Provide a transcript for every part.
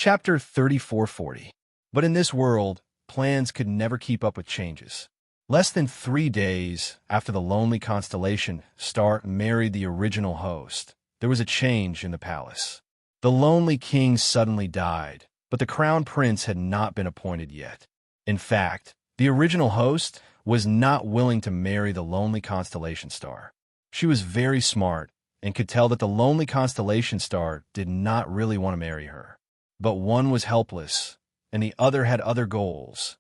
Chapter 3440. But in this world, plans could never keep up with changes. Less than 3 days after the lonely constellation star married the original host, there was a change in the palace. The lonely king suddenly died, but the crown prince had not been appointed yet. In fact, the original host was not willing to marry the lonely constellation star. She was very smart and could tell that the lonely constellation star did not really want to marry her. But one was helpless, and the other had other goals.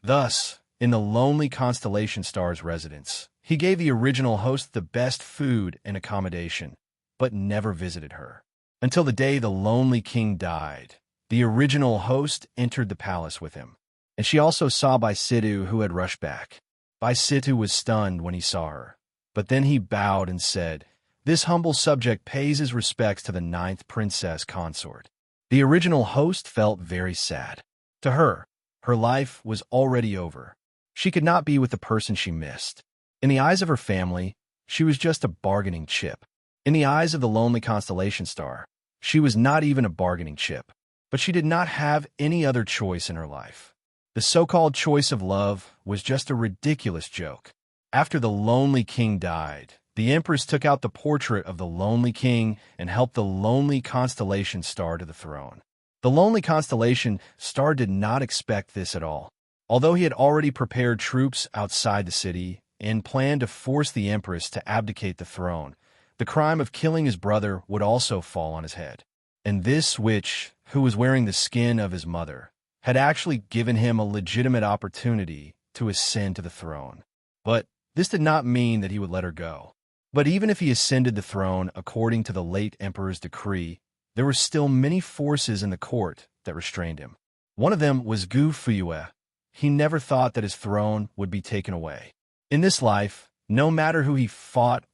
Thus, in the lonely constellation star's residence, he gave the original host the best food and accommodation, but never visited her. Until the day the lonely king died, the original host entered the palace with him, and she also saw Baisidhu, who had rushed back. Baisidhu was stunned when he saw her, but then he bowed and said, "This humble subject pays his respects to the 9th princess consort." The original host felt very sad. To her, her life was already over. She could not be with the person she missed. In the eyes of her family, she was just a bargaining chip. In the eyes of the lonely constellation star, she was not even a bargaining chip. But she did not have any other choice in her life. The so-called choice of love was just a ridiculous joke. After the lonely king died, the empress took out the portrait of the lonely king and helped the lonely constellation star to the throne. The lonely constellation star did not expect this at all. Although he had already prepared troops outside the city and planned to force the empress to abdicate the throne, the crime of killing his brother would also fall on his head. And this witch, who was wearing the skin of his mother, had actually given him a legitimate opportunity to ascend to the throne. But this did not mean that he would let her go. But even if he ascended the throne according to the late emperor's decree, there were still many forces in the court that restrained him. One of them was Gu Fuyue. He never thought that his throne would be taken away. In this life, no matter who he fought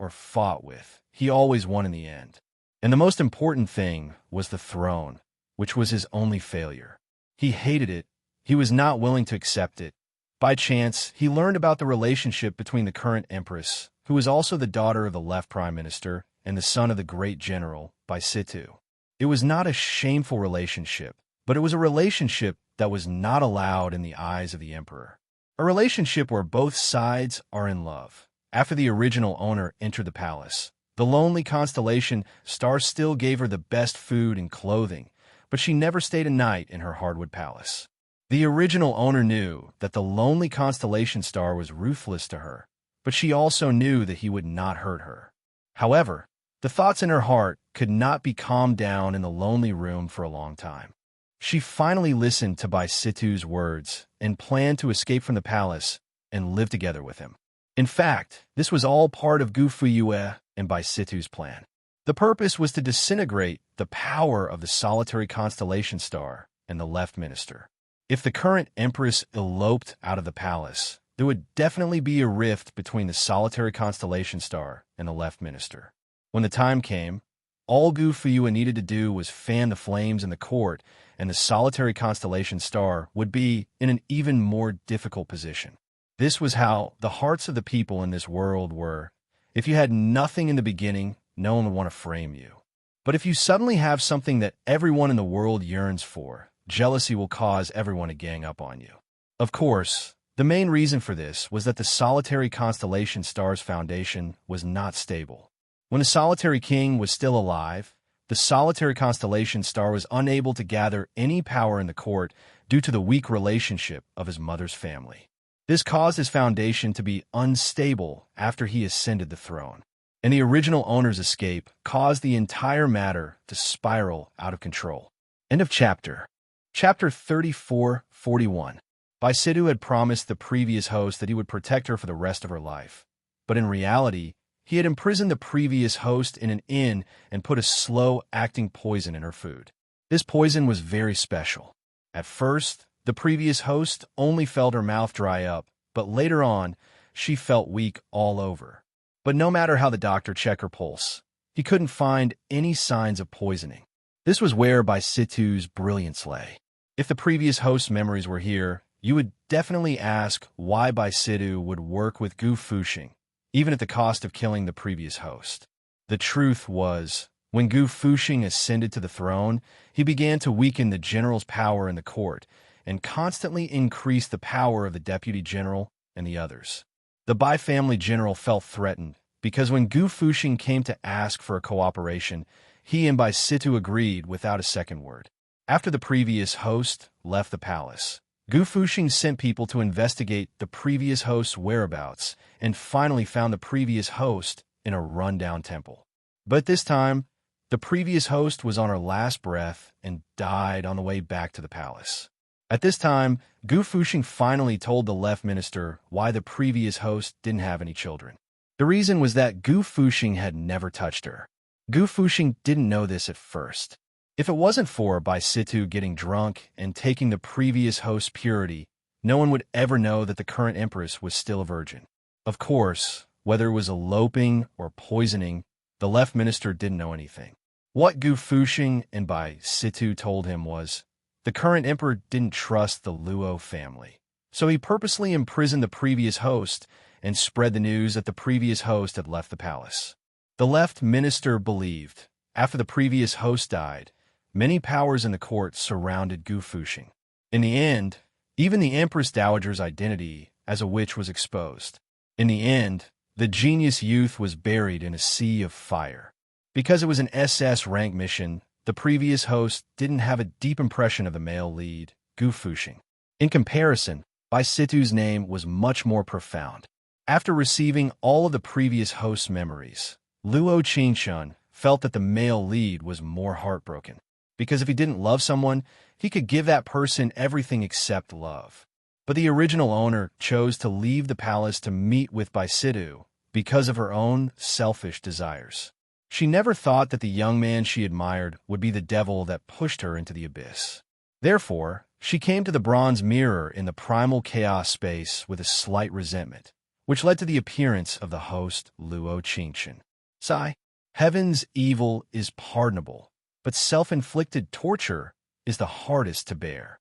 with, he always won in the end. And the most important thing was the throne, which was his only failure. He hated it. He was not willing to accept it. By chance, he learned about the relationship between the current empress, who was also the daughter of the left prime minister and the son of the great general, Baisidhu. It was not a shameful relationship, but it was a relationship that was not allowed in the eyes of the emperor. A relationship where both sides are in love. After the original owner entered the palace, the lonely constellation star still gave her the best food and clothing, but she never stayed a night in her hardwood palace. The original owner knew that the lonely constellation star was ruthless to her, but she also knew that he would not hurt her. However, the thoughts in her heart could not be calmed down in the lonely room for a long time. She finally listened to Baisidhu's words and planned to escape from the palace and live together with him. In fact, this was all part of Gu Fuyue and Baisidhu's plan. The purpose was to disintegrate the power of the solitary constellation star and the left minister. If the current empress eloped out of the palace, there would definitely be a rift between the solitary constellation star and the left minister. When the time came, all Gu Fuyue needed to do was fan the flames in the court, and the solitary constellation star would be in an even more difficult position. This was how the hearts of the people in this world were. If you had nothing in the beginning, no one would want to frame you. But if you suddenly have something that everyone in the world yearns for, jealousy will cause everyone to gang up on you. Of course, the main reason for this was that the solitary constellation star's foundation was not stable. When the solitary king was still alive, the solitary constellation star was unable to gather any power in the court due to the weak relationship of his mother's family. This caused his foundation to be unstable after he ascended the throne, and the original owner's escape caused the entire matter to spiral out of control. End of chapter. Chapter 3441. Baisidhu had promised the previous host that he would protect her for the rest of her life, but in reality, he had imprisoned the previous host in an inn and put a slow-acting poison in her food. This poison was very special. At first, the previous host only felt her mouth dry up, but later on, she felt weak all over. But no matter how the doctor checked her pulse, he couldn't find any signs of poisoning. This was where Baisidhu's brilliance lay. If the previous host's memories were here, you would definitely ask why Baisidhu would work with Gu Fuxing, even at the cost of killing the previous host. The truth was, When Gu Fuxing ascended to the throne, he began to weaken the general's power in the court and constantly increase the power of the deputy general and the others. The Bai family general felt threatened because when Gu Fuxing came to ask for a cooperation, he and Bai Situ agreed without a second word. After the previous host left the palace, Gu Fuxing sent people to investigate the previous host's whereabouts and finally found the previous host in a rundown temple. But this time, the previous host was on her last breath and died on the way back to the palace. At this time, Gu Fuxing finally told the left minister why the previous host didn't have any children. The reason was that Gu Fuxing had never touched her. Gu Fuxing didn't know this at first. If it wasn't for Bai Situ getting drunk and taking the previous host's purity, no one would ever know that the current empress was still a virgin. Of course, whether it was eloping or poisoning, the left minister didn't know anything. What Gu Fuxing and Bai Situ told him was, the current emperor didn't trust the Luo family, so he purposely imprisoned the previous host and spread the news that the previous host had left the palace. The left minister believed, after the previous host died, many powers in the court surrounded Gu Fuxing. In the end, even the Empress Dowager's identity as a witch was exposed. In the end, the genius youth was buried in a sea of fire. Because it was an SS rank mission, the previous host didn't have a deep impression of the male lead, Gu Fuxing. In comparison, Bai Situ's name was much more profound. After receiving all of the previous host's memories, Luo Qingshun felt that the male lead was more heartbroken. Because if he didn't love someone, he could give that person everything except love. But the original owner chose to leave the palace to meet with Bai Situ because of her own selfish desires. She never thought that the young man she admired would be the devil that pushed her into the abyss. Therefore, she came to the bronze mirror in the primal chaos space with a slight resentment, which led to the appearance of the host Luo Qingshun. Sigh, heaven's evil is pardonable, but self-inflicted torture is the hardest to bear.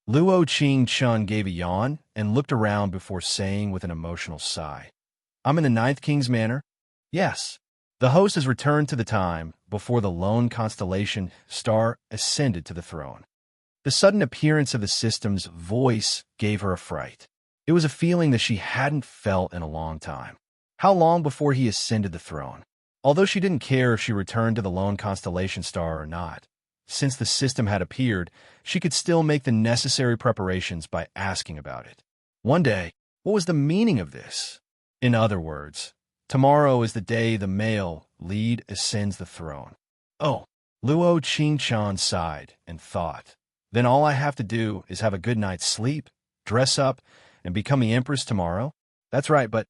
Luo Qingshun gave a yawn and looked around before saying with an emotional sigh, I'm in the Ninth King's Manor? Yes. The host has returned to the time before the lone constellation star ascended to the throne. The sudden appearance of the system's voice gave her a fright. It was a feeling that she hadn't felt in a long time. How long before he ascended the throne? Although she didn't care if she returned to the lone constellation star or not, since the system had appeared, she could still make the necessary preparations by asking about it. One day, what was the meaning of this? In other words, tomorrow is the day the male lead ascends the throne. Oh, Luo Qingshun sighed and thought, then all I have to do is have a good night's sleep, dress up, and become the empress tomorrow? That's right, but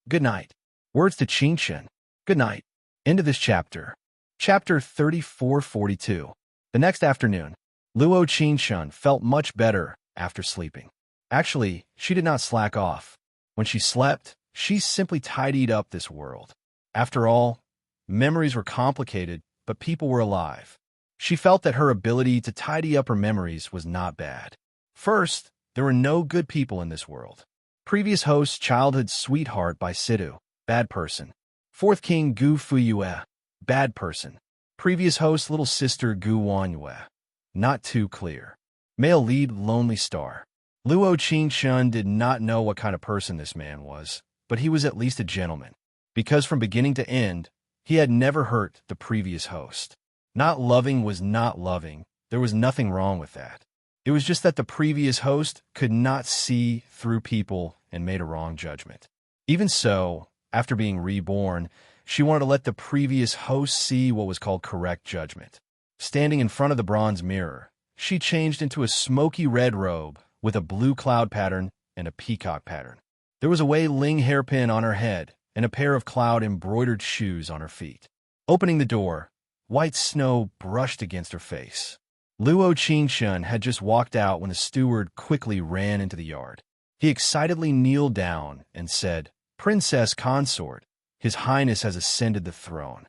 good night. Words to Qingshun. Good night. End of this chapter. Chapter 3442. The next afternoon, Luo Qingshun felt much better after sleeping. Actually, she did not slack off. When she slept, she simply tidied up this world. After all, memories were complicated, but people were alive. She felt that her ability to tidy up her memories was not bad. First, there were no good people in this world. Previous host's childhood sweetheart Bai Situ, bad person. Fourth king Gu Fuyue, bad person. Previous host little sister Gu Wanyue, not too clear. Male lead lonely star. Luo Qingshun did not know what kind of person this man was, but he was at least a gentleman, because from beginning to end, he had never hurt the previous host. Not loving was not loving. There was nothing wrong with that. It was just that the previous host could not see through people and made a wrong judgment. Even so, after being reborn, she wanted to let the previous host see what was called correct judgment. Standing in front of the bronze mirror, she changed into a smoky red robe with a blue cloud pattern and a peacock pattern. There was a Wei Ling hairpin on her head and a pair of cloud-embroidered shoes on her feet. Opening the door, white snow brushed against her face. Luo Qingshun had just walked out when the steward quickly ran into the yard. He excitedly kneeled down and said, Princess consort, His Highness has ascended the throne.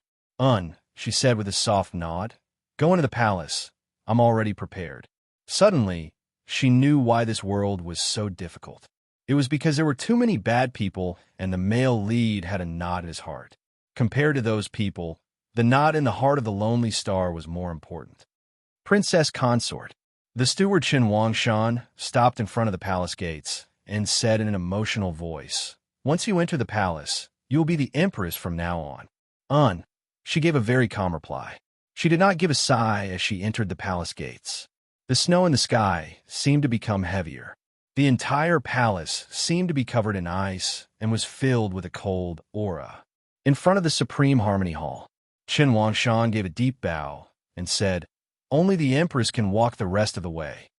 She said with a soft nod. Go into the palace. I'm already prepared. Suddenly, she knew why this world was so difficult. It was because there were too many bad people and the male lead had a knot in his heart. Compared to those people, The knot in the heart of the lonely star was more important. Princess Consort. The steward Qin Wangshan stopped in front of the palace gates and said in an emotional voice, "Once you enter the palace, you will be the empress from now on." She gave a very calm reply. She did not give a sigh as she entered the palace gates. The snow in the sky seemed to become heavier. The entire palace seemed to be covered in ice and was filled with a cold aura. In front of the Supreme Harmony Hall, Qin Wangshan gave a deep bow and said, "Only the Empress can walk the rest of the way."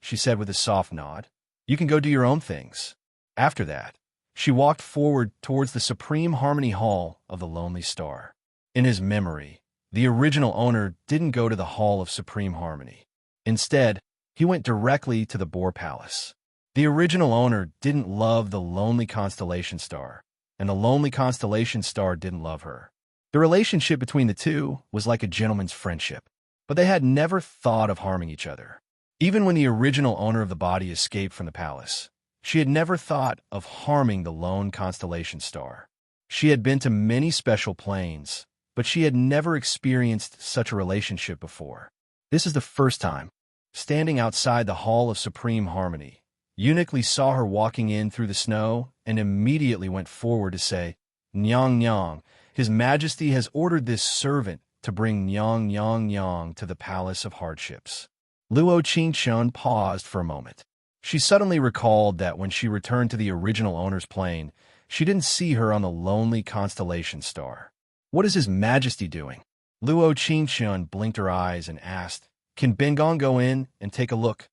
She said with a soft nod. "You can go do your own things." After that, she walked forward towards the Supreme Harmony Hall of the Lonely Star. In his memory, the original owner didn't go to the Hall of Supreme Harmony. Instead, he went directly to the Boar Palace. The original owner didn't love the lonely constellation star, and the lonely constellation star didn't love her. The relationship between the two was like a gentleman's friendship, but they had never thought of harming each other. Even when the original owner of the body escaped from the palace, she had never thought of harming the lone constellation star. She had been to many special planes, but she had never experienced such a relationship before. This is the first time. Standing outside the Hall of Supreme Harmony, Eunuch saw her walking in through the snow and immediately went forward to say, "Nyang Nyang, His Majesty has ordered this servant to bring Nyang Nyang Nyang to the Palace of Hardships." Luo Qingshun paused for a moment. She suddenly recalled that when she returned to the original owner's plane, she didn't see her on the lonely constellation star. What is His Majesty doing? Luo Qingshun blinked her eyes and asked, "Can Bengong go in and take a look?"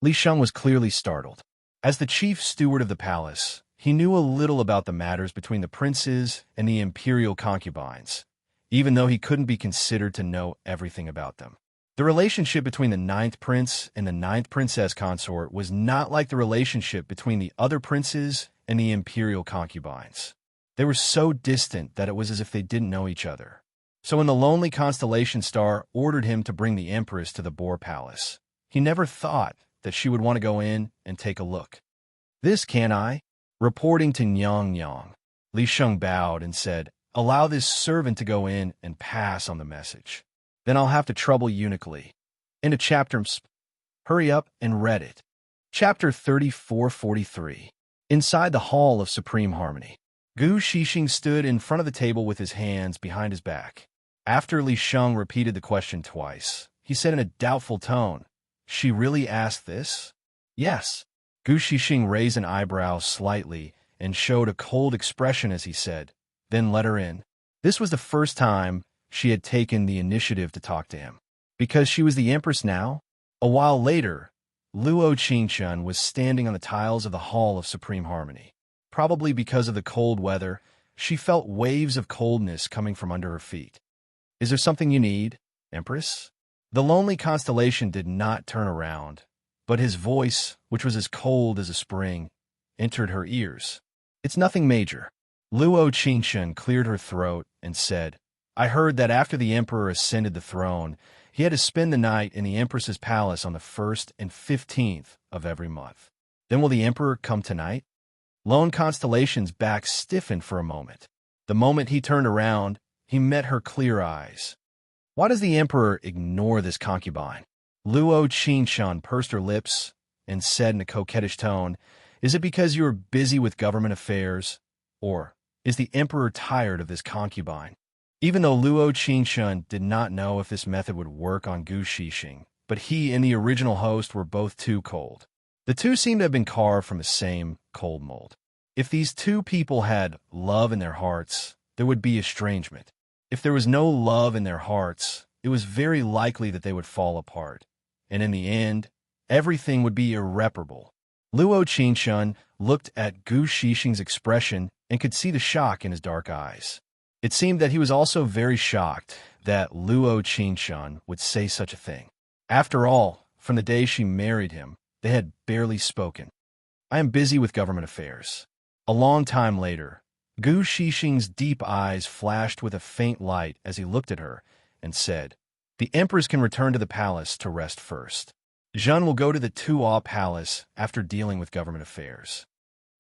Li Sheng was clearly startled. As the chief steward of the palace, he knew a little about the matters between the princes and the imperial concubines, even though he couldn't be considered to know everything about them. The relationship between the 9th prince and the 9th princess consort was not like the relationship between the other princes and the imperial concubines. They were so distant that it was as if they didn't know each other. So when the lonely constellation star ordered him to bring the empress to the Boar Palace, he never thought that she would want to go in and take a look. "This can I?" Reporting to Nyang Nyang, Li Sheng bowed and said, "Allow this servant to go in and pass on the message. Then I'll have to trouble Eunuch Li." Into chapter. Hurry up and read it. Chapter 3443. Inside the Hall of Supreme Harmony, Gu Shixing stood in front of the table with his hands behind his back. After Li Sheng repeated the question twice, he said in a doubtful tone, "She really asked this?" "Yes." Gu Shixing raised an eyebrow slightly and showed a cold expression as he said, "Then let her in." This was the first time she had taken the initiative to talk to him. Because she was the empress now? A while later, Luo Qingshun was standing on the tiles of the Hall of Supreme Harmony. Probably because of the cold weather, she felt waves of coldness coming from under her feet. "Is there something you need, Empress?" The lonely constellation did not turn around, but his voice, which was as cold as a spring, entered her ears. "It's nothing major." Luo Qingshun cleared her throat and said, "I heard that after the emperor ascended the throne, he had to spend the night in the empress's palace on the 1st and 15th of every month. Then will the emperor come tonight?" Lone Constellation's back stiffened for a moment. The moment he turned around, he met her clear eyes. Why does the emperor ignore this concubine? Luo Qingshun pursed her lips and said in a coquettish tone, "Is it because you are busy with government affairs? Or is the emperor tired of this concubine?" Even though Luo Qingshun did not know if this method would work on Gu Shixing, but he and the original host were both too cold. The two seemed to have been carved from the same cold mold. If these two people had love in their hearts, there would be estrangement. If there was no love in their hearts, it was very likely that they would fall apart. And in the end, everything would be irreparable. Luo Qingshun looked at Gu Shixing's expression and could see the shock in his dark eyes. It seemed that he was also very shocked that Luo Qingshun would say such a thing. After all, from the day she married him, they had barely spoken. "I am busy with government affairs." A long time later, Gu Shixing's deep eyes flashed with a faint light as he looked at her and said, "The empress can return to the palace to rest first. Zhen will go to the Tuo Palace after dealing with government affairs."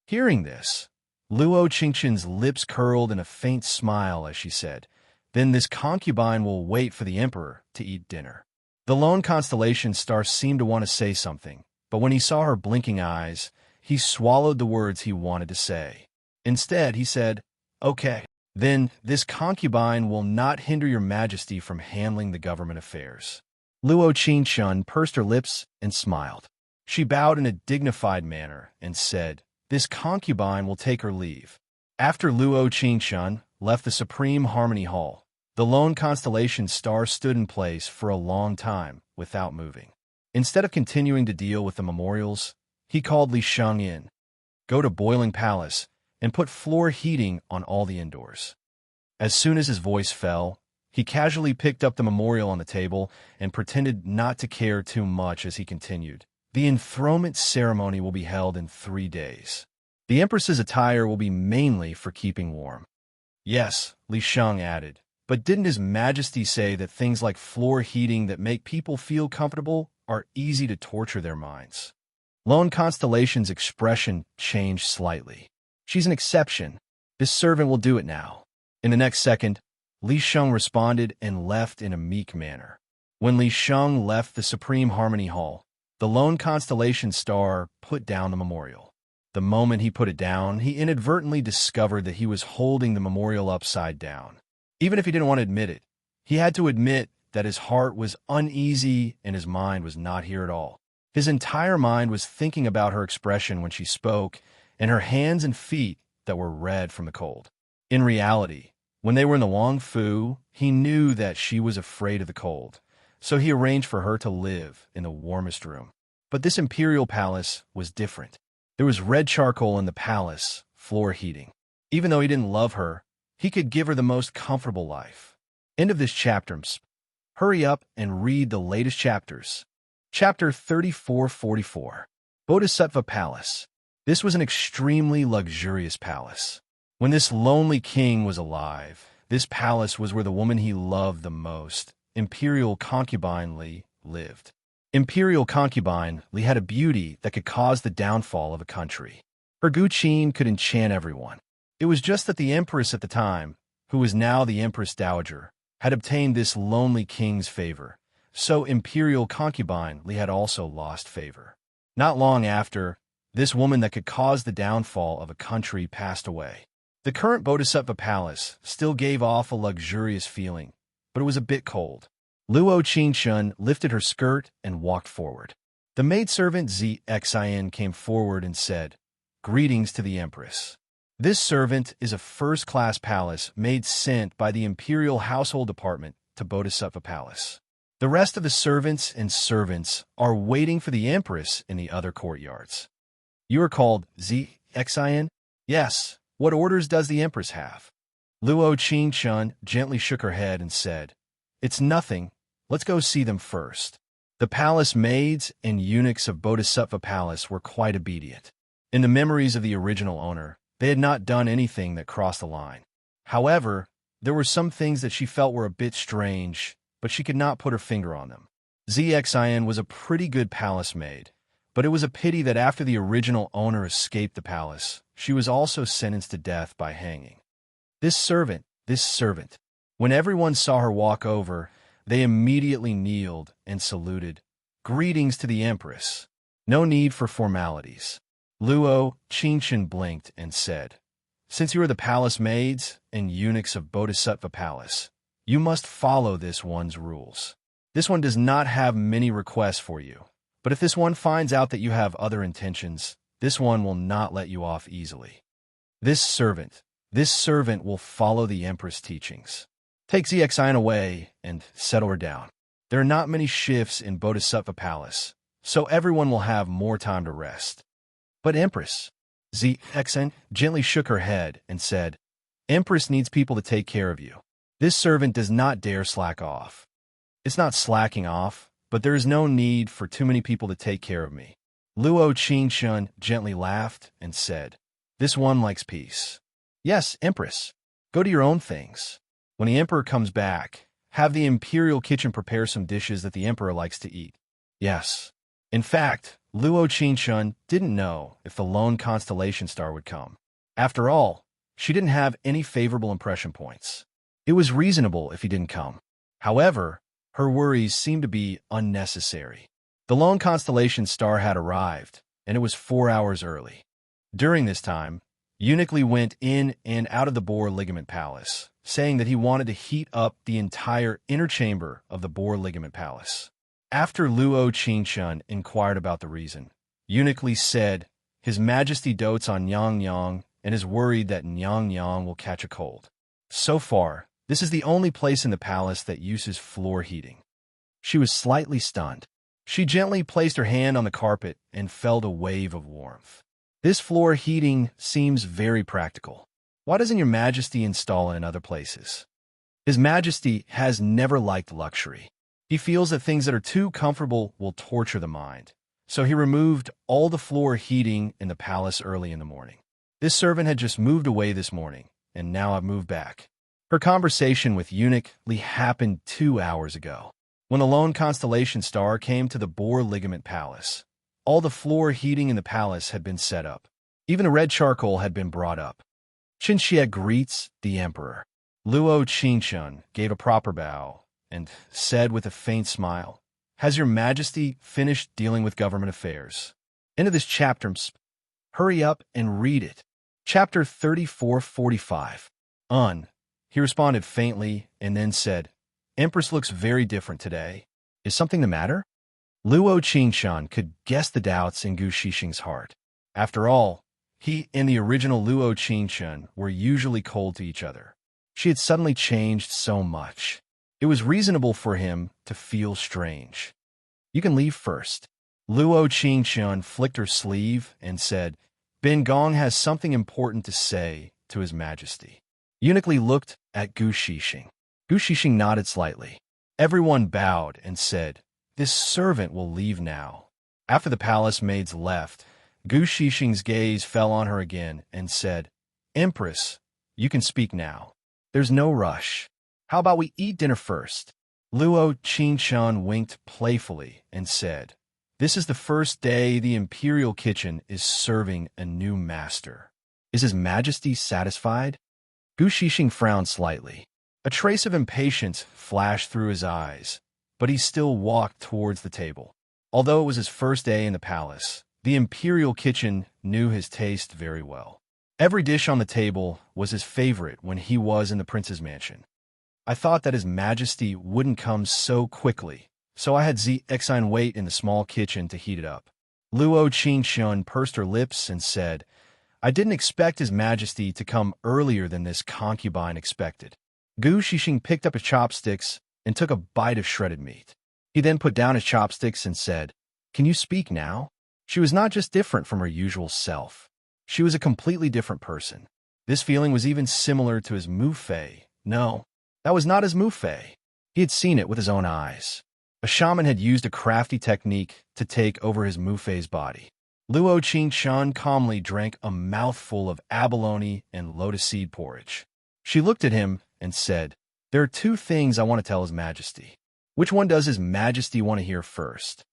Hearing this, Luo Qingshun's lips curled in a faint smile as she said, Then this concubine will wait for the emperor to eat dinner. The lone constellation star seemed to want to say something, but when he saw her blinking eyes, he swallowed the words he wanted to say. Instead, he said, "Okay. Then this concubine will not hinder your majesty from handling the government affairs." Luo Qingshun pursed her lips and smiled. She bowed in a dignified manner and said, "This concubine will take her leave." After Luo Qingshun left the Supreme Harmony Hall, the lone constellation star stood in place for a long time without moving. Instead of continuing to deal with the memorials, he called Li Sheng in. "Go to Boiling Palace and put floor heating on all the indoors." As soon as his voice fell, he casually picked up the memorial on the table and pretended not to care too much as he continued. "The enthronement ceremony will be held in 3 days. The Empress's attire will be mainly for keeping warm." "Yes," Li Sheng added, "but didn't His Majesty say that things like floor heating that make people feel comfortable are easy to torture their minds?" Lone Constellation's expression changed slightly. "She's an exception. This servant will do it now." In the next second, Li Sheng responded and left in a meek manner. When Li Sheng left the Supreme Harmony Hall, the lone constellation star put down the memorial. The moment he put it down, he inadvertently discovered that he was holding the memorial upside down. Even if he didn't want to admit it, he had to admit that his heart was uneasy and his mind was not here at all. His entire mind was thinking about her expression when she spoke and her hands and feet that were red from the cold. In reality, when they were in the Wang Fu, he knew that she was afraid of the cold, so he arranged for her to live in the warmest room. But this imperial palace was different. There was red charcoal in the palace, floor heating. Even though he didn't love her, he could give her the most comfortable life. End of this chapter. Hurry up and read the latest chapters. Chapter 3444. Bodhisattva Palace. This was an extremely luxurious palace. When this lonely king was alive, this palace was where the woman he loved the most, Imperial Concubine Li, lived. Imperial Concubine Li had a beauty that could cause the downfall of a country. Her Guqin could enchant everyone. It was just that the empress at the time, who was now the Empress Dowager, had obtained this lonely king's favor, so Imperial Concubine Li had also lost favor. Not long after, this woman that could cause the downfall of a country passed away. The current Bodhisattva Palace still gave off a luxurious feeling, but it was a bit cold. Luo Qingshun lifted her skirt and walked forward. The maidservant Zixin came forward and said, "Greetings to the Empress. This servant is a first-class palace maid sent by the Imperial Household Department to Bodhisattva Palace. The rest of the servants are waiting for the Empress in the other courtyards." "You are called Zixin?" "Yes. What orders does the Empress have?" Luo Qingshun gently shook her head and said, "It's nothing. Let's go see them first." The palace maids and eunuchs of Bodhisattva Palace were quite obedient. In the memories of the original owner, they had not done anything that crossed the line. However, there were some things that she felt were a bit strange, but she could not put her finger on them. Zixin was a pretty good palace maid, but it was a pity that after the original owner escaped the palace, she was also sentenced to death by hanging. This servant. When everyone saw her walk over, they immediately kneeled and saluted. "Greetings to the Empress." No need for formalities. Luo Qingshun blinked and said, "Since you are the palace maids and eunuchs of Bodhisattva Palace, you must follow this one's rules. This one does not have many requests for you, but if this one finds out that you have other intentions, this one will not let you off easily. This servant will follow the Empress' teachings. Take Zixin away and settle her down. There are not many shifts in Bodhisattva Palace, so everyone will have more time to rest." "But Empress," Zixin gently shook her head and said, "Empress needs people to take care of you. This servant does not dare slack off." "It's not slacking off, but there is no need for too many people to take care of me." Luo Qingshun gently laughed and said, "This one likes peace." "Yes, Empress. Go to your own things. When the Emperor comes back, have the Imperial kitchen prepare some dishes that the Emperor likes to eat." "Yes." In fact, Luo Qingshun didn't know if the lone constellation star would come. After all, she didn't have any favorable impression points. It was reasonable if he didn't come. However, her worries seemed to be unnecessary. The lone constellation star had arrived, and it was 4 hours early. During this time, Eunuch went in and out of the Boar Ligament Palace, saying that he wanted to heat up the entire inner chamber of the Boar Ligament Palace. After Luo Qingshun inquired about the reason, Eunuch said, "His Majesty dotes on Yang Yang and is worried that Yang Yang will catch a cold. So far, this is the only place in the palace that uses floor heating." She was slightly stunned. She gently placed her hand on the carpet and felt a wave of warmth. "This floor heating seems very practical. Why doesn't Your Majesty install it in other places?" His Majesty has never liked luxury. He feels that things that are too comfortable will torture the mind. So he removed all the floor heating in the palace early in the morning. "This servant had just moved away this morning, and now I've moved back." Her conversation with Eunuch happened 2 hours ago. When the lone constellation star came to the Boar Ligament Palace, all the floor heating in the palace had been set up. Even the red charcoal had been brought up. Qin Xie greets the emperor. Luo Qingshun gave a proper bow and said with a faint smile, "Has Your Majesty finished dealing with government affairs?" End of this chapter. Hurry up and read it. Chapter 3445. He responded faintly and then said, "Empress looks very different today. Is something the matter?" Luo Qingshun could guess the doubts in Gu Shixing's heart. After all, he and the original Luo Qingshun were usually cold to each other. She had suddenly changed so much. It was reasonable for him to feel strange. "You can leave first." Luo Qingshun flicked her sleeve and said, "Ben Gong has something important to say to His Majesty." Eunuch looked at Gu Shixing. Gu Shixing nodded slightly. Everyone bowed and said, "This servant will leave now." After the palace maids left, Gu Shixing's gaze fell on her again and said, "Empress, you can speak now. There's no rush. How about we eat dinner first?" Luo Qingshun winked playfully and said, "This is the first day the imperial kitchen is serving a new master. Is His Majesty satisfied?" Gu Shixing frowned slightly. A trace of impatience flashed through his eyes, but he still walked towards the table. Although it was his first day in the palace, the imperial kitchen knew his taste very well. Every dish on the table was his favorite when he was in the prince's mansion. "I thought that His Majesty wouldn't come so quickly, so I had Xine wait in the small kitchen to heat it up." Luo Qingshun pursed her lips and said, "I didn't expect His Majesty to come earlier than this concubine expected." Gu Shixing picked up his chopsticks and took a bite of shredded meat. He then put down his chopsticks and said, "Can you speak now?" She was not just different from her usual self. She was a completely different person. This feeling was even similar to his Mufei. No, that was not his Mufei. He had seen it with his own eyes. A shaman had used a crafty technique to take over his Mufei's body. Luo Qingshun calmly drank a mouthful of abalone and lotus seed porridge. She looked at him and said, "There are two things I want to tell His Majesty. Which one does His Majesty want to hear first?"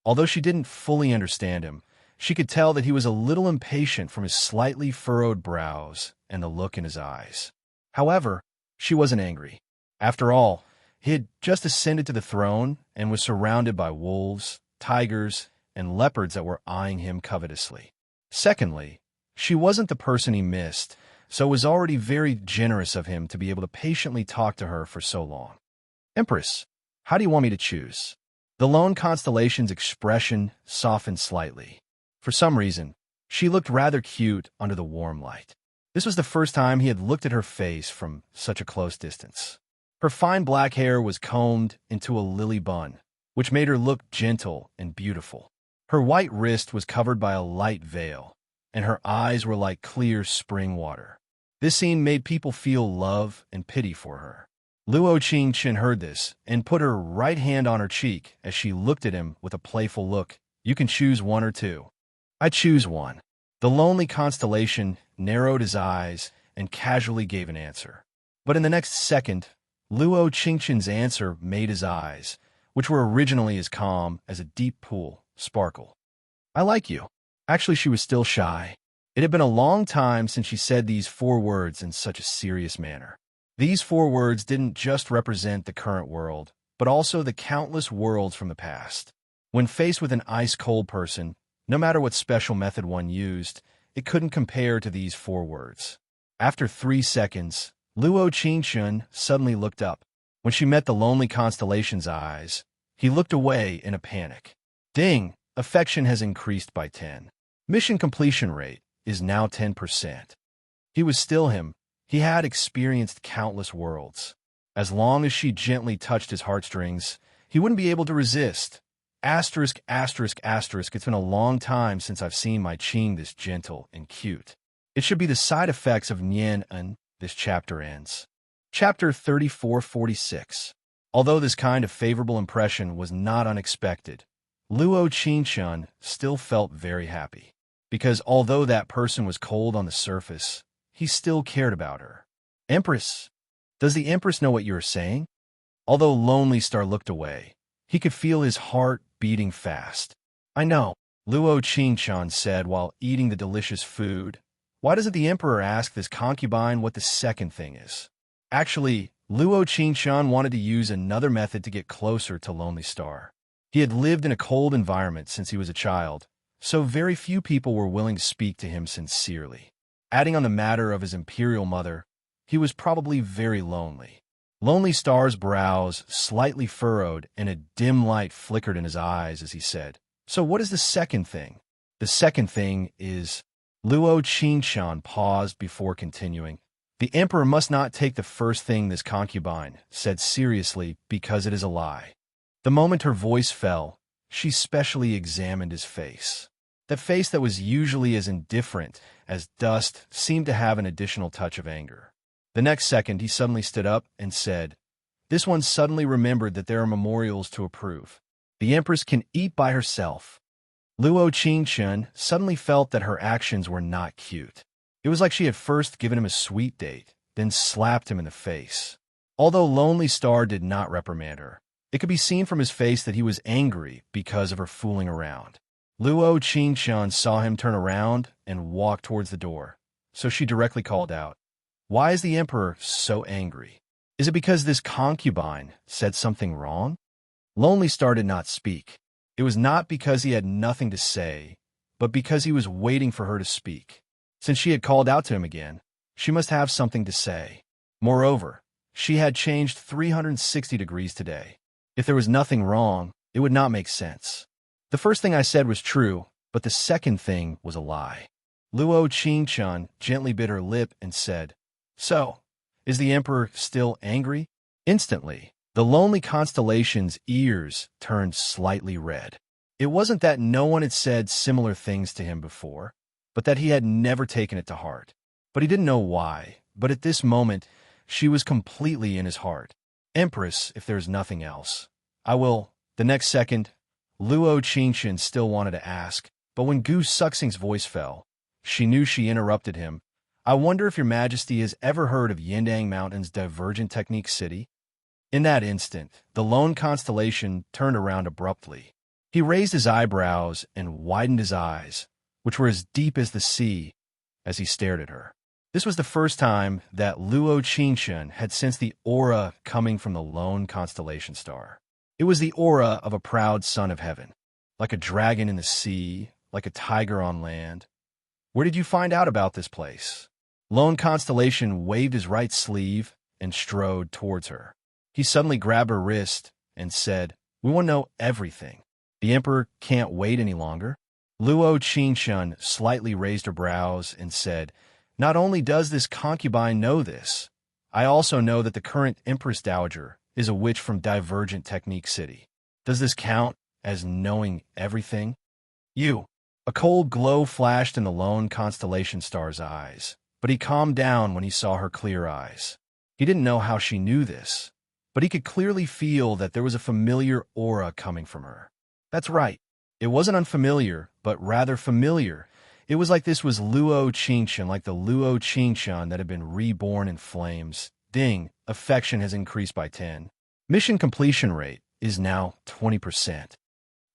Although she didn't fully understand him, she could tell that he was a little impatient from his slightly furrowed brows and the look in his eyes. However, she wasn't angry. After all, he had just ascended to the throne and was surrounded by wolves, tigers, and leopards that were eyeing him covetously. Secondly, she wasn't the person he missed, so it was already very generous of him to be able to patiently talk to her for so long. "Empress, how do you want me to choose?" The lone constellation's expression softened slightly. For some reason, she looked rather cute under the warm light. This was the first time he had looked at her face from such a close distance. Her fine black hair was combed into a lily bun, which made her look gentle and beautiful. Her white wrist was covered by a light veil, and her eyes were like clear spring water. This scene made people feel love and pity for her. Luo Qingshun heard this and put her right hand on her cheek as she looked at him with a playful look. "You can choose one or two." "I choose one." The lonely constellation narrowed his eyes and casually gave an answer. But in the next second, Luo Qingshun's answer made his eyes, which were originally as calm as a deep pool, sparkle. "I like you." Actually, she was still shy. It had been a long time since she said these 4 words in such a serious manner. These 4 words didn't just represent the current world, but also the countless worlds from the past. When faced with an ice-cold person, no matter what special method one used, it couldn't compare to these 4 words. After 3 seconds, Luo Qingshun suddenly looked up. When she met the lonely constellation's eyes, he looked away in a panic. Ding! Affection has increased by 10. Mission completion rate is now 10%. He was still him. He had experienced countless worlds. As long as she gently touched his heartstrings, he wouldn't be able to resist. Asterisk, asterisk, asterisk, it's been a long time since I've seen my Qing this gentle and cute. It should be the side effects of Nian and this chapter ends. Chapter 3446. Although this kind of favorable impression was not unexpected, Luo Qingshun still felt very happy. Because although that person was cold on the surface, he still cared about her. Empress, does the Empress know what you are saying? Although Lonely Star looked away, he could feel his heart beating fast. I know, Luo Qingshun said while eating the delicious food. Why doesn't the Emperor ask this concubine what the second thing is? Actually, Luo Qingshun wanted to use another method to get closer to Lonely Star. He had lived in a cold environment since he was a child, so very few people were willing to speak to him sincerely. Adding on the matter of his imperial mother, he was probably very lonely. Lonely Star's brows slightly furrowed and a dim light flickered in his eyes as he said, "So what is the second thing?" "The second thing is..." Luo Qingshun paused before continuing. "The Emperor must not take the first thing this concubine said seriously because it is a lie." The moment her voice fell, she specially examined his face. That face that was usually as indifferent as dust seemed to have an additional touch of anger. The next second, he suddenly stood up and said, "This one suddenly remembered that there are memorials to approve. The Empress can eat by herself." Luo Qingshun suddenly felt that her actions were not cute. It was like she had first given him a sweet date, then slapped him in the face. Although Lonely Star did not reprimand her, it could be seen from his face that he was angry because of her fooling around. Luo Qingshun saw him turn around and walk towards the door, so she directly called out, "Why is the Emperor so angry? Is it because this concubine said something wrong?" Lonely Star did not speak. It was not because he had nothing to say, but because he was waiting for her to speak. Since she had called out to him again, she must have something to say. Moreover, she had changed 360 degrees today. If there was nothing wrong, it would not make sense. The first thing I said was true, but the second thing was a lie. Luo Qingshun gently bit her lip and said, "So, is the Emperor still angry?" Instantly, the lonely constellation's ears turned slightly red. It wasn't that no one had said similar things to him before, but that he had never taken it to heart. But he didn't know why. But at this moment, she was completely in his heart. "Empress, if there's nothing else, I will..." The next second, Luo Qingshun still wanted to ask, but when Gu Suxing's voice fell, she knew she interrupted him. "I wonder if your majesty has ever heard of Yindang Mountain's divergent technique city?" In that instant, the lone constellation turned around abruptly. He raised his eyebrows and widened his eyes, which were as deep as the sea, as he stared at her. This was the first time that Luo Qingshun had sensed the aura coming from the lone constellation star. It was the aura of a proud son of heaven, like a dragon in the sea, like a tiger on land. "Where did you find out about this place?" Lone Constellation waved his right sleeve and strode towards her. He suddenly grabbed her wrist and said, "We want to know everything. The Emperor can't wait any longer." Luo Qingshun slightly raised her brows and said, "Not only does this concubine know this, I also know that the current Empress Dowager is a witch from Divergent Technique City. Does this count as knowing everything?" "You." A cold glow flashed in the lone constellation star's eyes, but he calmed down when he saw her clear eyes. He didn't know how she knew this, but he could clearly feel that there was a familiar aura coming from her. That's right. It wasn't unfamiliar, but rather familiar. It was like this was Luo Qingshun, like the Luo Qingshun that had been reborn in flames. Ding, affection has increased by 10. Mission completion rate is now 20%.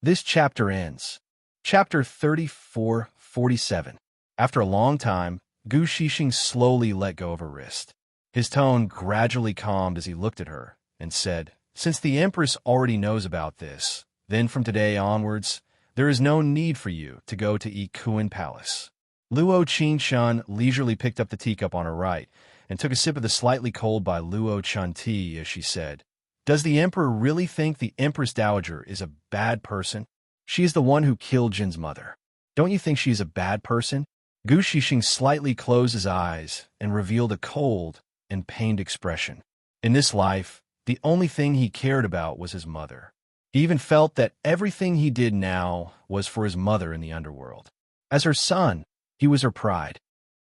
This chapter ends. Chapter 3447. After a long time, Gu Shixing slowly let go of her wrist. His tone gradually calmed as he looked at her and said, "Since the Empress already knows about this, then from today onwards, there is no need for you to go to Ikuin Palace." Luo Qingshan leisurely picked up the teacup on her right and took a sip of the slightly cold by Luo Chun tea as she said, "Does the Emperor really think the Empress Dowager is a bad person? She is the one who killed Jin's mother. Don't you think she is a bad person?" Gu Shixing slightly closed his eyes and revealed a cold and pained expression. In this life, the only thing he cared about was his mother. He even felt that everything he did now was for his mother in the underworld. As her son, he was her pride.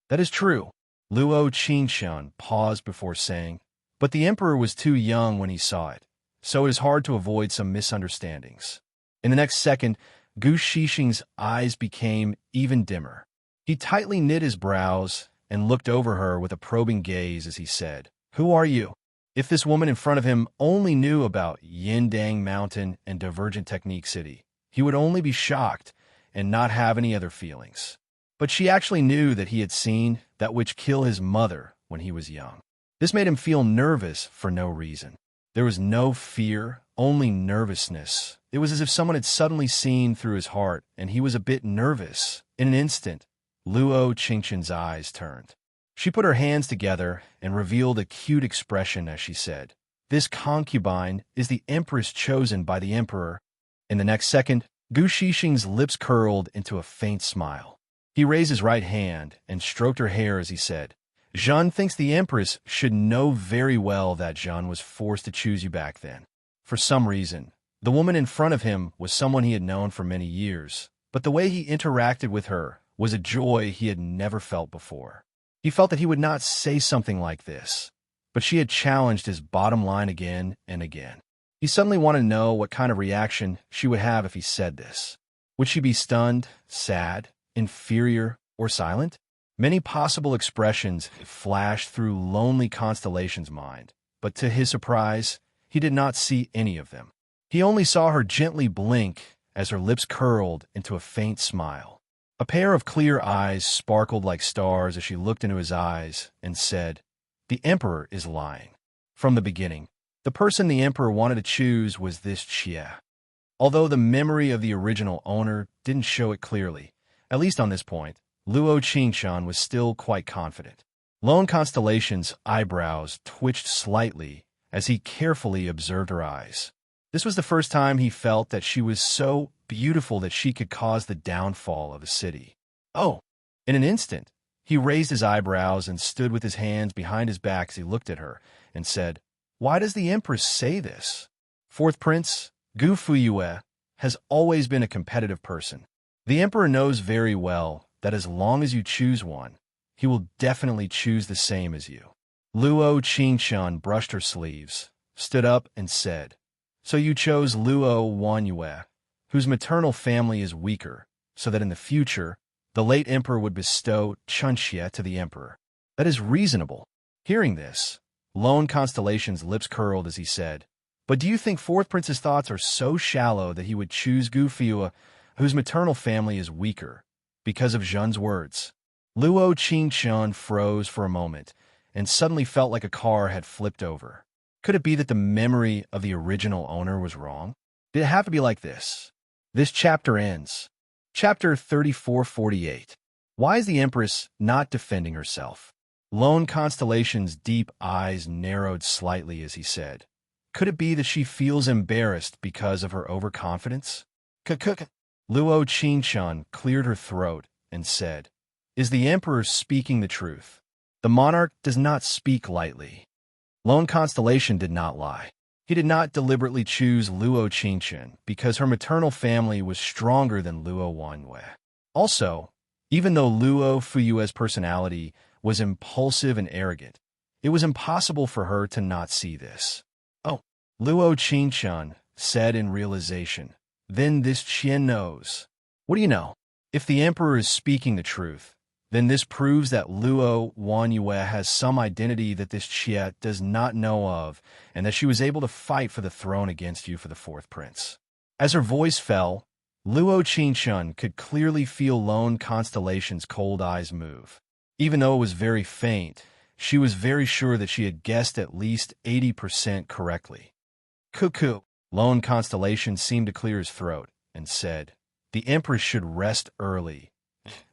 "That is true." Luo Qingshan paused before saying, "But the Emperor was too young when he saw it, so it is hard to avoid some misunderstandings." In the next second, Gu Shixing's eyes became even dimmer. He tightly knit his brows and looked over her with a probing gaze as he said, "Who are you?" If this woman in front of him only knew about Yindang Mountain and Divergent Technique City, he would only be shocked and not have any other feelings. But she actually knew that he had seen that which killed his mother when he was young. This made him feel nervous for no reason. There was no fear, only nervousness. It was as if someone had suddenly seen through his heart, and he was a bit nervous. In an instant, Luo Qingshan's eyes turned. She put her hands together and revealed a cute expression as she said, "This concubine is the Empress chosen by the Emperor." In the next second, Gu Shixing's lips curled into a faint smile. He raised his right hand and stroked her hair as he said, "Jean thinks the Empress should know very well that Jean was forced to choose you back then. For some reason, the woman in front of him was someone he had known for many years, but the way he interacted with her was a joy he had never felt before. He felt that he would not say something like this, but she had challenged his bottom line again and again. He suddenly wanted to know what kind of reaction she would have if he said this. Would she be stunned, sad, inferior, or silent? Many possible expressions flashed through Lonely Constellation's mind, but to his surprise, he did not see any of them. He only saw her gently blink as her lips curled into a faint smile. A pair of clear eyes sparkled like stars as she looked into his eyes and said, "The Emperor is lying. From the beginning, the person the Emperor wanted to choose was this Xie." Although the memory of the original owner didn't show it clearly, at least on this point, Luo Qingshan was still quite confident. Lone Constellation's eyebrows twitched slightly as he carefully observed her eyes. This was the first time he felt that she was so beautiful that she could cause the downfall of a city. "Oh!" In an instant, he raised his eyebrows and stood with his hands behind his back as he looked at her and said, "Why does the Empress say this?" Fourth Prince, Gu Fuyue, has always been a competitive person. The Emperor knows very well that as long as you choose one, he will definitely choose the same as you. Luo Qingshan brushed her sleeves, stood up, and said, "So you chose Luo Wanyue, whose maternal family is weaker, so that in the future, the late Emperor would bestow Chunxie to the Emperor. That is reasonable." Hearing this, Lone Constellation's lips curled as he said, "But do you think Fourth Prince's thoughts are so shallow that he would choose Gu Fuyue, whose maternal family is weaker, because of Zhen's words?" Luo Qingshan froze for a moment and suddenly felt like a car had flipped over. Could it be that the memory of the original owner was wrong? Did it have to be like this? This chapter ends. Chapter 3448. Why is the Empress not defending herself? Lone Constellation's deep eyes narrowed slightly as he said, "Could it be that she feels embarrassed because of her overconfidence?" Luo Qingshan cleared her throat and said, "Is the Emperor speaking the truth? The monarch does not speak lightly." Lone Constellation did not lie. He did not deliberately choose Luo Qingshan because her maternal family was stronger than Luo Wanyue. Also, even though Luo Fuyue's personality was impulsive and arrogant, it was impossible for her to not see this. "Oh," Luo Qingshan said in realization, "then this Qian knows." What do you know? If the Emperor is speaking the truth, then this proves that Luo Wanyue has some identity that this Xie does not know of, and that she was able to fight for the throne against you for the Fourth Prince. As her voice fell, Luo Qingshan could clearly feel Lone Constellation's cold eyes move. Even though it was very faint, She was very sure that she had guessed at least 80% correctly. Cuckoo. Lone Constellation seemed to clear his throat and said, "The Empress should rest early.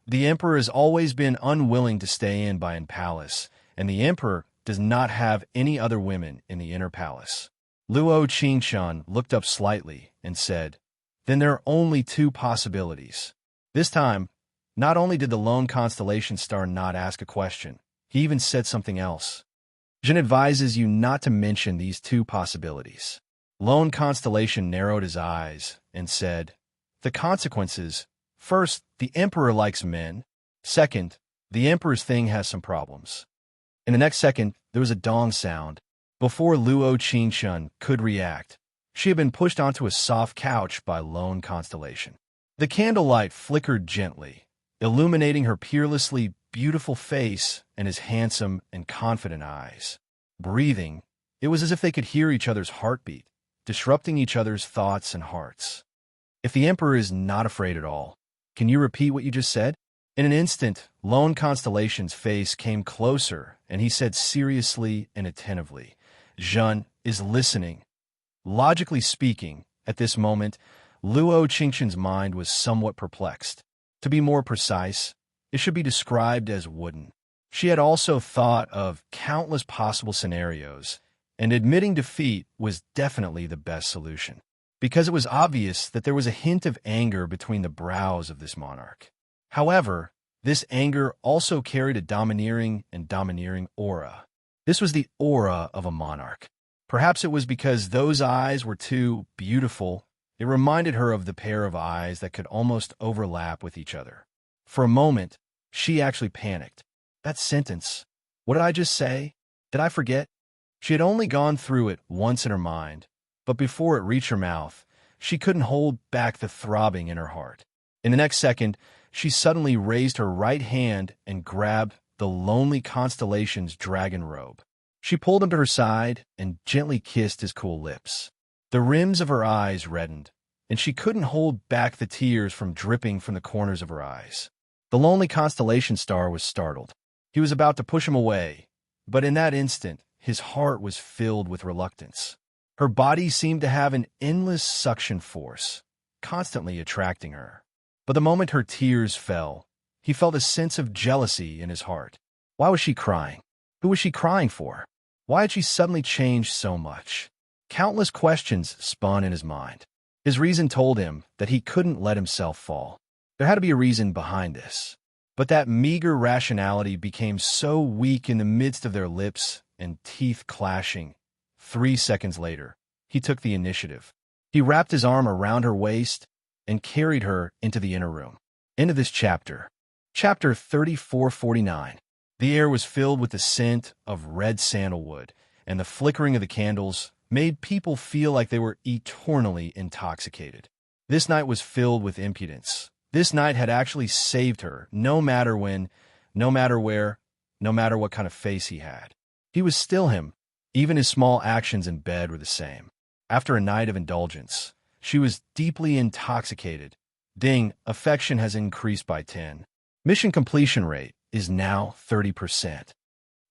The Emperor has always been unwilling to stay in by in palace, and the Emperor does not have any other women in the inner palace." Luo Qingshan looked up slightly and said, "Then there are only two possibilities." This time, not only did the Lone Constellation Star not ask a question, he even said something else. Jin advises you not to mention these two possibilities. Lone Constellation narrowed his eyes and said, "The consequences. First, the Emperor likes men. Second, the Emperor's thing has some problems." In the next second, there was a dong sound. Before Luo Qingshan could react, she had been pushed onto a soft couch by Lone Constellation. The candlelight flickered gently, illuminating her peerlessly beautiful face and his handsome and confident eyes. Breathing, it was as if they could hear each other's heartbeat, disrupting each other's thoughts and hearts. "If the Emperor is not afraid at all, can you repeat what you just said?" In an instant, Lone Constellation's face came closer, and he said seriously and attentively, "Jun is listening." Logically speaking, at this moment, Luo Qingshan's mind was somewhat perplexed. To be more precise, it should be described as wooden. She had also thought of countless possible scenarios, and admitting defeat was definitely the best solution, because it was obvious that there was a hint of anger between the brows of this monarch. However, this anger also carried a domineering aura. This was the aura of a monarch. Perhaps it was because those eyes were too beautiful. It reminded her of the pair of eyes that could almost overlap with each other. For a moment, she actually panicked. That sentence, what did I just say? Did I forget? She had only gone through it once in her mind, but before it reached her mouth, she couldn't hold back the throbbing in her heart. In the next second, she suddenly raised her right hand and grabbed the lonely constellation's dragon robe. She pulled him to her side and gently kissed his cool lips. The rims of her eyes reddened, and she couldn't hold back the tears from dripping from the corners of her eyes. The lonely constellation star was startled. He was about to push him away, but in that instant, his heart was filled with reluctance. Her body seemed to have an endless suction force, constantly attracting her. But the moment her tears fell, he felt a sense of jealousy in his heart. Why was she crying? Who was she crying for? Why had she suddenly changed so much? Countless questions spun in his mind. His reason told him that he couldn't let himself fall. There had to be a reason behind this. But that meager rationality became so weak in the midst of their lips and teeth clashing. 3 seconds later, he took the initiative. He wrapped his arm around her waist and carried her into the inner room. End of this chapter. Chapter 3449. The air was filled with the scent of red sandalwood, and the flickering of the candles made people feel like they were eternally intoxicated. This night was filled with impudence. This night had actually saved her, no matter when, no matter where, no matter what kind of face he had. He was still him. Even his small actions in bed were the same. After a night of indulgence, she was deeply intoxicated. Ding, affection has increased by 10. Mission completion rate is now 30%.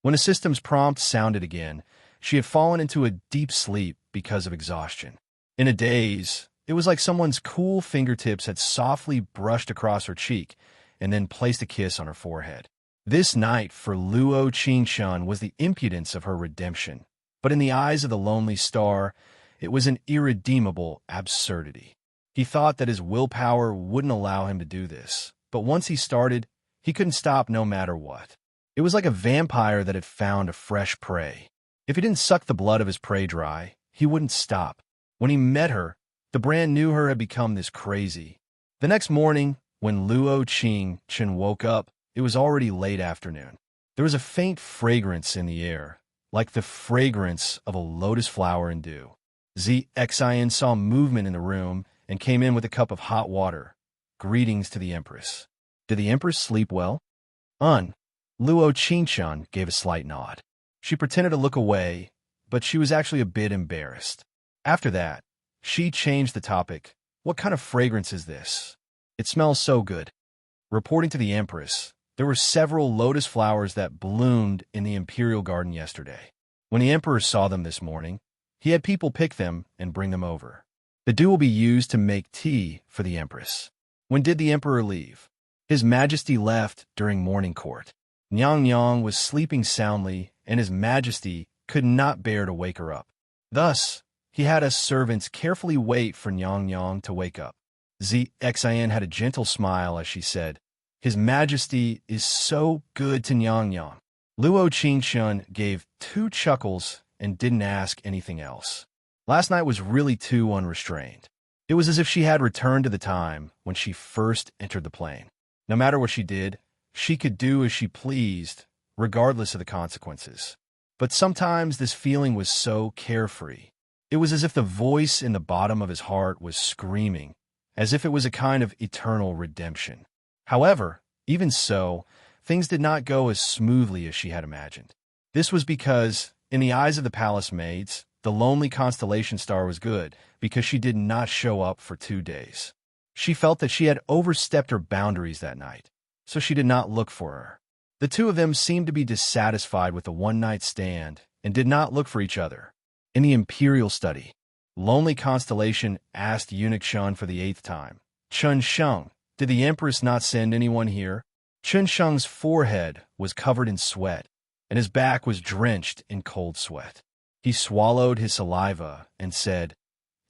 When a system's prompt sounded again, she had fallen into a deep sleep because of exhaustion. In a daze, it was like someone's cool fingertips had softly brushed across her cheek and then placed a kiss on her forehead. This night for Luo Qingshan was the impudence of her redemption, but in the eyes of the lonely star, it was an irredeemable absurdity. He thought that his willpower wouldn't allow him to do this, but once he started, he couldn't stop no matter what. It was like a vampire that had found a fresh prey. If he didn't suck the blood of his prey dry, he wouldn't stop. When he met her, the brand new her had become this crazy. The next morning, when Luo Qingshan woke up, it was already late afternoon. There was a faint fragrance in the air, like the fragrance of a lotus flower in dew. Xin saw movement in the room and came in with a cup of hot water. Greetings to the Empress. Did the Empress sleep well? Luo Qingshan gave a slight nod. She pretended to look away, but she was actually a bit embarrassed. After that, she changed the topic. What kind of fragrance is this? It smells so good. Reporting to the Empress, There were several lotus flowers that bloomed in the imperial garden yesterday. When the emperor saw them this morning, he had people pick them and bring them over. The dew will be used to make tea for the empress. When did the emperor leave? His Majesty left during morning court. Nyang Nyang was sleeping soundly, and His Majesty could not bear to wake her up. Thus, he had us servants carefully wait for Nyang Nyang to wake up. Xian had a gentle smile as she said, "His Majesty is so good to Nyang Nyang." Luo Qingshun gave 2 chuckles and didn't ask anything else. Last night was really too unrestrained. It was as if she had returned to the time when she first entered the plane. No matter what she did, she could do as she pleased, regardless of the consequences. But sometimes this feeling was so carefree. It was as if the voice in the bottom of his heart was screaming, as if it was a kind of eternal redemption. However, even so, things did not go as smoothly as she had imagined. This was because, in the eyes of the palace maids, the lonely constellation star was good because she did not show up for 2 days. She felt that she had overstepped her boundaries that night, so she did not look for her. The 2 of them seemed to be dissatisfied with the one-night stand and did not look for each other. In the imperial study, lonely constellation asked Eunuch Shun for the 8th time, "Chun Sheng, did the empress not send anyone here?" Chun Sheng's forehead was covered in sweat, and his back was drenched in cold sweat. He swallowed his saliva and said,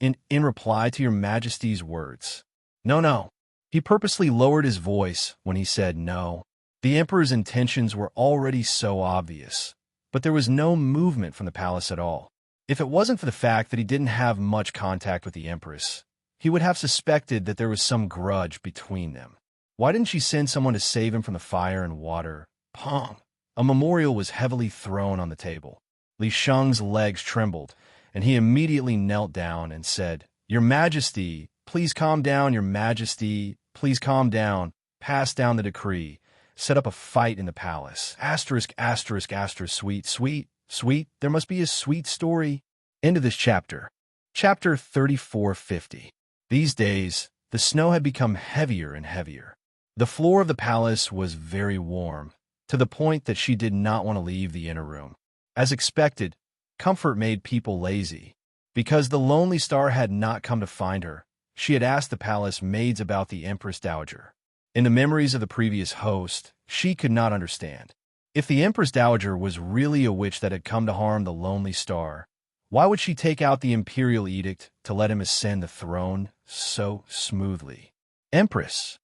in reply to your Majesty's words, "No, no." He purposely lowered his voice when he said no. The emperor's intentions were already so obvious, but there was no movement from the palace at all. If it wasn't for the fact that he didn't have much contact with the empress, he would have suspected that there was some grudge between them. Why didn't she send someone to save him from the fire and water? Pong! A memorial was heavily thrown on the table. Li Sheng's legs trembled, and he immediately knelt down and said, "Your Majesty, please calm down, Your Majesty, please calm down. Pass down the decree. Set up a fight in the palace. Asterisk, asterisk, asterisk, sweet, sweet, sweet. There must be a sweet story." End of this chapter. Chapter 3450. These days, the snow had become heavier and heavier. The floor of the palace was very warm, to the point that she did not want to leave the inner room. As expected, comfort made people lazy. Because the lonely star had not come to find her, she had asked the palace maids about the Empress Dowager. In the memories of the previous host, she could not understand. If the Empress Dowager was really a witch that had come to harm the lonely star, why would she take out the imperial edict to let him ascend the throne so smoothly? Empress!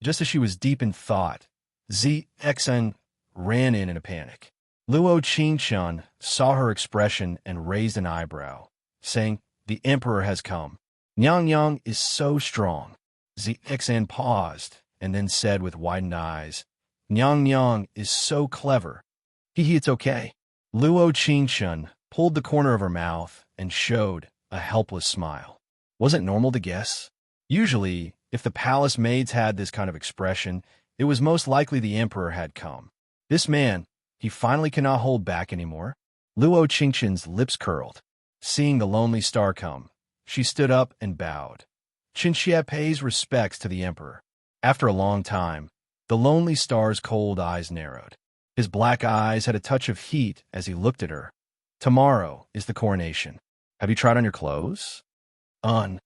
Just as she was deep in thought, Xen ran in a panic. Luo Qingshun saw her expression and raised an eyebrow, saying, "The emperor has come. Nyang Nyang is so strong." Xen paused and then said with widened eyes, "Nyang Nyang is so clever." It's okay." Luo Qingshun pulled the corner of her mouth and showed a helpless smile. Wasn't normal to guess? Usually, if the palace maids had this kind of expression, it was most likely the emperor had come. This man, he finally cannot hold back anymore. Luo Qingshun's lips curled. Seeing the lonely star come, she stood up and bowed. Qinxie pays respects to the emperor. After a long time, the lonely star's cold eyes narrowed. His black eyes had a touch of heat as he looked at her. "Tomorrow is the coronation. Have you tried on your clothes?" Luo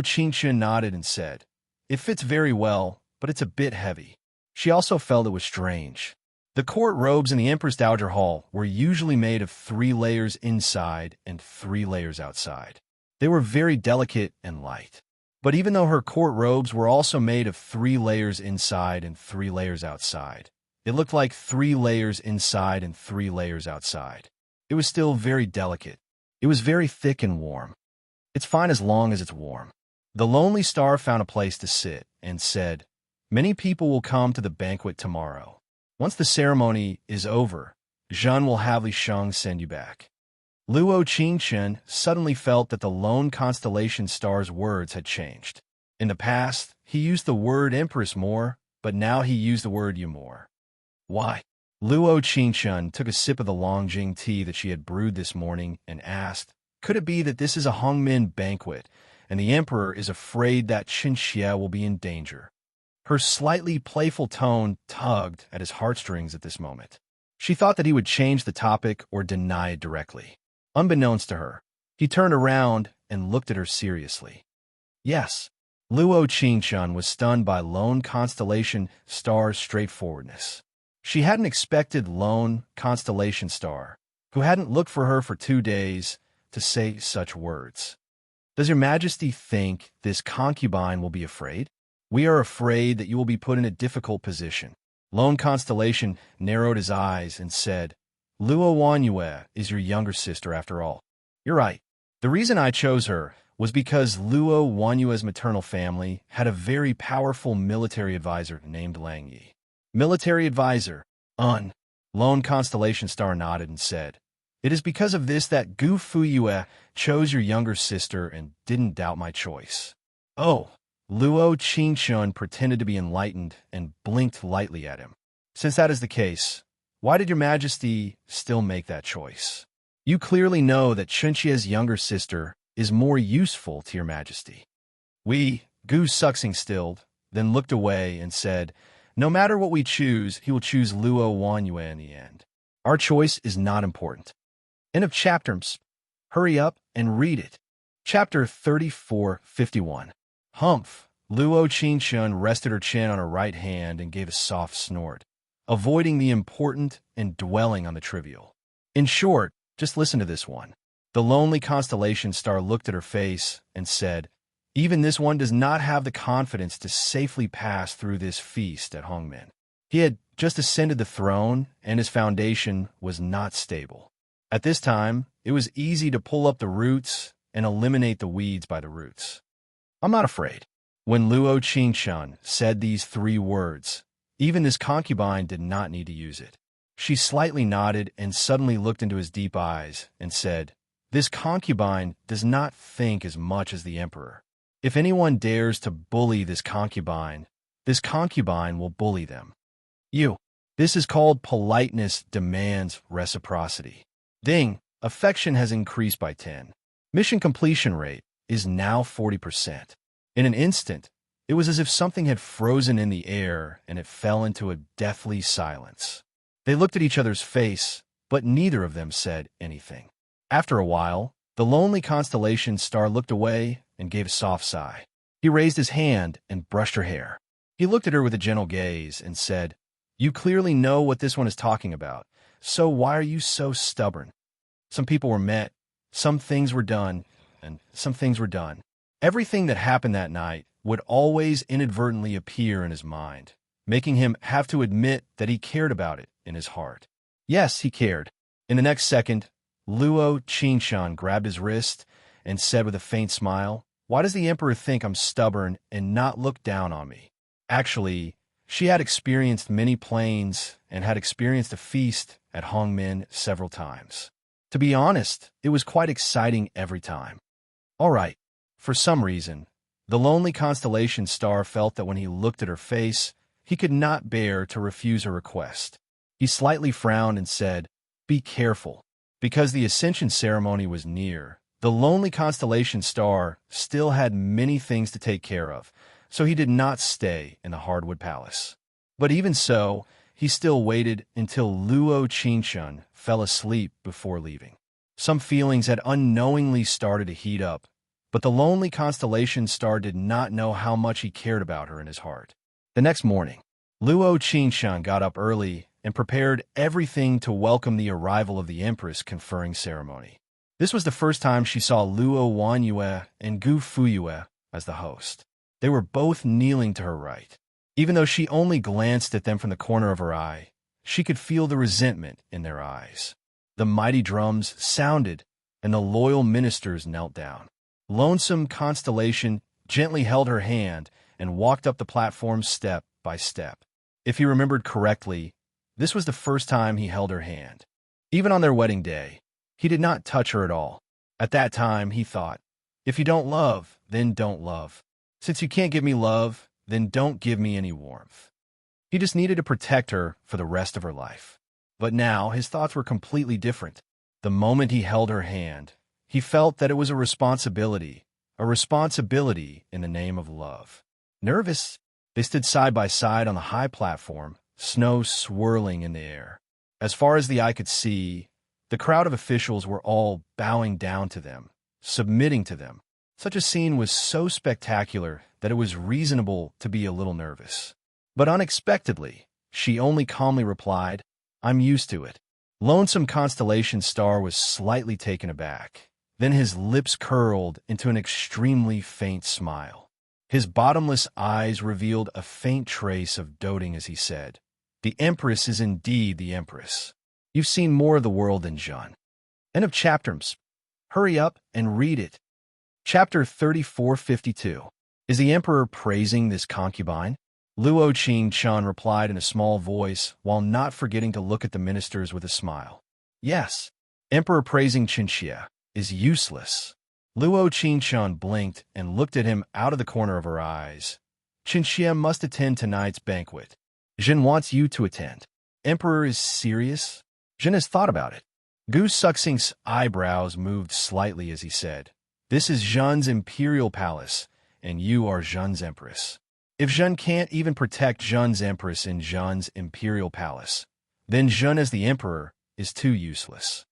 Qingshun nodded and said, "It fits very well, but it's a bit heavy." She also felt it was strange. The court robes in the Empress Dowager Hall were usually made of 3 layers inside and 3 layers outside. They were very delicate and light. But even though her court robes were also made of 3 layers inside and 3 layers outside, it looked like 3 layers inside and 3 layers outside. It was still very delicate. It was very thick and warm. It's fine as long as it's warm. The lonely star found a place to sit and said, "Many people will come to the banquet tomorrow. Once the ceremony is over, Zhen will have Li Sheng send you back." Luo Qingshun suddenly felt that the lone constellation star's words had changed. In the past, he used the word empress more, but now he used the word you more. Why? Luo Qingshun took a sip of the Longjing tea that she had brewed this morning and asked, "Could it be that this is a Hongmin banquet, and the emperor is afraid that Qinxie will be in danger?" Her slightly playful tone tugged at his heartstrings at this moment. She thought that he would change the topic or deny it directly. Unbeknownst to her, he turned around and looked at her seriously. Yes, Luo Qingshun was stunned by Lone Constellation Star's straightforwardness. She hadn't expected Lone Constellation Star, who hadn't looked for her for 2 days, to say such words. Does your majesty think this concubine will be afraid? We are afraid that you will be put in a difficult position. Lone Constellation narrowed his eyes and said, Luo Wanyue is your younger sister after all. You're right. The reason I chose her was because Luo Wanyue's maternal family had a very powerful military advisor named Lang Yi. Military advisor? Lone Constellation Star nodded and said, It is because of this that Gu Fuyue chose your younger sister and didn't doubt my choice. Oh, Luo Qingshun pretended to be enlightened and blinked lightly at him. Since that is the case, why did your majesty still make that choice? You clearly know that Chunxie's younger sister is more useful to your majesty. Gu Suxing stilled, then looked away and said, No matter what we choose, he will choose Luo Wanyue in the end. Our choice is not important. End of chapter. Hurry up and read it. Chapter 34:51. Humph. Luo Qingshun rested her chin on her right hand and gave a soft snort, avoiding the important and dwelling on the trivial. In short, just listen to this one. The lonely constellation star looked at her face and said, Even this one does not have the confidence to safely pass through this feast at Hongmen. He had just ascended the throne, and his foundation was not stable. At this time, it was easy to pull up the roots and eliminate the weeds by the roots. I'm not afraid. When Luo Qingshun said these 3 words, even this concubine did not need to use it. She slightly nodded and suddenly looked into his deep eyes and said, This concubine does not think as much as the emperor. If anyone dares to bully this concubine will bully them. This is called politeness demands reciprocity. Ding, affection has increased by 10. Mission completion rate is now 40%. In an instant, it was as if something had frozen in the air and it fell into a deathly silence. They looked at each other's face, but neither of them said anything. After a while, the lonely constellation star looked away and gave a soft sigh. He raised his hand and brushed her hair. He looked at her with a gentle gaze and said, You clearly know what this one is talking about, so why are you so stubborn? Some people were met, some things were done, and some things were done. Everything that happened that night would always inadvertently appear in his mind, making him have to admit that he cared about it in his heart. Yes, he cared. In the next second, Luo Qingshun grabbed his wrist and said with a faint smile, Why does the emperor think I'm stubborn and not look down on me? Actually, she had experienced many planes and had experienced a feast at Hongmen several times. To be honest, it was quite exciting every time. All right, for some reason, the lonely constellation star felt that when he looked at her face, he could not bear to refuse her request. He slightly frowned and said, Be careful. Because the ascension ceremony was near, the lonely constellation star still had many things to take care of, so he did not stay in the Hardwood Palace. But even so, he still waited until Luo Qingshun fell asleep before leaving. Some feelings had unknowingly started to heat up, but the lonely constellation star did not know how much he cared about her in his heart. The next morning, Luo Qingshun got up early and prepared everything to welcome the arrival of the Empress conferring ceremony. This was the first time she saw Luo Wanyue and Gu Fuyue as the host. They were both kneeling to her right. Even though she only glanced at them from the corner of her eye, she could feel the resentment in their eyes. The mighty drums sounded, and the loyal ministers knelt down. Lonesome Constellation gently held her hand and walked up the platform step by step. If he remembered correctly, this was the first time he held her hand. Even on their wedding day, he did not touch her at all. At that time, he thought, If you don't love, then don't love. Since you can't give me love, then don't give me any warmth. He just needed to protect her for the rest of her life. But now his thoughts were completely different. The moment he held her hand, he felt that it was a responsibility in the name of love. Nervous, They stood side by side on the high platform, snow swirling in the air. As far as the eye could see, the crowd of officials were all bowing down to them, submitting to them. Such a scene was so spectacular that it was reasonable to be a little nervous. But unexpectedly, she only calmly replied, "I'm used to it." Lonesome Constellation Star was slightly taken aback. Then his lips curled into an extremely faint smile. His bottomless eyes revealed a faint trace of doting as he said, "The Empress is indeed the Empress. You've seen more of the world than Jean." End of chapter. Hurry up and read it. Chapter 3452. Is the Emperor praising this concubine? Luo Qing-chan replied in a small voice, while not forgetting to look at the ministers with a smile. Yes, Emperor praising Qinxia is useless. Luo Qing-chan blinked and looked at him out of the corner of her eyes. Qinxia must attend tonight's banquet. Jin wants you to attend. Emperor is serious? Jin has thought about it. Gu Suxing's eyebrows moved slightly as he said, "This is Zhen's imperial palace, and you are Zhen's empress. If Zhen can't even protect Zhen's empress in Zhen's imperial palace, then Zhen as the emperor is too useless."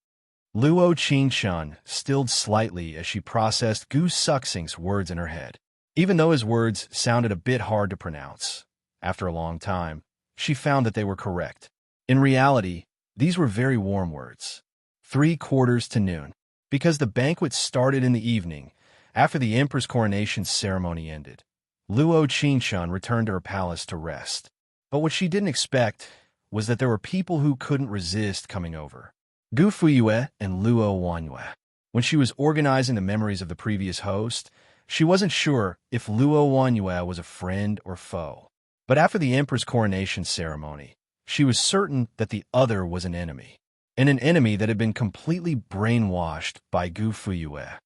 Luo Qing-chan stilled slightly as she processed Gu Suxing's words in her head. Even though his words sounded a bit hard to pronounce, after a long time, she found that they were correct. In reality, these were very warm words. 3/4 to noon. Because the banquet started in the evening, after the emperor's coronation ceremony ended, Luo Qing-chan returned to her palace to rest. But what she didn't expect was that there were people who couldn't resist coming over. Gu Fuyue and Luo Wanyue. When she was organizing the memories of the previous host, she wasn't sure if Luo Wanyue was a friend or foe. But after the emperor's coronation ceremony, she was certain that the other was an enemy. And an enemy that had been completely brainwashed by Gu Fuyue.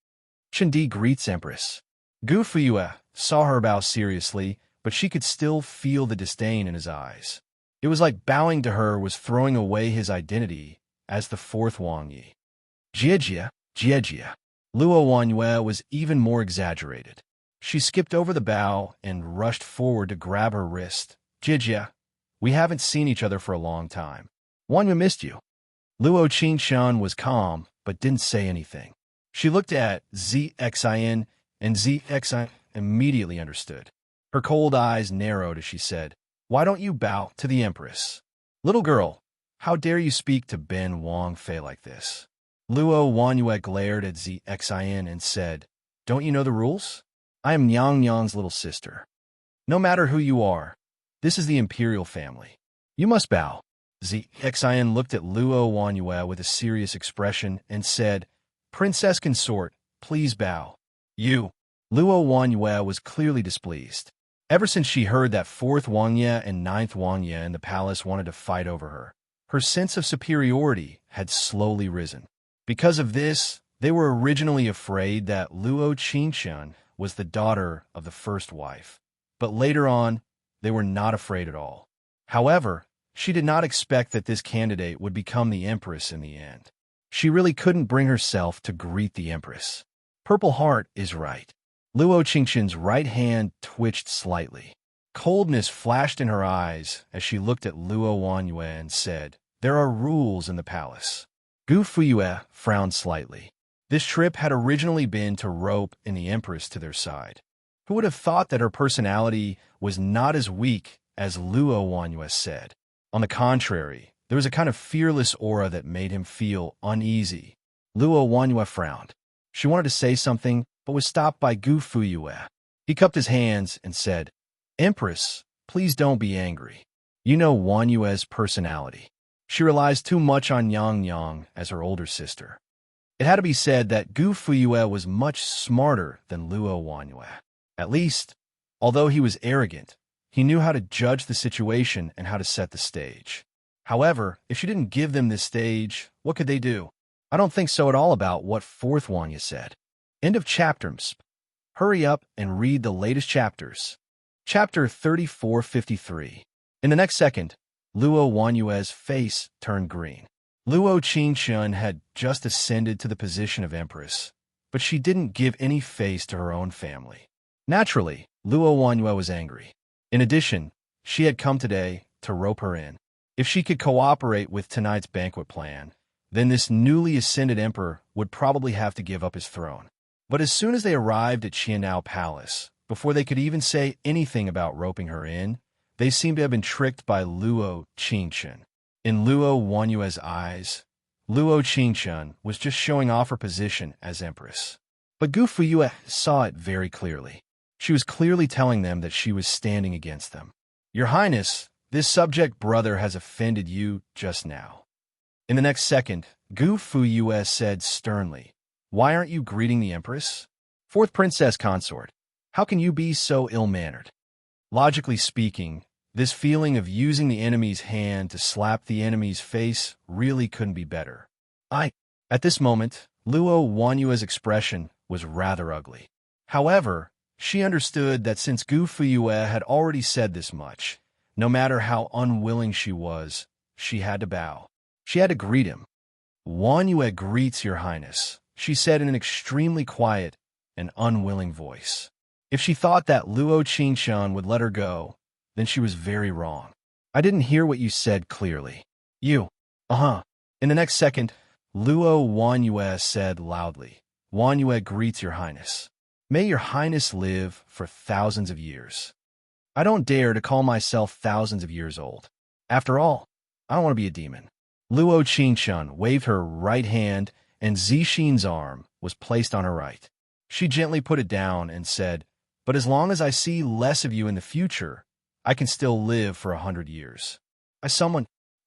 Chindi greets Empress. Gu Fuyue saw her bow seriously, but she could still feel the disdain in his eyes. It was like bowing to her was throwing away his identity as the fourth Wang Yi. Jiejia. Luo Wanyue was even more exaggerated. She skipped over the bow and rushed forward to grab her wrist. Jiejia, we haven't seen each other for a long time. Wanyue missed you. Luo Qing-chan was calm, but didn't say anything. She looked at Zxin, and Zxin immediately understood. Her cold eyes narrowed as she said, "Why don't you bow to the Empress?" "Little girl, how dare you speak to Ben Wang Fei like this?" Luo Wanyue glared at Zxin and said, "Don't you know the rules? I am Nyang Nyang's little sister. No matter who you are, this is the imperial family. You must bow." Zxin looked at Luo Wanyue with a serious expression and said, "Princess consort, please bow." "You." Luo Wanyue was clearly displeased. Ever since she heard that 4th Wang Ye and 9th Wang Ye in the palace wanted to fight over her, her sense of superiority had slowly risen. Because of this, they were originally afraid that Luo Qing-chan was the daughter of the first wife. But later on, they were not afraid at all. However, she did not expect that this candidate would become the empress in the end. She really couldn't bring herself to greet the empress. Purple Heart is right. Luo Qingchan's right hand twitched slightly. Coldness flashed in her eyes as she looked at Luo Wanyue and said, "There are rules in the palace." Gu Fuyue frowned slightly. This trip had originally been to rope in the empress to their side. Who would have thought that her personality was not as weak as Luo Wanyue said? On the contrary, there was a kind of fearless aura that made him feel uneasy. Luo Wanyue frowned. She wanted to say something, but was stopped by Gu Fuyue. He cupped his hands and said, "Empress, please don't be angry. You know Wanyue's personality. She relies too much on Yang Yang as her older sister." It had to be said that Gu Fuyue was much smarter than Luo Wanyue. At least, although he was arrogant, he knew how to judge the situation and how to set the stage. However, if she didn't give them this stage, what could they do? I don't think so at all about what 4th Wang Ye said. End of chapter. Hurry up and read the latest chapters. Chapter 3453. In the next second, Luo Wanyue's face turned green. Luo Qing-chan had just ascended to the position of empress, but she didn't give any face to her own family. Naturally, Luo Wanyue was angry. In addition, she had come today to rope her in. If she could cooperate with tonight's banquet plan, then this newly ascended emperor would probably have to give up his throne. But as soon as they arrived at Qianao Palace, before they could even say anything about roping her in, they seemed to have been tricked by Luo Qingchen. In Luo Wanyue's eyes, Luo Qingchen was just showing off her position as empress. But Gu Fuyue saw it very clearly. She was clearly telling them that she was standing against them. Your Highness, this subject brother has offended you just now. In the next second, Gu Fuyue said sternly, Why aren't you greeting the empress? Fourth princess consort, how can you be so ill-mannered? Logically speaking, this feeling of using the enemy's hand to slap the enemy's face really couldn't be better. At this moment, Luo Wanyue's expression was rather ugly. However, she understood that since Gu Fuyue had already said this much, no matter how unwilling she was, she had to bow. She had to greet him. Wanyue greets your highness, she said in an extremely quiet and unwilling voice. If she thought that Luo Qingshan would let her go, then she was very wrong. I didn't hear what you said clearly. You. In the next second, Luo Wanyue said loudly, Wanyue greets your highness. May your highness live for thousands of years. I don't dare to call myself thousands of years old. After all, I don't want to be a demon. Luo Qingshan waved her right hand, and Zixin's arm was placed on her right. She gently put it down and said, But as long as I see less of you in the future, I can still live for 100 years.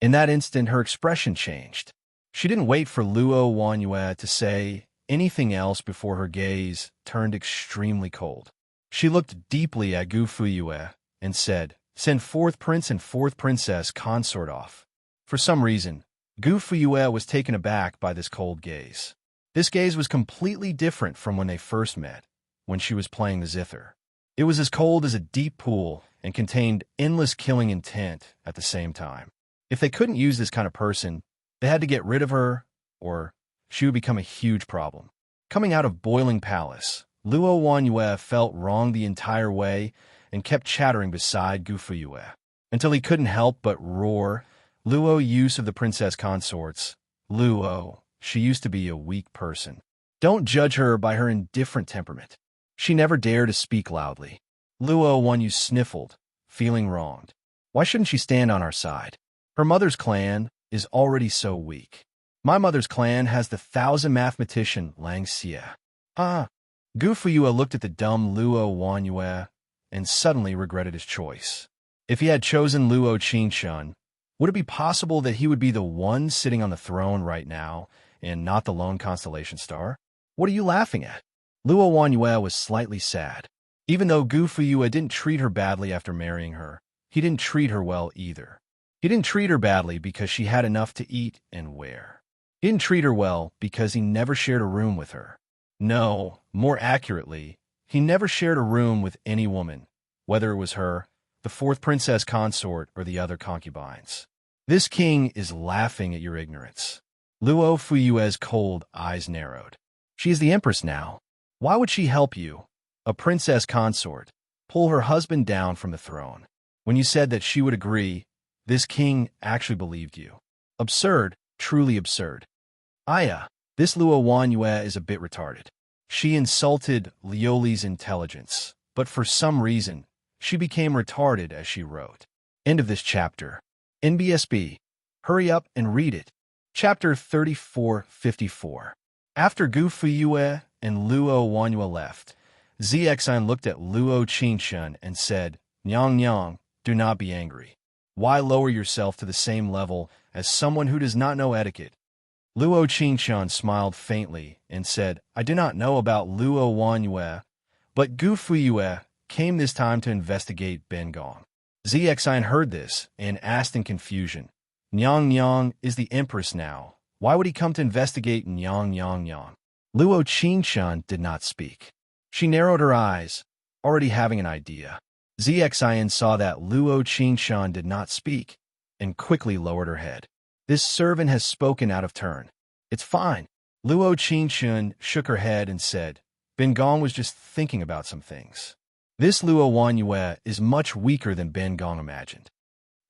In that instant, her expression changed. She didn't wait for Luo Wanyue to say anything else before her gaze turned extremely cold. She looked deeply at Gu Fuyue and said, Send fourth prince and fourth princess consort off. For some reason, Gu Fuyue was taken aback by this cold gaze. This gaze was completely different from when they first met, when she was playing the zither. It was as cold as a deep pool and contained endless killing intent at the same time. If they couldn't use this kind of person, they had to get rid of her, or she would become a huge problem. Coming out of Boiling Palace, Luo Wanyue felt wrong the entire way and kept chattering beside Gu Fuyue, until he couldn't help but roar, Luo use of the princess consorts. Luo, she used to be a weak person. Don't judge her by her indifferent temperament. She never dared to speak loudly. Luo Wanyue sniffled, feeling wronged. Why shouldn't she stand on our side? Her mother's clan is already so weak. My mother's clan has the 1,000 mathematician Lang Xie. Gu Fuyue looked at the dumb Luo Wanyue and suddenly regretted his choice. If he had chosen Luo Qingshan, would it be possible that he would be the one sitting on the throne right now and not the lone constellation star? What are you laughing at? Luo Wanyue was slightly sad. Even though Gu Fuyue didn't treat her badly after marrying her, he didn't treat her well either. He didn't treat her badly because she had enough to eat and wear. He didn't treat her well because he never shared a room with her. No, more accurately, he never shared a room with any woman, whether it was her, the fourth princess consort, or the other concubines. This king is laughing at your ignorance. Luo Fuyue's cold eyes narrowed. She is the empress now. Why would she help you, a princess consort, pull her husband down from the throne? When you said that she would agree, this king actually believed you. Absurd, truly absurd. This Luo Wanyue is a bit retarded. She insulted Lioli's intelligence, but for some reason, she became retarded as she wrote. End of this chapter. NBSB. Hurry up and read it. Chapter 3454. After Gu Fuyue and Luo Wanyue left, Zixin looked at Luo Qingshan and said, Nyang Nyang, do not be angry. Why lower yourself to the same level as someone who does not know etiquette? Luo Qingshan smiled faintly and said, I do not know about Luo Wanyue, but Gu Fuyue came this time to investigate Ben Gong. Zixin heard this and asked in confusion, Nyang Nyang is the empress now. Why would he come to investigate Nyang Nyang Nyang? Luo Qingshan did not speak. She narrowed her eyes, already having an idea. Zixin saw that Luo Qingshan did not speak and quickly lowered her head. This servant has spoken out of turn. It's fine. Luo Qingshan shook her head and said, Ben Gong was just thinking about some things. This Luo Wanyue is much weaker than Ben Gong imagined.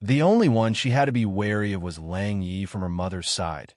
The only one she had to be wary of was Lang Yi from her mother's side.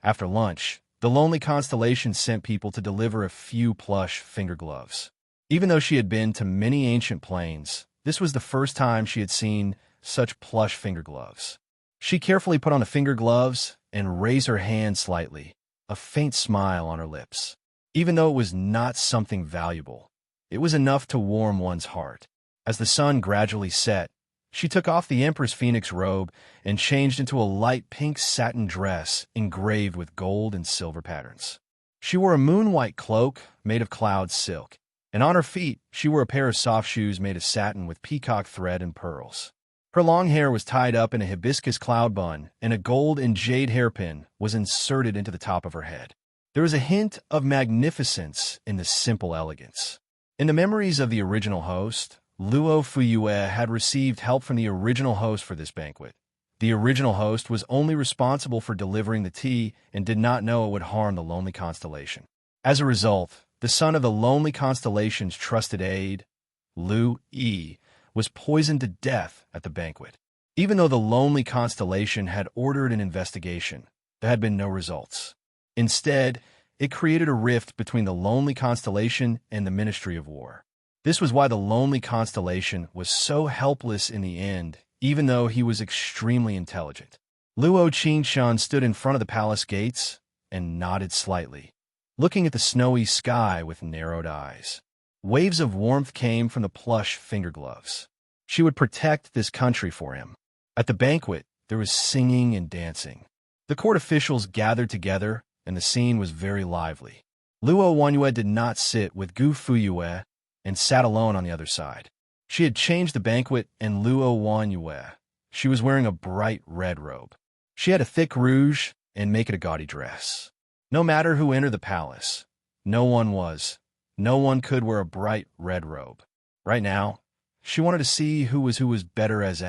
After lunch, the lonely constellation sent people to deliver a few plush finger gloves. Even though she had been to many ancient plains, this was the first time she had seen such plush finger gloves. She carefully put on the finger gloves and raised her hand slightly, a faint smile on her lips. Even though it was not something valuable, it was enough to warm one's heart. As the sun gradually set, she took off the Empress Phoenix robe and changed into a light pink satin dress engraved with gold and silver patterns. She wore a moon-white cloak made of cloud silk, and on her feet she wore a pair of soft shoes made of satin with peacock thread and pearls. Her long hair was tied up in a hibiscus cloud bun, and a gold and jade hairpin was inserted into the top of her head. There was a hint of magnificence in the simple elegance. In the memories of the original host, Luo Fuyue had received help from the original host for this banquet. The original host was only responsible for delivering the tea and did not know it would harm the lonely constellation. As a result, the son of the lonely constellation's trusted aide, Lu Yi, was poisoned to death at the banquet. Even though the lonely constellation had ordered an investigation, there had been no results. Instead, it created a rift between the lonely constellation and the Ministry of War. This was why the lonely constellation was so helpless in the end, even though he was extremely intelligent. Luo Qingshan stood in front of the palace gates and nodded slightly, looking at the snowy sky with narrowed eyes. Waves of warmth came from the plush finger gloves. She would protect this country for him. At the banquet, there was singing and dancing. The court officials gathered together, and the scene was very lively. Luo Wanyue did not sit with Gu Fuyue and sat alone on the other side. She had changed the banquet, and Luo Wanyue, she was wearing a bright red robe. She had a thick rouge and make it a gaudy dress. No matter who entered the palace, no one could wear a bright red robe. Right now, she wanted to see who was better as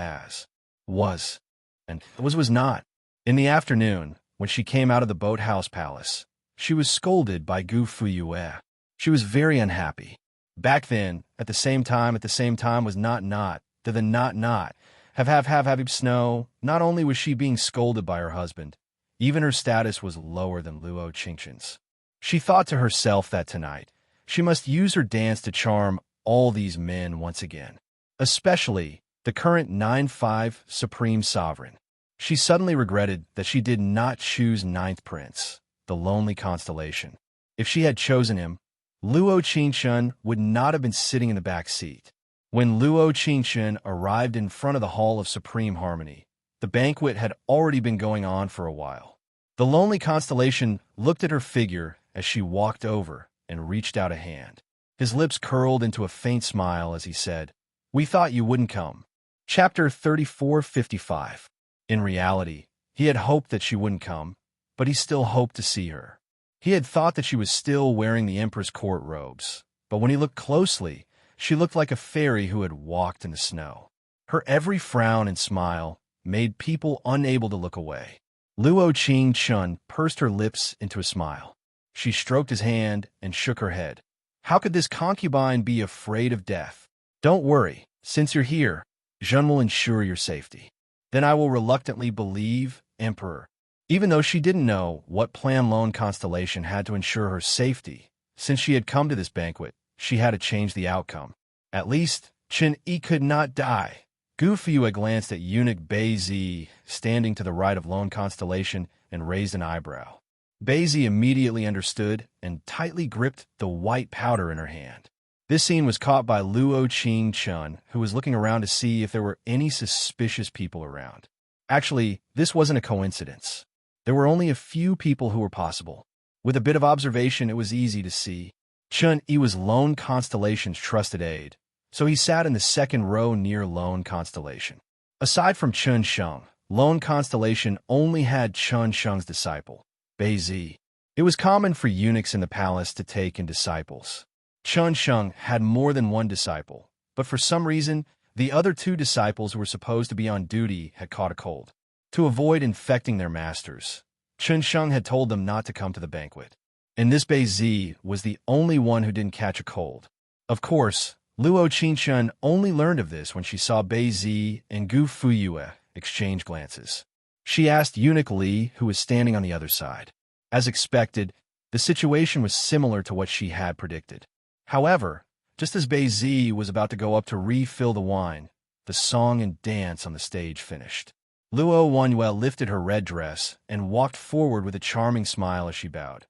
was, and was not. In the afternoon, when she came out of the boathouse palace, she was scolded by Gu Fuyue. She was very unhappy. Back then, at the same time was not, did the not, have snow. Not only was she being scolded by her husband, even her status was lower than Luo Qingshan's. She thought to herself that tonight, she must use her dance to charm all these men once again, especially the current 9-5 Supreme Sovereign. She suddenly regretted that she did not choose Ninth Prince, the lonely constellation. If she had chosen him, Luo Qingshan would not have been sitting in the back seat. When Luo Qingshan arrived in front of the Hall of Supreme Harmony, the banquet had already been going on for a while. The lonely constellation looked at her figure as she walked over and reached out a hand. His lips curled into a faint smile as he said, "We thought you wouldn't come." Chapter 3455. In reality, he had hoped that she wouldn't come, but he still hoped to see her. He had thought that she was still wearing the Emperor's court robes, but when he looked closely, she looked like a fairy who had walked in the snow. Her every frown and smile made people unable to look away. Luo Qingshan pursed her lips into a smile. She stroked his hand and shook her head. How could this concubine be afraid of death? Don't worry, since you're here, Zhen will ensure your safety. Then I will reluctantly believe, Emperor. Even though she didn't know what plan Lone Constellation had to ensure her safety, since she had come to this banquet, she had to change the outcome. At least, Chen Yi could not die. Gu Fuyue glanced at eunuch Bei Zi, standing to the right of Lone Constellation, and raised an eyebrow. Bei Zi immediately understood and tightly gripped the white powder in her hand. This scene was caught by Luo Qingshan, who was looking around to see if there were any suspicious people around. Actually, this wasn't a coincidence. There were only a few people who were possible. With a bit of observation, it was easy to see. Chen Yi was Lone Constellation's trusted aide, so he sat in the second row near Lone Constellation. Aside from Chen Sheng, Lone Constellation only had Chen Sheng's disciple, Bei Zi. It was common for eunuchs in the palace to take in disciples. Chen Sheng had more than one disciple, but for some reason, the other two disciples who were supposed to be on duty had caught a cold. To avoid infecting their masters, Chen Sheng had told them not to come to the banquet. And this Bei Zi was the only one who didn't catch a cold. Of course, Luo Qingshun only learned of this when she saw Bei Zi and Gu Fuyue exchange glances. She asked Eunuch Li, who was standing on the other side. As expected, the situation was similar to what she had predicted. However, just as Bei Zi was about to go up to refill the wine, the song and dance on the stage finished. Luo Wanyue lifted her red dress and walked forward with a charming smile as she bowed.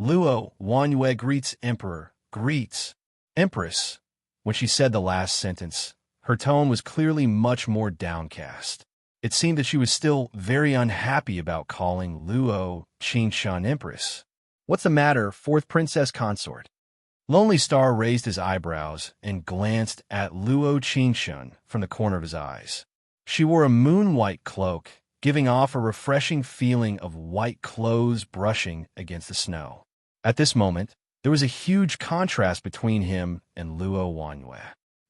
Luo Wanyue greets Emperor, greets Empress. When she said the last sentence, her tone was clearly much more downcast. It seemed that she was still very unhappy about calling Luo Qingshun Empress. What's the matter, fourth princess consort? Lonely Star raised his eyebrows and glanced at Luo Qingshun from the corner of his eyes. She wore a moon-white cloak, giving off a refreshing feeling of white clothes brushing against the snow. At this moment, there was a huge contrast between him and Luo Wanyue.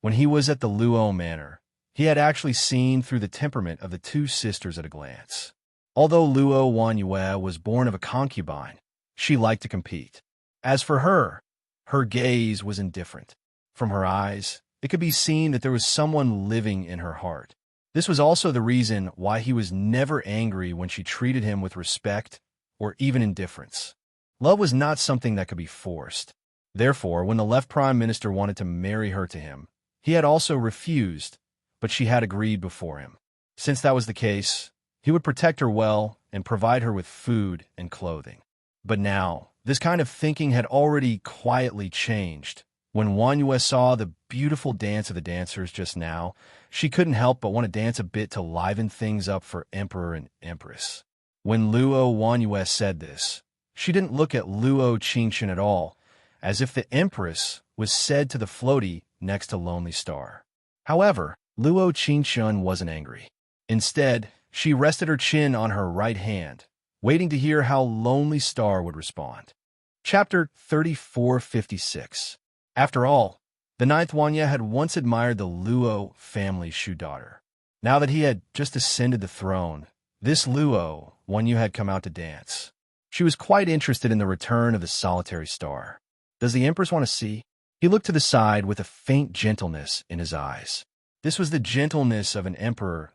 When he was at the Luo Manor, he had actually seen through the temperament of the two sisters at a glance. Although Luo Wanyue was born of a concubine, she liked to compete. As for her gaze was indifferent. From her eyes, it could be seen that there was someone living in her heart. This was also the reason why he was never angry when she treated him with respect or even indifference. Love was not something that could be forced. Therefore, when the left prime minister wanted to marry her to him, he had also refused, but she had agreed before him. Since that was the case, he would protect her well and provide her with food and clothing. But now, this kind of thinking had already quietly changed. When Wanyue saw the beautiful dance of the dancers just now, she couldn't help but want to dance a bit to liven things up for Emperor and Empress. When Luo Wanyue said this, she didn't look at Luo Qingshun at all, as if the Empress was said to the floaty next to Lonely Star. However, Luo Qingshun wasn't angry. Instead, she rested her chin on her right hand, waiting to hear how Lonely Star would respond. Chapter 3456. After all, the ninth Wanyue had once admired the Luo family's shoe daughter. Now that he had just ascended the throne, this Luo Wanyue had come out to dance. She was quite interested in the return of the solitary star. Does the Empress want to see? He looked to the side with a faint gentleness in his eyes. This was the gentleness of an emperor,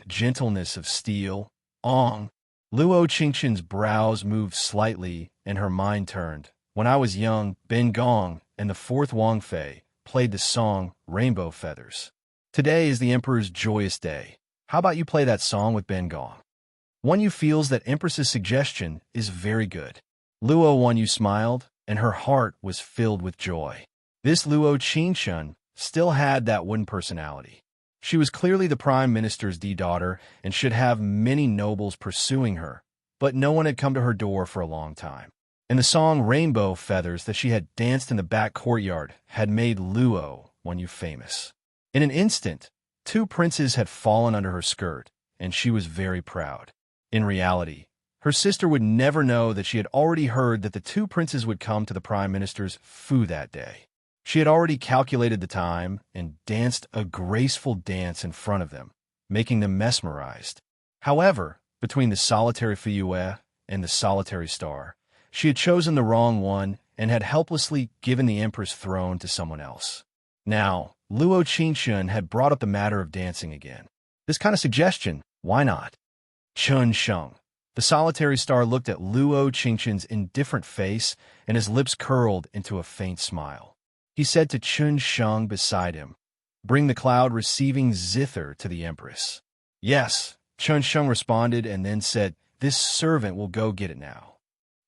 gentleness of steel. Luo Qingshun's brows moved slightly and her mind turned. When I was young, Ben Gong and the fourth Wang Fei played the song Rainbow Feathers. Today is the Emperor's joyous day. How about you play that song with Ben Gong? Wanyue feels that Empress's suggestion is very good. Luo Wanyue smiled, and her heart was filled with joy. This Luo Qingshun still had that wooden personality. She was clearly the prime minister's daughter and should have many nobles pursuing her, but no one had come to her door for a long time. And the song Rainbow Feathers that she had danced in the back courtyard had made Luo Wanyue famous. In an instant, two princes had fallen under her skirt, and she was very proud. In reality, her sister would never know that she had already heard that the two princes would come to the prime minister's foo that day. She had already calculated the time and danced a graceful dance in front of them, making them mesmerized. However, between the solitary Fuyue and the solitary star, she had chosen the wrong one and had helplessly given the Empress throne to someone else. Now, Luo Qingshun had brought up the matter of dancing again. This kind of suggestion, why not? Chun Sheng. The solitary star looked at Luo Qingshun's indifferent face, and his lips curled into a faint smile. He said to Chun Sheng beside him, "Bring the cloud receiving zither to the Empress." "Yes," Chun Sheng responded and then said, "This servant will go get it now."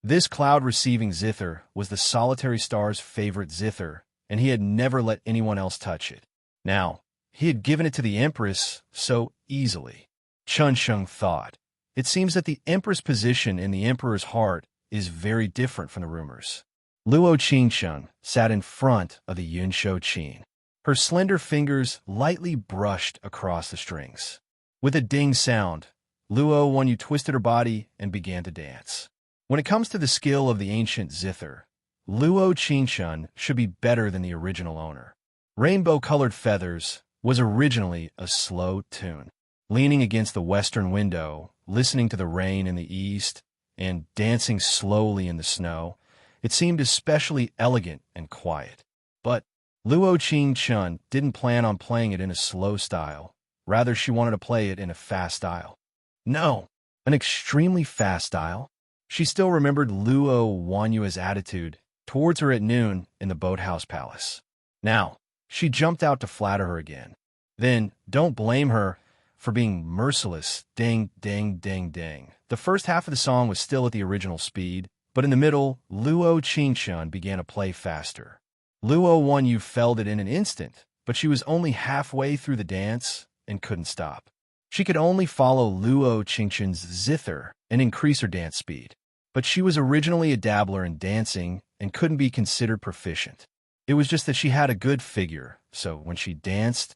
This cloud receiving zither was the solitary star's favorite zither, and he had never let anyone else touch it. Now, he had given it to the Empress so easily. Chun Sheng thought, it seems that the Empress' position in the Emperor's heart is very different from the rumors. Luo Qingshun sat in front of the Yunshou Qin. Her slender fingers lightly brushed across the strings. With a ding sound, Luo Wanyue twisted her body and began to dance. When it comes to the skill of the ancient zither, Luo Qingshun should be better than the original owner. Rainbow-colored Feathers was originally a slow tune. Leaning against the western window, listening to the rain in the east, and dancing slowly in the snow, it seemed especially elegant and quiet. But Luo Qing-chun didn't plan on playing it in a slow style. Rather, she wanted to play it in a fast style. No, an extremely fast style. She still remembered Luo Wanyue's attitude towards her at noon in the boathouse palace. Now, she jumped out to flatter her again. Then, don't blame her for being merciless. Ding, ding, ding, ding. The first half of the song was still at the original speed, but in the middle, Luo Qingchun began to play faster. Luo Wanyu felt it in an instant, but she was only halfway through the dance and couldn't stop. She could only follow Luo Qingchun's zither and increase her dance speed. But she was originally a dabbler in dancing and couldn't be considered proficient. It was just that she had a good figure, so when she danced,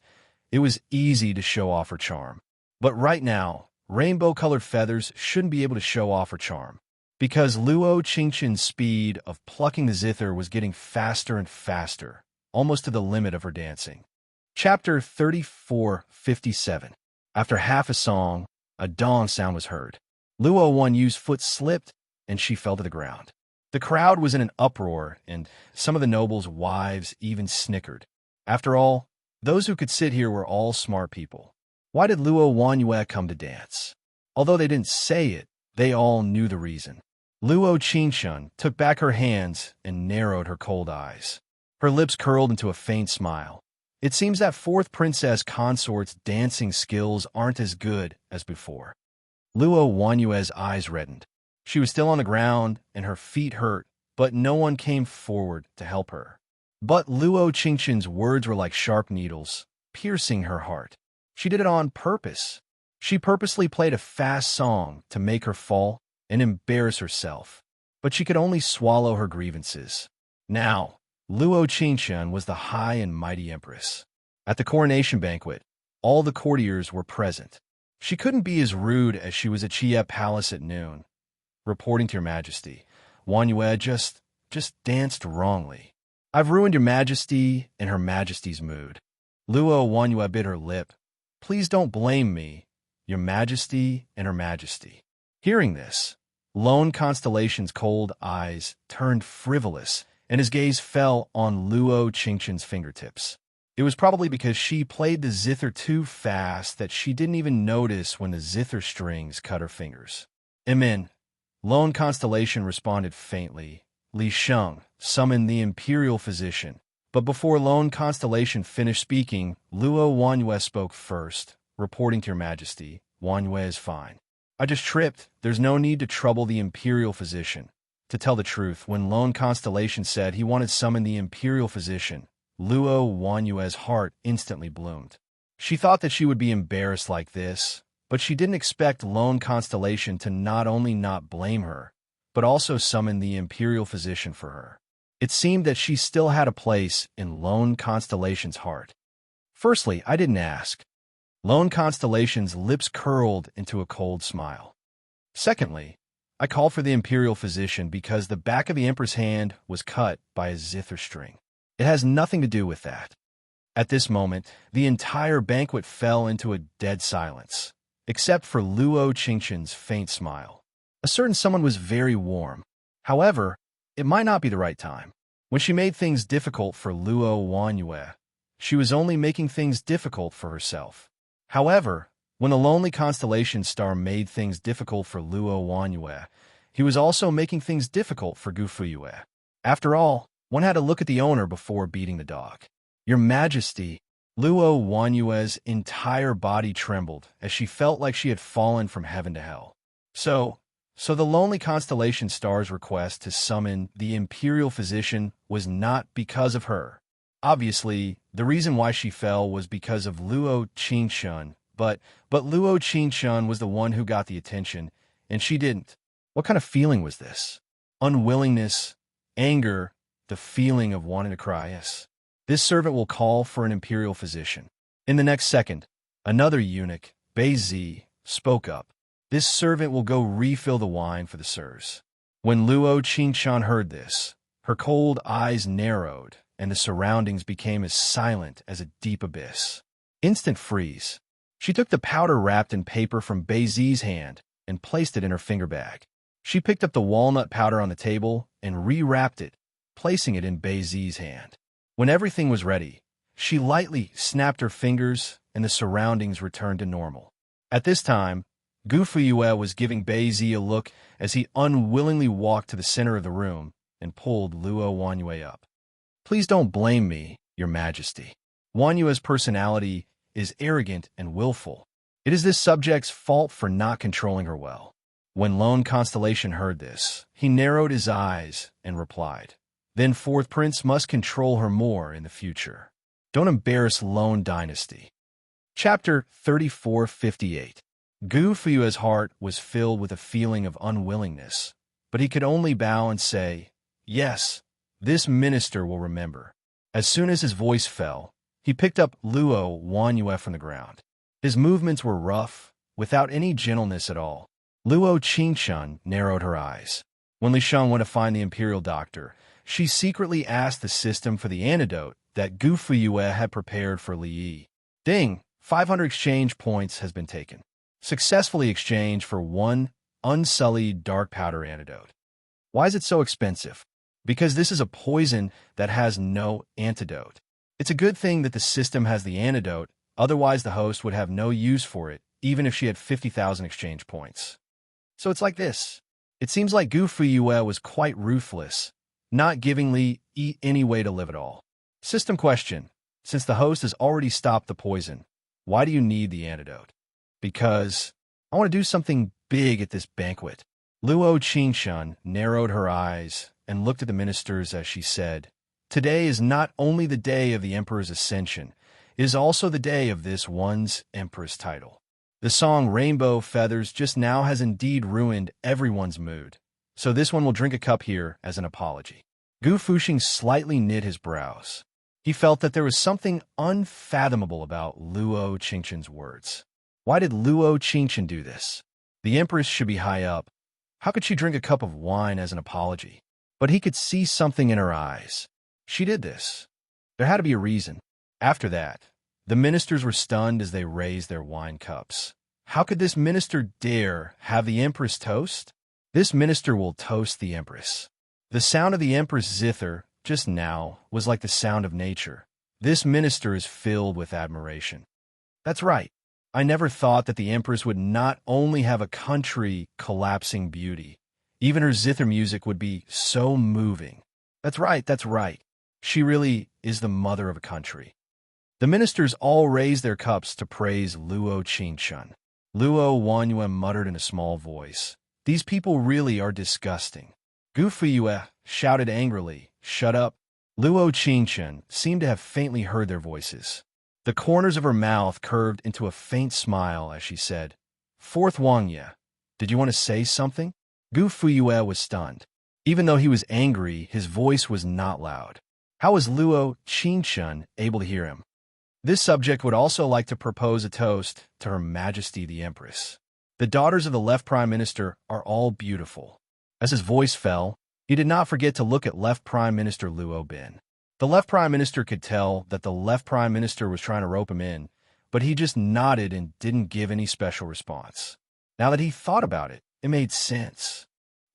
it was easy to show off her charm. But right now, rainbow-colored feathers shouldn't be able to show off her charm, because Luo Qingchun's speed of plucking the zither was getting faster and faster, almost to the limit of her dancing. Chapter 34:57. After half a song, a dong sound was heard. Luo Wanyu's foot slipped, and she fell to the ground. The crowd was in an uproar, and some of the nobles' wives even snickered. After all, those who could sit here were all smart people. Why did Luo Wanyue come to dance? Although they didn't say it, they all knew the reason. Luo Qingchun took back her hands and narrowed her cold eyes. Her lips curled into a faint smile. It seems that fourth princess consort's dancing skills aren't as good as before. Luo Wanyue's eyes reddened. She was still on the ground, and her feet hurt, but no one came forward to help her. But Luo Qingchun's words were like sharp needles, piercing her heart. She did it on purpose. She purposely played a fast song to make her fall and embarrass herself. But she could only swallow her grievances. Now, Luo Qingchun was the high and mighty empress. At the coronation banquet, all the courtiers were present. She couldn't be as rude as she was at Chia Palace at noon. Reporting to your majesty, Wanyue just danced wrongly. I've ruined your majesty and her majesty's mood. Luo Wanyue bit her lip. Please don't blame me, your majesty and her majesty. Hearing this, Lone Constellation's cold eyes turned frivolous, and his gaze fell on Luo Qingchun's fingertips. It was probably because she played the zither too fast that she didn't even notice when the zither strings cut her fingers. Amen. Lone Constellation responded faintly. Li Sheng summoned the imperial physician. But before Lone Constellation finished speaking, Luo Wanyue spoke first. Reporting to your majesty, Wanyue is fine. I just tripped. There's no need to trouble the imperial physician. To tell the truth, when Lone Constellation said he wanted to summon the imperial physician, Luo Wanyue's heart instantly bloomed. She thought that she would be embarrassed like this, but she didn't expect Lone Constellation to not only not blame her, but also summon the imperial physician for her. It seemed that she still had a place in Lone Constellation's heart. Firstly, I didn't ask. Lone Constellation's lips curled into a cold smile. Secondly, I called for the imperial physician because the back of the emperor's hand was cut by a zither string. It has nothing to do with that. At this moment, the entire banquet fell into a dead silence, except for Luo Qingchun's faint smile. A certain someone was very warm. However, it might not be the right time. When she made things difficult for Luo Wanyue, she was only making things difficult for herself. However, when the lonely constellation star made things difficult for Luo Wanyue, he was also making things difficult for Gu Fuyue. After all, one had to look at the owner before beating the dog. Your Majesty, Luo Wanyue's entire body trembled as she felt like she had fallen from heaven to hell. So the lonely constellation star's request to summon the imperial physician was not because of her. Obviously, the reason why she fell was because of Luo Qingchun, but Luo Qingchun was the one who got the attention, and she didn't. What kind of feeling was this? Unwillingness, anger, the feeling of wanting to cry, yes. This servant will call for an imperial physician. In the next second, another eunuch, Bei Zi, spoke up. This servant will go refill the wine for the sirs. When Luo Qingchun heard this, her cold eyes narrowed, and the surroundings became as silent as a deep abyss. Instant freeze. She took the powder wrapped in paper from Bei Zi's hand and placed it in her finger bag. She picked up the walnut powder on the table and rewrapped it, placing it in Bei Zi's hand. When everything was ready, she lightly snapped her fingers and the surroundings returned to normal. At this time, Gu Fuyue was giving Beizi a look as he unwillingly walked to the center of the room and pulled Luo Wanyue up. Please don't blame me, Your Majesty. Wanyue's personality is arrogant and willful. It is this subject's fault for not controlling her well. When Lone Constellation heard this, he narrowed his eyes and replied, Then Fourth Prince must control her more in the future. Don't embarrass Lone Dynasty. Chapter 3458. Gu Fuyue's heart was filled with a feeling of unwillingness, but he could only bow and say, Yes, this minister will remember. As soon as his voice fell, he picked up Luo Wanyue from the ground. His movements were rough, without any gentleness at all. Luo Qingshun narrowed her eyes. When Li Sheng went to find the imperial doctor, she secretly asked the system for the antidote that Gu Fuyue had prepared for Li Yi. Ding! 500 exchange points has been taken. Successfully exchanged for one unsullied dark powder antidote. Why is it so expensive? Because this is a poison that has no antidote. It's a good thing that the system has the antidote, otherwise the host would have no use for it, even if she had 50,000 exchange points. So it's like this. It seems like Gu Fuyue was quite ruthless, not giving Li Yi any way to live at all. System question. Since the host has already stopped the poison, why do you need the antidote? Because I want to do something big at this banquet. Luo Qingshun narrowed her eyes and looked at the ministers as she said, Today is not only the day of the emperor's ascension, it is also the day of this one's empress title. The song Rainbow Feathers just now has indeed ruined everyone's mood, so this one will drink a cup here as an apology. Gu Fuxing slightly knit his brows. He felt that there was something unfathomable about Luo Qingshun's words. Why did Luo Qingshun do this? The empress should be high up. How could she drink a cup of wine as an apology? But he could see something in her eyes. She did this. There had to be a reason. After that, the ministers were stunned as they raised their wine cups. How could this minister dare have the empress toast? This minister will toast the empress. The sound of the empress zither just now was like the sound of nature. This minister is filled with admiration. That's right. I never thought that the empress would not only have a country collapsing beauty, even her zither music would be so moving. That's right, that's right. She really is the mother of a country. The ministers all raised their cups to praise Luo Qingshun. Luo Wanyue muttered in a small voice, These people really are disgusting. Gu Fuyue shouted angrily, Shut up. Luo Qingshun seemed to have faintly heard their voices. The corners of her mouth curved into a faint smile as she said, Fourth Wangye, did you want to say something? Gu Fuyue was stunned. Even though he was angry, his voice was not loud. How was Luo Qingshun able to hear him? This subject would also like to propose a toast to Her Majesty the Empress. The daughters of the left Prime Minister are all beautiful. As his voice fell, he did not forget to look at left Prime Minister Luo Bin. The left Prime Minister could tell that the left Prime Minister was trying to rope him in, but he just nodded and didn't give any special response. Now that he thought about it, it made sense.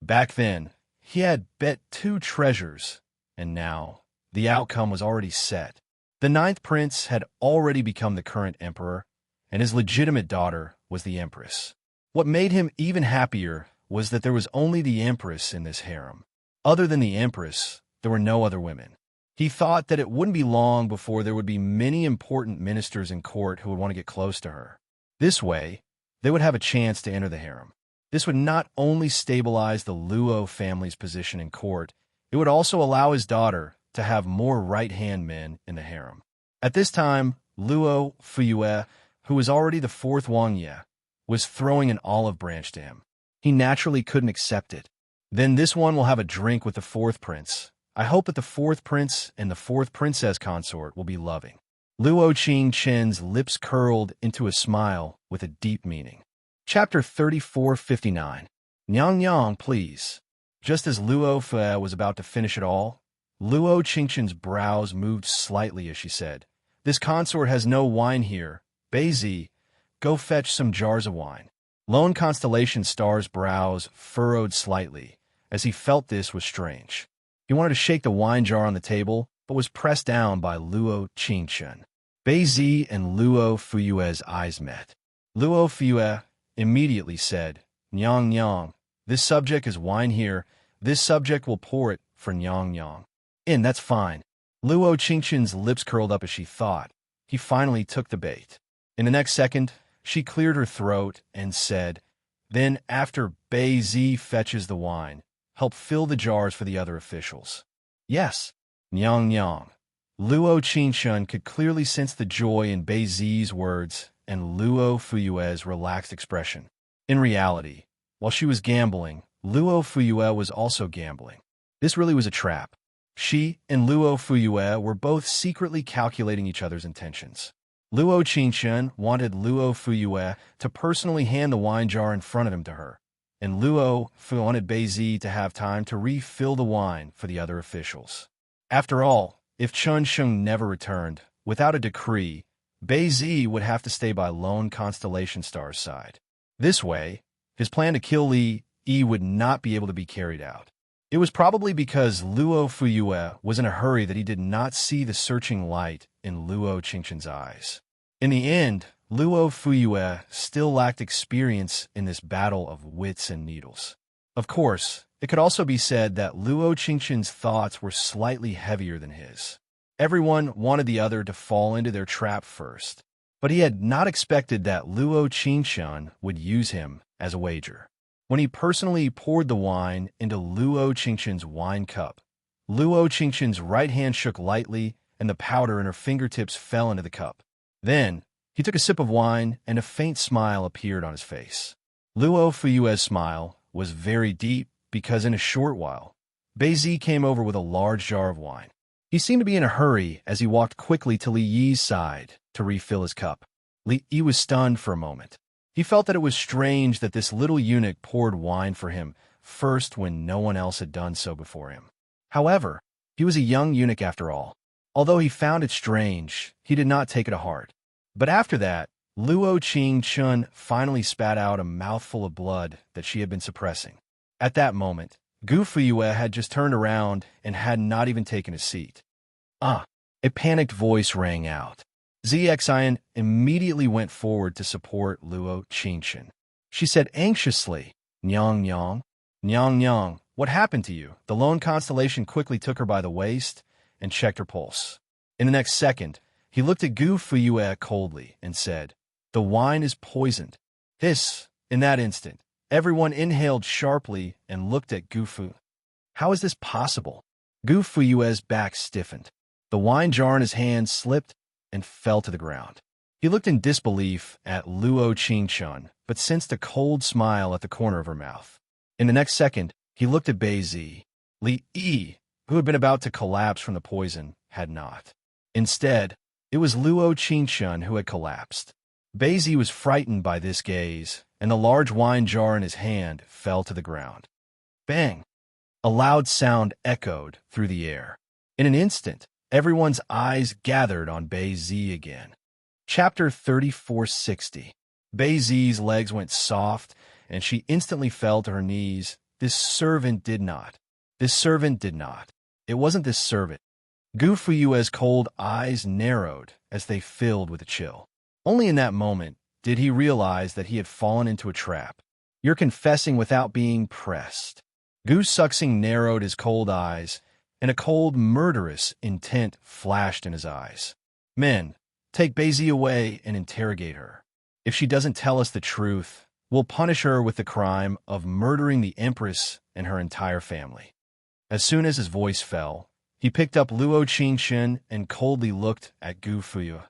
Back then, he had bet 2 treasures, and now the outcome was already set. The 9th prince had already become the current emperor, and his legitimate daughter was the empress. What made him even happier was that there was only the empress in this harem. Other than the empress, there were no other women. He thought that it wouldn't be long before there would be many important ministers in court who would want to get close to her. This way, they would have a chance to enter the harem. This would not only stabilize the Luo family's position in court, it would also allow his daughter to have more right-hand men in the harem. At this time, Luo Fuyue, who was already the 4th Wangye, was throwing an olive branch to him. He naturally couldn't accept it. Then this one will have a drink with the 4th prince. I hope that the 4th prince and the 4th princess consort will be loving. Luo Qingshun's lips curled into a smile with a deep meaning. Chapter 3459. Nyang Nyang, please. Just as Luo Fuyue was about to finish it all, Luo Qingshun's brows moved slightly as she said, This consort has no wine here. Beizi, go fetch some jars of wine. Lone Constellation Star's brows furrowed slightly, as he felt this was strange. He wanted to shake the wine jar on the table, but was pressed down by Luo Qingshun. Beizi and Luo Fuyue's eyes met. Luo Fuyue immediately said, "Nyang Nyang, this subject is wine here. This subject will pour it for Nyang Nyang." That's fine." Luo Qingshun's lips curled up as she thought. He finally took the bait. In the next second, she cleared her throat and said, "Then after Beizi fetches the wine, help fill the jars for the other officials." "Yes." Nyang Nyang. Luo Qingshun could clearly sense the joy in Beizi's words and Luo Fuyue's relaxed expression. In reality, while she was gambling, Luo Fuyue was also gambling. This really was a trap. She and Luo Fuyue were both secretly calculating each other's intentions. Luo Qingshun wanted Luo Fuyue to personally hand the wine jar in front of him to her, and Luo Fuyue wanted Beizi to have time to refill the wine for the other officials. After all, if Chun Sheng never returned, without a decree, Beizi would have to stay by lone constellation star's side. This way, his plan to kill Li Yi would not be able to be carried out. It was probably because Luo Fuyue was in a hurry that he did not see the searching light in Luo Qingshun's eyes. In the end, Luo Fuyue still lacked experience in this battle of wits and needles. Of course, it could also be said that Luo Qingshun's thoughts were slightly heavier than his. Everyone wanted the other to fall into their trap first, but he had not expected that Luo Qingshun would use him as a wager. When he personally poured the wine into Luo Qingshun's wine cup, Luo Qingshun's right hand shook lightly and the powder in her fingertips fell into the cup. Then, he took a sip of wine and a faint smile appeared on his face. Luo Fuyue's smile was very deep because in a short while, Beizi came over with a large jar of wine. He seemed to be in a hurry as he walked quickly to Li Yi's side to refill his cup. Li Yi was stunned for a moment. He felt that it was strange that this little eunuch poured wine for him first when no one else had done so before him. However, he was a young eunuch after all. Although he found it strange, he did not take it to heart. But after that, Luo Qingshun finally spat out a mouthful of blood that she had been suppressing. At that moment, Gu Fuyue had just turned around and had not even taken a seat. "Ah!" A panicked voice rang out. Zixian immediately went forward to support Luo Qingshun. She said anxiously, "Nyang Nyang, Nyang Nyang, what happened to you?" The lone constellation quickly took her by the waist and checked her pulse. In the next second, he looked at Gu Fuyue coldly and said, "The wine is poisoned." In that instant, everyone inhaled sharply and looked at Gu Fu. How is this possible? Gu Fuyue's back stiffened. The wine jar in his hand slipped and fell to the ground. He looked in disbelief at Luo Qingshun, but sensed a cold smile at the corner of her mouth. In the next second, he looked at Beizi. Li Yi, who had been about to collapse from the poison, had not. Instead, it was Luo Qingshun who had collapsed. Beizi was frightened by this gaze, and the large wine jar in his hand fell to the ground. Bang! A loud sound echoed through the air. In an instant, everyone's eyes gathered on Beizi again. Chapter 3460. Beizi's legs went soft, and she instantly fell to her knees. This servant did not. It wasn't this servant. Gu Fuyue's cold eyes narrowed as they filled with a chill. Only in that moment did he realize that he had fallen into a trap. "You're confessing without being pressed." Gu Suxing narrowed his cold eyes, and a cold, murderous intent flashed in his eyes. "Men, take Beizi away and interrogate her. If she doesn't tell us the truth, we'll punish her with the crime of murdering the Empress and her entire family." As soon as his voice fell, he picked up Luo Qingshun and coldly looked at Gu Fuyue.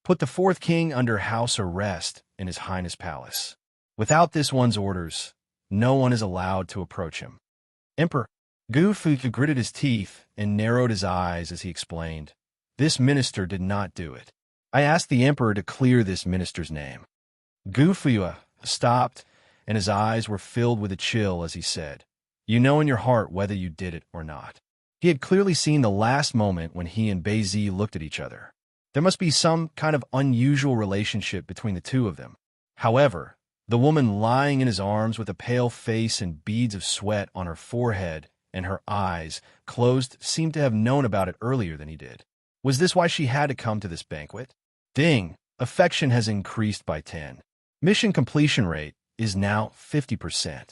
"Put the fourth king under house arrest in His Highness Palace. Without this one's orders, no one is allowed to approach him." "Emperor." Gu Fuyue gritted his teeth and narrowed his eyes as he explained, "This minister did not do it. I asked the emperor to clear this minister's name." Gu Fuyue stopped, and his eyes were filled with a chill as he said, "You know in your heart whether you did it or not." He had clearly seen the last moment when he and Beizi looked at each other. There must be some kind of unusual relationship between the two of them. However, the woman lying in his arms with a pale face and beads of sweat on her forehead and her eyes, closed, seemed to have known about it earlier than he did. Was this why she had to come to this banquet? Ding! Affection has increased by 10. Mission completion rate is now 50%.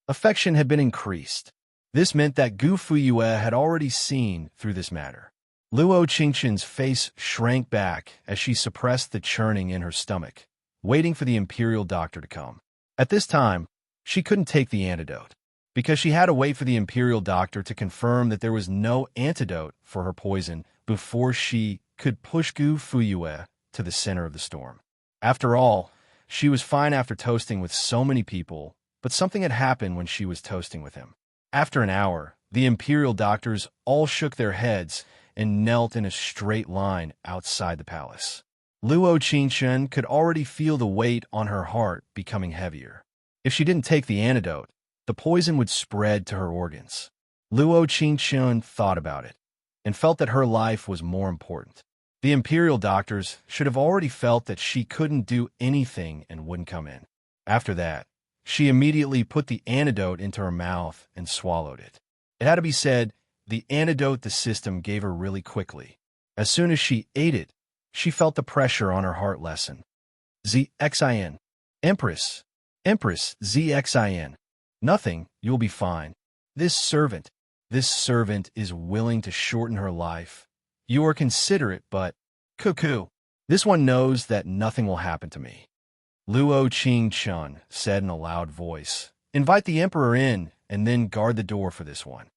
Affection had been increased. This meant that Gu Fuyue had already seen through this matter. Luo Qingqian's face shrank back as she suppressed the churning in her stomach, waiting for the imperial doctor to come. At this time, she couldn't take the antidote, because she had to wait for the imperial doctor to confirm that there was no antidote for her poison before she could push Gu Fuyue to the center of the storm. After all, she was fine after toasting with so many people, but something had happened when she was toasting with him. After an hour, the imperial doctors all shook their heads and knelt in a straight line outside the palace. Luo Qingqian could already feel the weight on her heart becoming heavier. If she didn't take the antidote, the poison would spread to her organs. Luo Qingqian thought about it and felt that her life was more important. The imperial doctors should have already felt that she couldn't do anything and wouldn't come in. After that, she immediately put the antidote into her mouth and swallowed it. It had to be said, the antidote the system gave her really quickly. As soon as she ate it, she felt the pressure on her heart lessen. Zxin. Empress. Empress, Zxin. Nothing, you'll be fine. This servant is willing to shorten her life. You are considerate, but cuckoo. This one knows that nothing will happen to me. Luo Qingqian said in a loud voice, invite the emperor in and then guard the door for this one.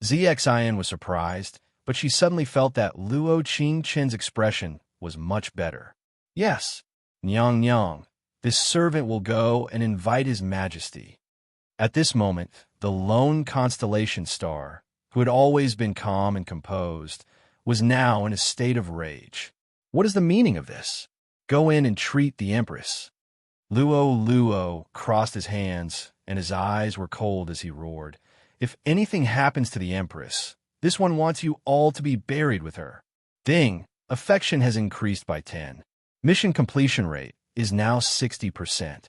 Zxin was surprised, but she suddenly felt that Luo Qingqian's expression was much better. Yes, Nyang Nyang, this servant will go and invite his majesty. At this moment, the lone constellation star, who had always been calm and composed, was now in a state of rage. What is the meaning of this? Go in and treat the empress. Luo crossed his hands, and his eyes were cold as he roared. If anything happens to the empress, this one wants you all to be buried with her. Ding! Affection has increased by 10. Mission completion rate is now 60%.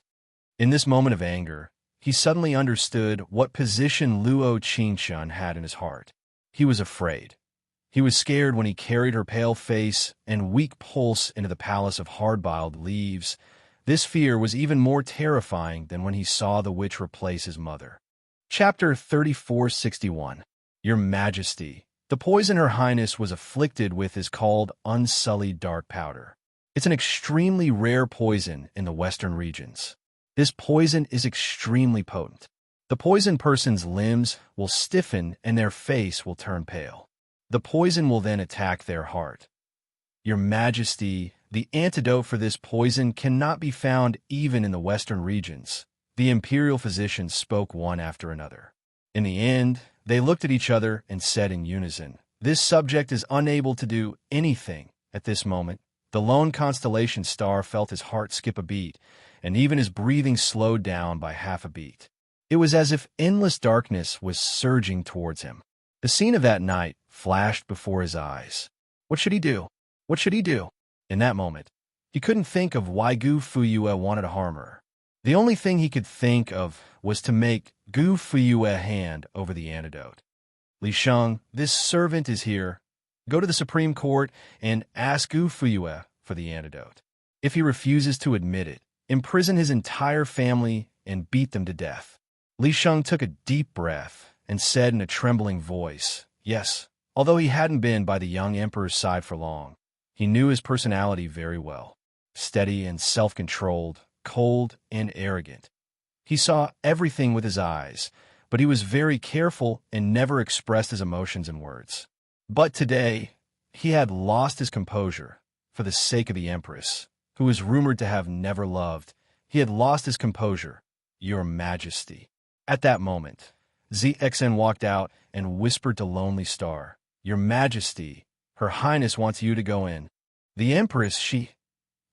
In this moment of anger, he suddenly understood what position Luo Qingqian had in his heart. He was afraid. He was scared when he carried her pale face and weak pulse into the palace of hard-boiled leaves. This fear was even more terrifying than when he saw the witch replace his mother. Chapter 3461. Your Majesty. The poison Her Highness was afflicted with is called unsullied dark powder. It's an extremely rare poison in the western regions. This poison is extremely potent. The poisoned person's limbs will stiffen and their face will turn pale. The poison will then attack their heart. Your Majesty, the antidote for this poison cannot be found even in the western regions. The imperial physicians spoke one after another. In the end, they looked at each other and said in unison, this subject is unable to do anything. At this moment, the lone constellation star felt his heart skip a beat, and even his breathing slowed down by half a beat. It was as if endless darkness was surging towards him. The scene of that night flashed before his eyes. What should he do? What should he do? In that moment, he couldn't think of why Gu Fuyue wanted to harm her. The only thing he could think of was to make Gu Fuyue hand over the antidote. Li Sheng, this servant is here. Go to the Supreme Court and ask Gu Fuyue for the antidote. If he refuses to admit it, imprison his entire family and beat them to death. Li Sheng took a deep breath and said in a trembling voice, yes, although he hadn't been by the young emperor's side for long, he knew his personality very well. Steady and self-controlled, cold and arrogant. He saw everything with his eyes, but he was very careful and never expressed his emotions in words. But today, he had lost his composure for the sake of the empress, who was rumored to have never loved. He had lost his composure, Your Majesty. At that moment, ZXN walked out and whispered to Lonely Star, Your Majesty, Her Highness wants you to go in. The Empress,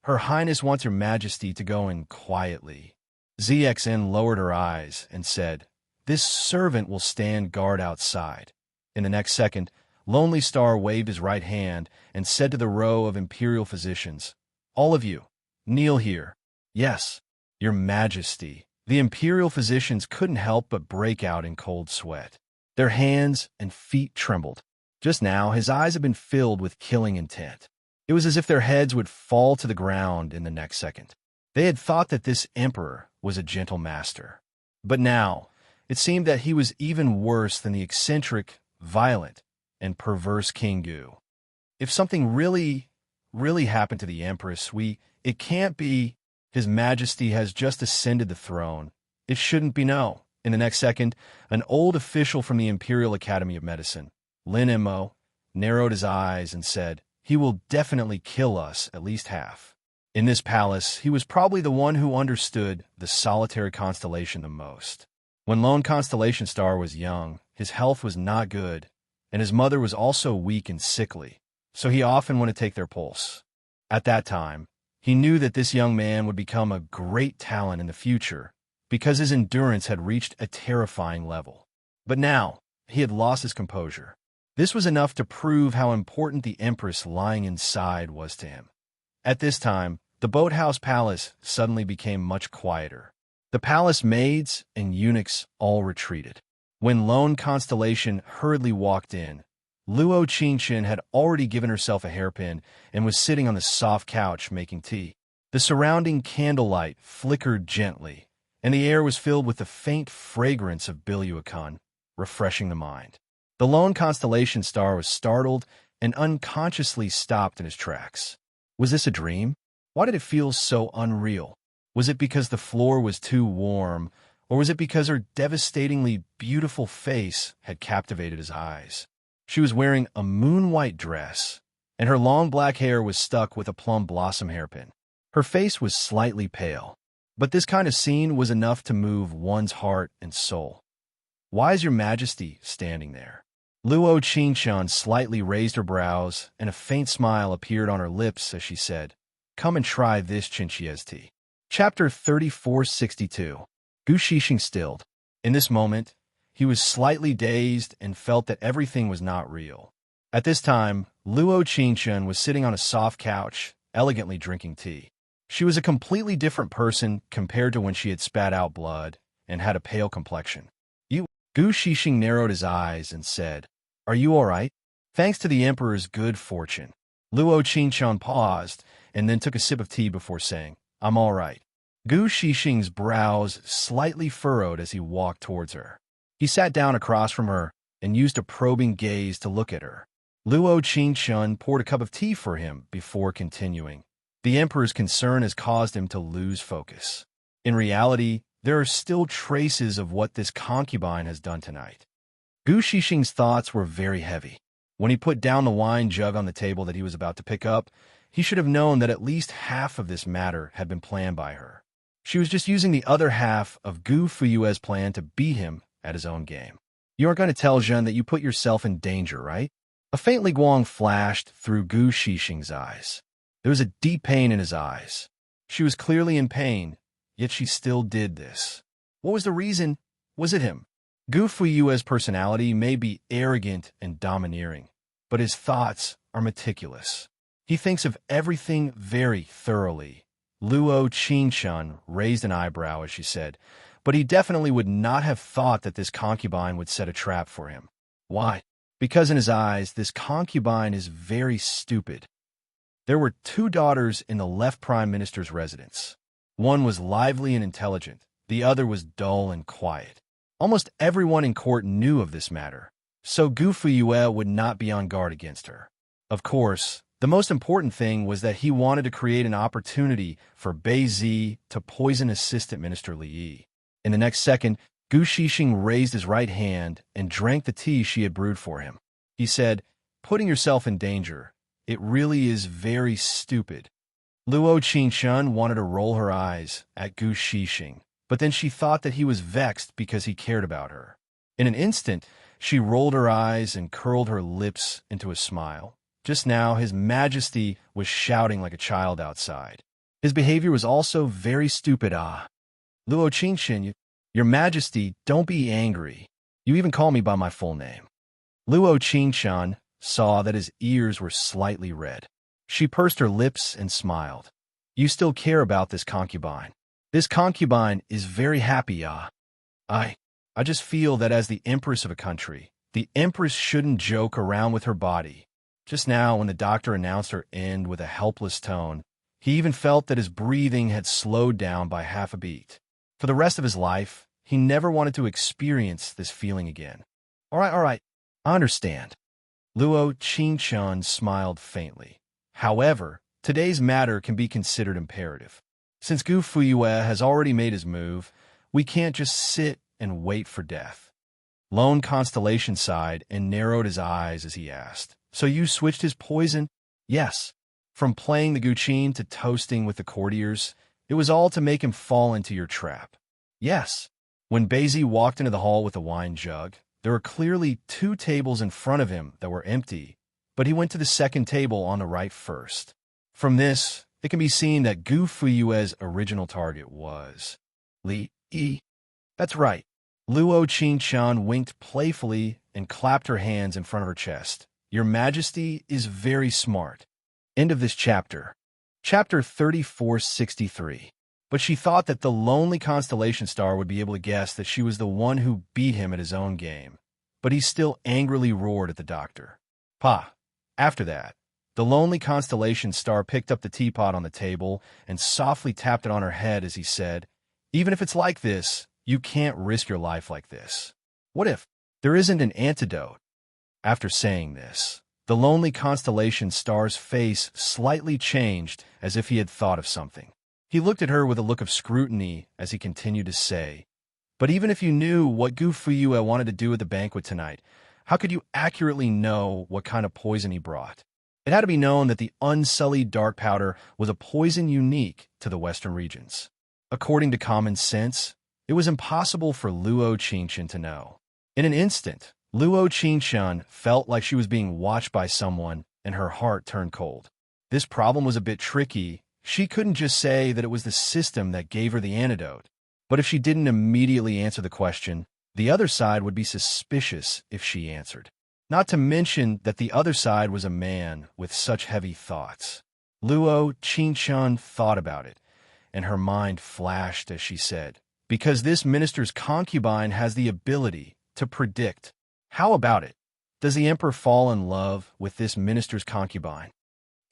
Her Highness wants Your Majesty to go in quietly. ZXN lowered her eyes and said, this servant will stand guard outside. In the next second, Lonely Star waved his right hand and said to the row of imperial physicians, all of you, kneel here. Yes, Your Majesty. The imperial physicians couldn't help but break out in cold sweat. Their hands and feet trembled. Just now, his eyes had been filled with killing intent. It was as if their heads would fall to the ground in the next second. They had thought that this emperor was a gentle master. But now, it seemed that he was even worse than the eccentric, violent, and perverse King Gu. If something really happened to the Empress, it can't be. His Majesty has just ascended the throne. It shouldn't be, no. In the next second, an old official from the Imperial Academy of Medicine, Lin Mo, narrowed his eyes and said, "He will definitely kill us, at least half." In this palace, he was probably the one who understood the solitary constellation the most. When Lone Constellation Star was young, his health was not good, and his mother was also weak and sickly, so he often went to take their pulse. At that time, he knew that this young man would become a great talent in the future because his endurance had reached a terrifying level. But now, he had lost his composure. This was enough to prove how important the Empress lying inside was to him. At this time, the boathouse palace suddenly became much quieter. The palace maids and eunuchs all retreated. When Lone Constellation hurriedly walked in, Luo Qingshan had already given herself a hairpin and was sitting on the soft couch making tea. The surrounding candlelight flickered gently, and the air was filled with the faint fragrance of Biluakan, refreshing the mind. The Lone Constellation Star was startled and unconsciously stopped in his tracks. Was this a dream? Why did it feel so unreal? Was it because the floor was too warm, or was it because her devastatingly beautiful face had captivated his eyes? She was wearing a moon-white dress, and her long black hair was stuck with a plum blossom hairpin. Her face was slightly pale, but this kind of scene was enough to move one's heart and soul. "Why is your Majesty standing there?" Luo Qingshan slightly raised her brows, and a faint smile appeared on her lips as she said, "Come and try this Chinchia's tea." Chapter 3462. Gu Shixing stilled. In this moment, he was slightly dazed and felt that everything was not real. At this time, Luo Qingshan was sitting on a soft couch, elegantly drinking tea. She was a completely different person compared to when she had spat out blood and had a pale complexion. Gu Shixing narrowed his eyes and said, "Are you all right?" "Thanks to the Emperor's good fortune." Luo Qingshan paused and then took a sip of tea before saying, "I'm all right." Gu Shixing's brows slightly furrowed as he walked towards her. He sat down across from her and used a probing gaze to look at her. Luo Qingshan poured a cup of tea for him before continuing. The Emperor's concern has caused him to lose focus. In reality, there are still traces of what this concubine has done tonight. Gu Shixing's thoughts were very heavy. When he put down the wine jug on the table that he was about to pick up, he should have known that at least half of this matter had been planned by her. She was just using the other half of Gu Fuyue's plan to beat him at his own game. "You aren't going to tell Zhen that you put yourself in danger, right?" A faint guang flashed through Gu Shixing's eyes. There was a deep pain in his eyes. She was clearly in pain, yet she still did this. What was the reason? Was it him? Gu Fuyue's personality may be arrogant and domineering, but his thoughts are meticulous. He thinks of everything very thoroughly. Luo Qingshan raised an eyebrow as she said, but he definitely would not have thought that this concubine would set a trap for him. Why? Because in his eyes, this concubine is very stupid. There were 2 daughters in the left prime minister's residence. One was lively and intelligent, the other was dull and quiet. Almost everyone in court knew of this matter, so Gu Fuyue would not be on guard against her. Of course, the most important thing was that he wanted to create an opportunity for Bei Zi to poison Assistant Minister Li Yi. In the next second, Gu Shixing raised his right hand and drank the tea she had brewed for him. He said, "Putting yourself in danger, it really is very stupid." Luo Qingshan wanted to roll her eyes at Gu Shixing, but then she thought that he was vexed because he cared about her. In an instant, she rolled her eyes and curled her lips into a smile. Just now, His Majesty was shouting like a child outside. His behavior was also very stupid. Luo Qingshan, Your Majesty, don't be angry. You even call me by my full name. Luo Qingshan saw that his ears were slightly red. She pursed her lips and smiled. "You still care about this concubine. This concubine is very happy, I just feel that as the empress of a country, the empress shouldn't joke around with her body. Just now, when the doctor announced her end with a helpless tone, he even felt that his breathing had slowed down by half a beat. For the rest of his life, he never wanted to experience this feeling again. All right, I understand. Luo Qingchun smiled faintly. However, today's matter can be considered imperative. Since Gu Fuyue has already made his move, we can't just sit and wait for death. Lone Constellation sighed and narrowed his eyes as he asked, "So you switched his poison?" "Yes. From playing the guqin to toasting with the courtiers, it was all to make him fall into your trap." "Yes." When Baizi walked into the hall with a wine jug, there were clearly 2 tables in front of him that were empty, but he went to the second table on the right first. From this, it can be seen that Gu Fuyue's original target was Li Yi. That's right. Luo Qingchan winked playfully and clapped her hands in front of her chest. "Your Majesty is very smart." End of this chapter. Chapter 3463. But she thought that the lonely constellation star would be able to guess that she was the one who beat him at his own game. But he still angrily roared at the doctor. "Pa." After that, the lonely constellation star picked up the teapot on the table and softly tapped it on her head as he said, "Even if it's like this, you can't risk your life like this. What if there isn't an antidote?" After saying this, the lonely constellation star's face slightly changed as if he had thought of something. He looked at her with a look of scrutiny as he continued to say, "But even if you knew what Gu Fuyue wanted to do at the banquet tonight, how could you accurately know what kind of poison he brought? It had to be known that the unsullied dark powder was a poison unique to the western regions. According to common sense, it was impossible for Luo Qingchen to know." In an instant, Luo Qingchen felt like she was being watched by someone, and her heart turned cold. This problem was a bit tricky. She couldn't just say that it was the system that gave her the antidote. But if she didn't immediately answer the question, the other side would be suspicious if she answered. Not to mention that the other side was a man with such heavy thoughts. Luo Qingchen thought about it, and her mind flashed as she said, "Because this minister's concubine has the ability to predict. How about it? Does the emperor fall in love with this minister's concubine?"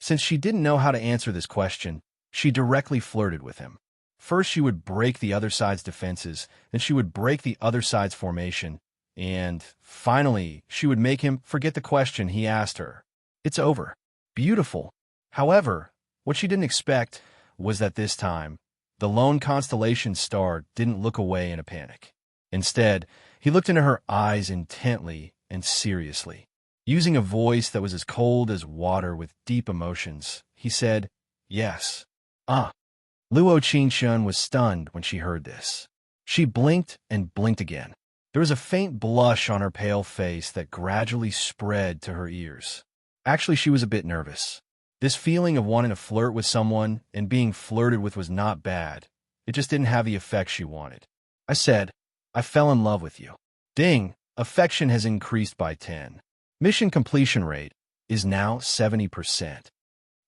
Since she didn't know how to answer this question, she directly flirted with him. First, she would break the other side's defenses, then she would break the other side's formation, and finally, she would make him forget the question he asked her. It's over. Beautiful. However, what she didn't expect was that this time, the lone constellation star didn't look away in a panic. Instead, he looked into her eyes intently and seriously. Using a voice that was as cold as water with deep emotions, he said, "Yes." Luo Qingchen was stunned when she heard this. She blinked and blinked again. There was a faint blush on her pale face that gradually spread to her ears. Actually, she was a bit nervous. This feeling of wanting to flirt with someone and being flirted with was not bad. It just didn't have the effect she wanted. "I said, I fell in love with you." Ding! Affection has increased by 10. Mission completion rate is now 70%.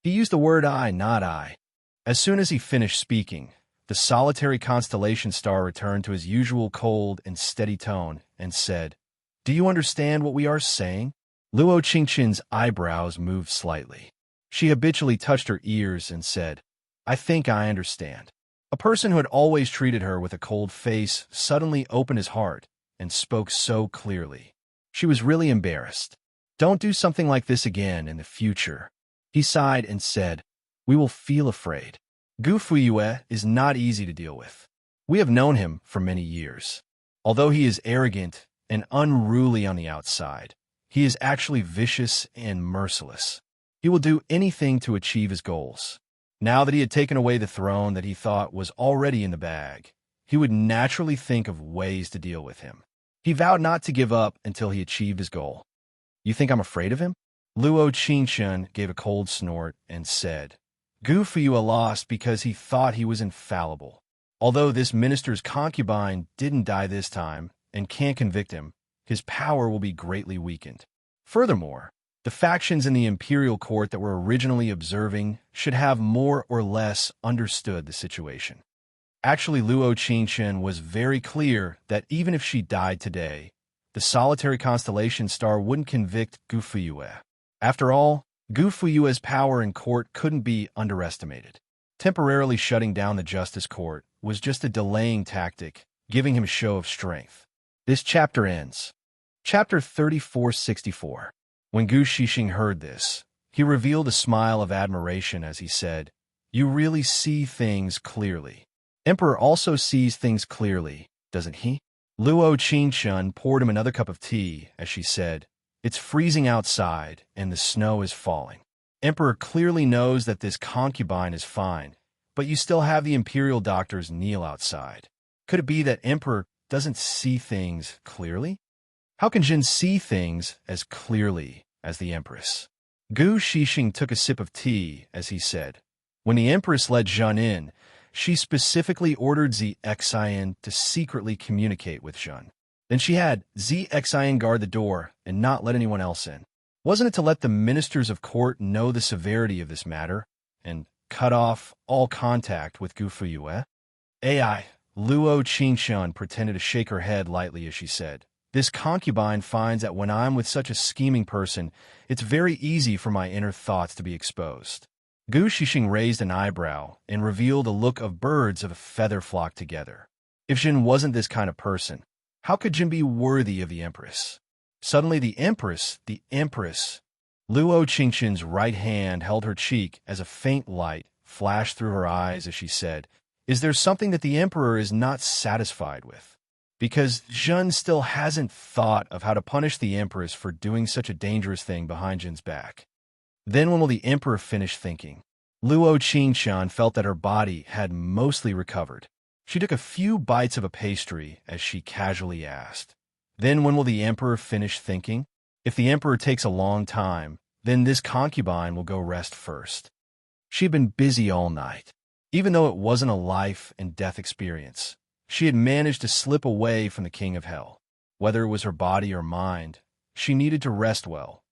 He used the word I, not I. As soon as he finished speaking, the solitary constellation star returned to his usual cold and steady tone and said, "Do you understand what we are saying?" Luo Qingchen's eyebrows moved slightly. She habitually touched her ears and said, "I think I understand." A person who had always treated her with a cold face suddenly opened his heart and spoke so clearly. She was really embarrassed. "Don't do something like this again in the future." He sighed and said, "We will feel afraid. Gu Fuyue is not easy to deal with. We have known him for many years. Although he is arrogant and unruly on the outside, he is actually vicious and merciless. He will do anything to achieve his goals." Now that he had taken away the throne that he thought was already in the bag, he would naturally think of ways to deal with him. He vowed not to give up until he achieved his goal. "You think I'm afraid of him?" Luo Qingchen gave a cold snort and said, "Gu Fuyue lost because he thought he was infallible. Although this minister's concubine didn't die this time and can't convict him, his power will be greatly weakened. Furthermore, the factions in the imperial court that were originally observing should have more or less understood the situation. Actually, Luo Qingchen was very clear that even if she died today, the solitary constellation star wouldn't convict Gu Fuyue. After all, Gu Fuyue's power in court couldn't be underestimated. Temporarily shutting down the justice court was just a delaying tactic, giving him a show of strength. This chapter ends. Chapter 3464. When Gu Shixing heard this, he revealed a smile of admiration as he said, "You really see things clearly." Emperor also sees things clearly, doesn't he? Luo Qingchen poured him another cup of tea as she said, "It's freezing outside and the snow is falling. Emperor clearly knows that this concubine is fine, but you still have the imperial doctors kneel outside. Could it be that Emperor doesn't see things clearly? How can Jin see things as clearly as the Empress?" Gu Shixing took a sip of tea as he said, "When the Empress let Jun in, she specifically ordered Zi Xian to secretly communicate with Jun. Then she had Zi Xian guard the door and not let anyone else in. Wasn't it to let the ministers of court know the severity of this matter and cut off all contact with Gu Fuyue?" AI, Luo Qingchen pretended to shake her head lightly as she said, "This concubine finds that when I'm with such a scheming person, it's very easy for my inner thoughts to be exposed." Gu Shixing raised an eyebrow and revealed a look of birds of a feather flock together. If Jin wasn't this kind of person, how could Jin be worthy of the Empress? Suddenly the Empress! Luo Qingchen's right hand held her cheek as a faint light flashed through her eyes as she said, "Is there something that the Emperor is not satisfied with? Because Jun still hasn't thought of how to punish the Empress for doing such a dangerous thing behind Jin's back. Then when will the Emperor finish thinking?" Luo Qingchen felt that her body had mostly recovered. She took a few bites of a pastry as she casually asked, "Then when will the Emperor finish thinking? If the Emperor takes a long time, then this concubine will go rest first." She had been busy all night. Even though it wasn't a life and death experience, she had managed to slip away from the King of Hell. Whether it was her body or mind, she needed to rest well.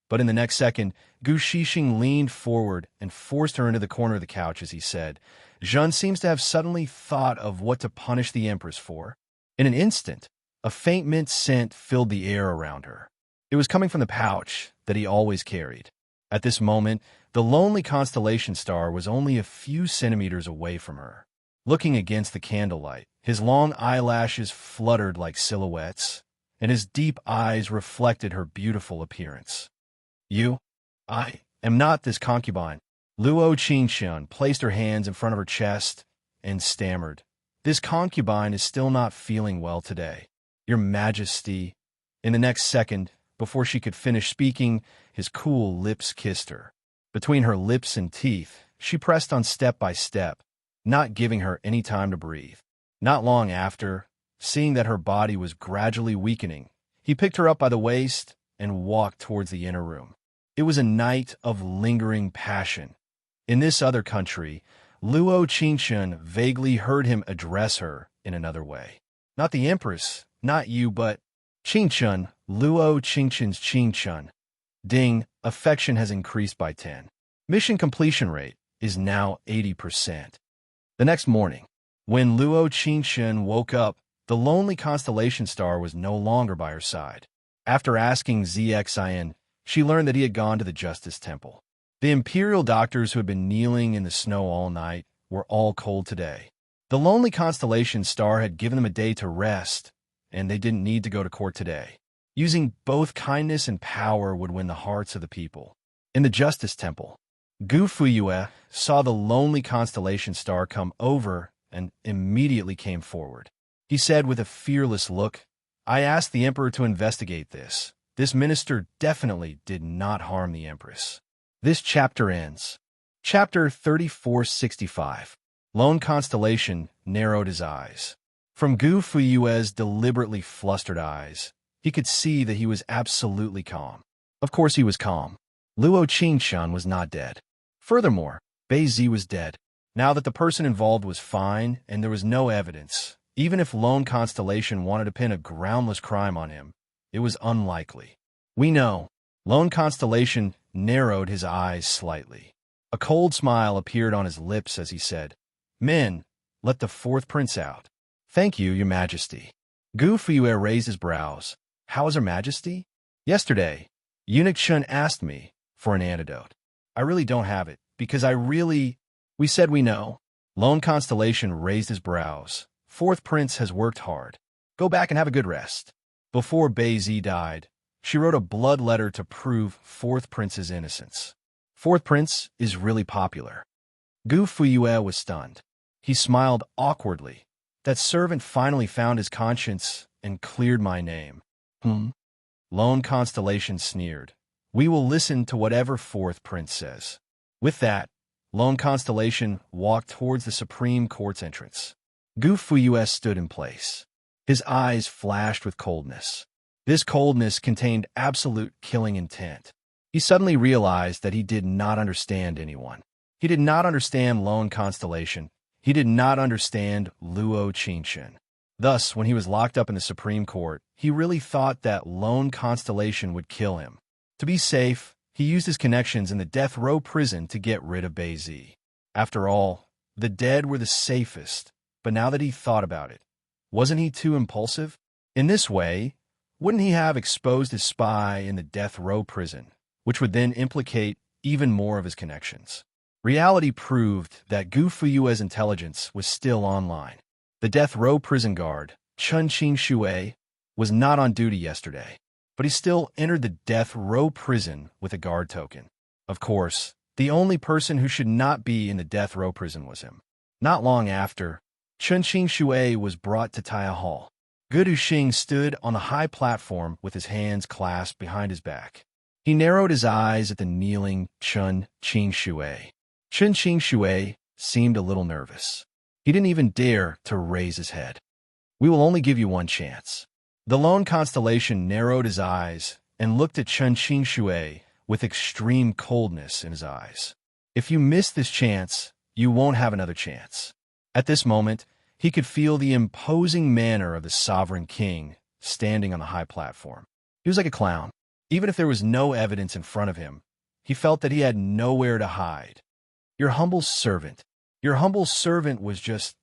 But in the next second, Gu Shixing leaned forward and forced her into the corner of the couch as he said, "Jun seems to have suddenly thought of what to punish the Empress for." In an instant, a faint mint scent filled the air around her. It was coming from the pouch that he always carried. At this moment, the lonely constellation star was only a few centimeters away from her. Looking against the candlelight, his long eyelashes fluttered like silhouettes, and his deep eyes reflected her beautiful appearance. I am not this concubine." Luo Qingchen placed her hands in front of her chest and stammered, "This concubine is still not feeling well today, Your Majesty." In the next second, before she could finish speaking, his cool lips kissed her. Between her lips and teeth, she pressed on step by step, not giving her any time to breathe. Not long after, seeing that her body was gradually weakening, he picked her up by the waist and walked towards the inner room. It was a night of lingering passion. In this other country, Luo Qingchen vaguely heard him address her in another way. "Not the Empress, not you, but Qingchen, Luo Qingchen's Qingchen. Ding, affection has increased by 10. Mission completion rate is now 80%. The next morning, when Luo Qingchen woke up, the lonely constellation star was no longer by her side. After asking Zi Xian, she learned that he had gone to the Justice Temple. The imperial doctors who had been kneeling in the snow all night were all cold today. The lonely constellation star had given them a day to rest, and they didn't need to go to court today. Using both kindness and power would win the hearts of the people. In the Justice Temple, Gu Fuyue saw the lonely constellation star come over and immediately came forward. He said with a fearless look, "I asked the Emperor to investigate this. This minister definitely did not harm the Empress." This chapter ends. Chapter 3465. Lone Constellation narrowed his eyes. From Gu Fuyue's deliberately flustered eyes, he could see that he was absolutely calm. Of course he was calm. Luo Qingchen was not dead. Furthermore, Bei Zi was dead. Now that the person involved was fine and there was no evidence, even if Lone Constellation wanted to pin a groundless crime on him, it was unlikely. We know. Lone Constellation narrowed his eyes slightly. A cold smile appeared on his lips as he said, "Men, let the fourth prince out. Thank you, your majesty. Gu Fuyue raised his brows. How is her majesty? Yesterday, Eunuch Chun asked me for an antidote. I really don't have it, because we said we know. Lone Constellation raised his brows. Fourth prince has worked hard. Go back and have a good rest. Before Bei Zi died, she wrote a blood letter to prove fourth prince's innocence. Fourth prince is really popular. Gu Fuyue was stunned. He smiled awkwardly. That servant finally found his conscience and cleared my name. Lone Constellation sneered. We will listen to whatever fourth prince says. With that, Lone Constellation walked towards the Supreme Court's entrance. Gu Fuyue stood in place. His eyes flashed with coldness. This coldness contained absolute killing intent. He suddenly realized that he did not understand anyone. He did not understand Lone Constellation. He did not understand Luo Qingchen. Thus, when he was locked up in the Supreme Court, he really thought that Lone Constellation would kill him. To be safe, he used his connections in the death row prison to get rid of Bei Zi. After all, the dead were the safest, but now that he thought about it, wasn't he too impulsive? In this way, wouldn't he have exposed his spy in the death row prison, which would then implicate even more of his connections? Reality proved that Gu Fuyue's intelligence was still online. The death row prison guard, Chun Qing Shui, was not on duty yesterday, but he still entered the death row prison with a guard token. Of course, the only person who should not be in the death row prison was him. Not long after, Chun Qing Shui was brought to Taya Hall. Gu Duxing stood on the high platform with his hands clasped behind his back. He narrowed his eyes at the kneeling Chun Qing Shui. Chun Qing Shui seemed a little nervous. He didn't even dare to raise his head. We will only give you one chance. The Lone Constellation narrowed his eyes and looked at Chun Qing Shui with extreme coldness in his eyes. If you miss this chance, you won't have another chance. At this moment, he could feel the imposing manner of the sovereign king standing on the high platform. He was like a clown. Even if there was no evidence in front of him, he felt that he had nowhere to hide. Your humble servant. Your humble servant was just,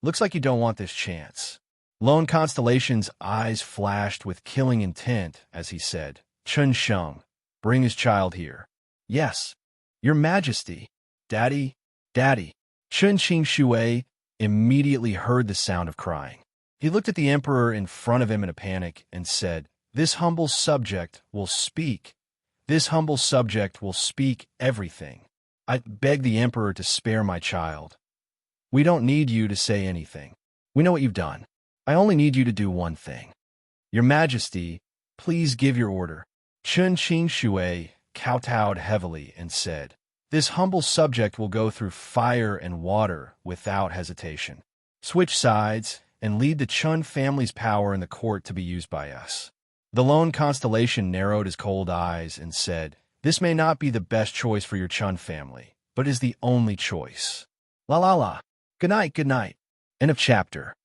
looks like you don't want this chance. Lone Constellation's eyes flashed with killing intent as he said, Chun Sheng, bring his child here. Yes, your majesty. Daddy. Chun Qing Shui immediately heard the sound of crying. He looked at the emperor in front of him in a panic and said, This humble subject will speak. This humble subject will speak everything. I beg the emperor to spare my child. We don't need you to say anything. We know what you've done. I only need you to do one thing. Your majesty, please give your order. Chun Qing Shui kowtowed heavily and said, This humble subject will go through fire and water without hesitation. Switch sides and lead the Chun family's power in the court to be used by us. The Lone Constellation narrowed his cold eyes and said, This may not be the best choice for your Chun family, but is the only choice. La. Good night. End of chapter.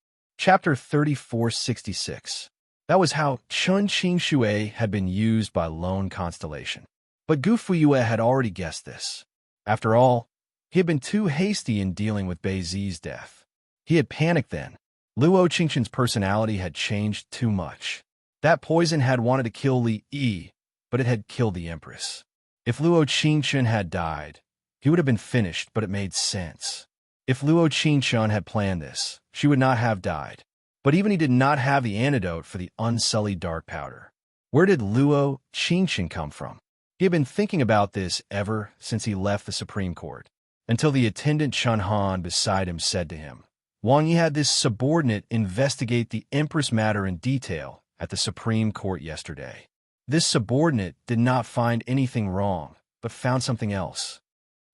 Chapter 3466. That was how Chun Qing Shui had been used by Lone Constellation. But Gu Fuyue had already guessed this. After all, he had been too hasty in dealing with Bei Zi's death. He had panicked then. Luo Qingchen's personality had changed too much. That poison had wanted to kill Li Yi, but it had killed the Empress. If Luo Qingchen had died, he would have been finished, but it made sense. If Luo Qingchen had planned this, she would not have died. But even he did not have the antidote for the unsullied dark powder. Where did Luo Qingchen come from? He had been thinking about this ever since he left the Supreme Court, until the attendant Chun Han beside him said to him, Wang Yi had this subordinate investigate the Empress matter in detail at the Supreme Court yesterday. This subordinate did not find anything wrong, but found something else.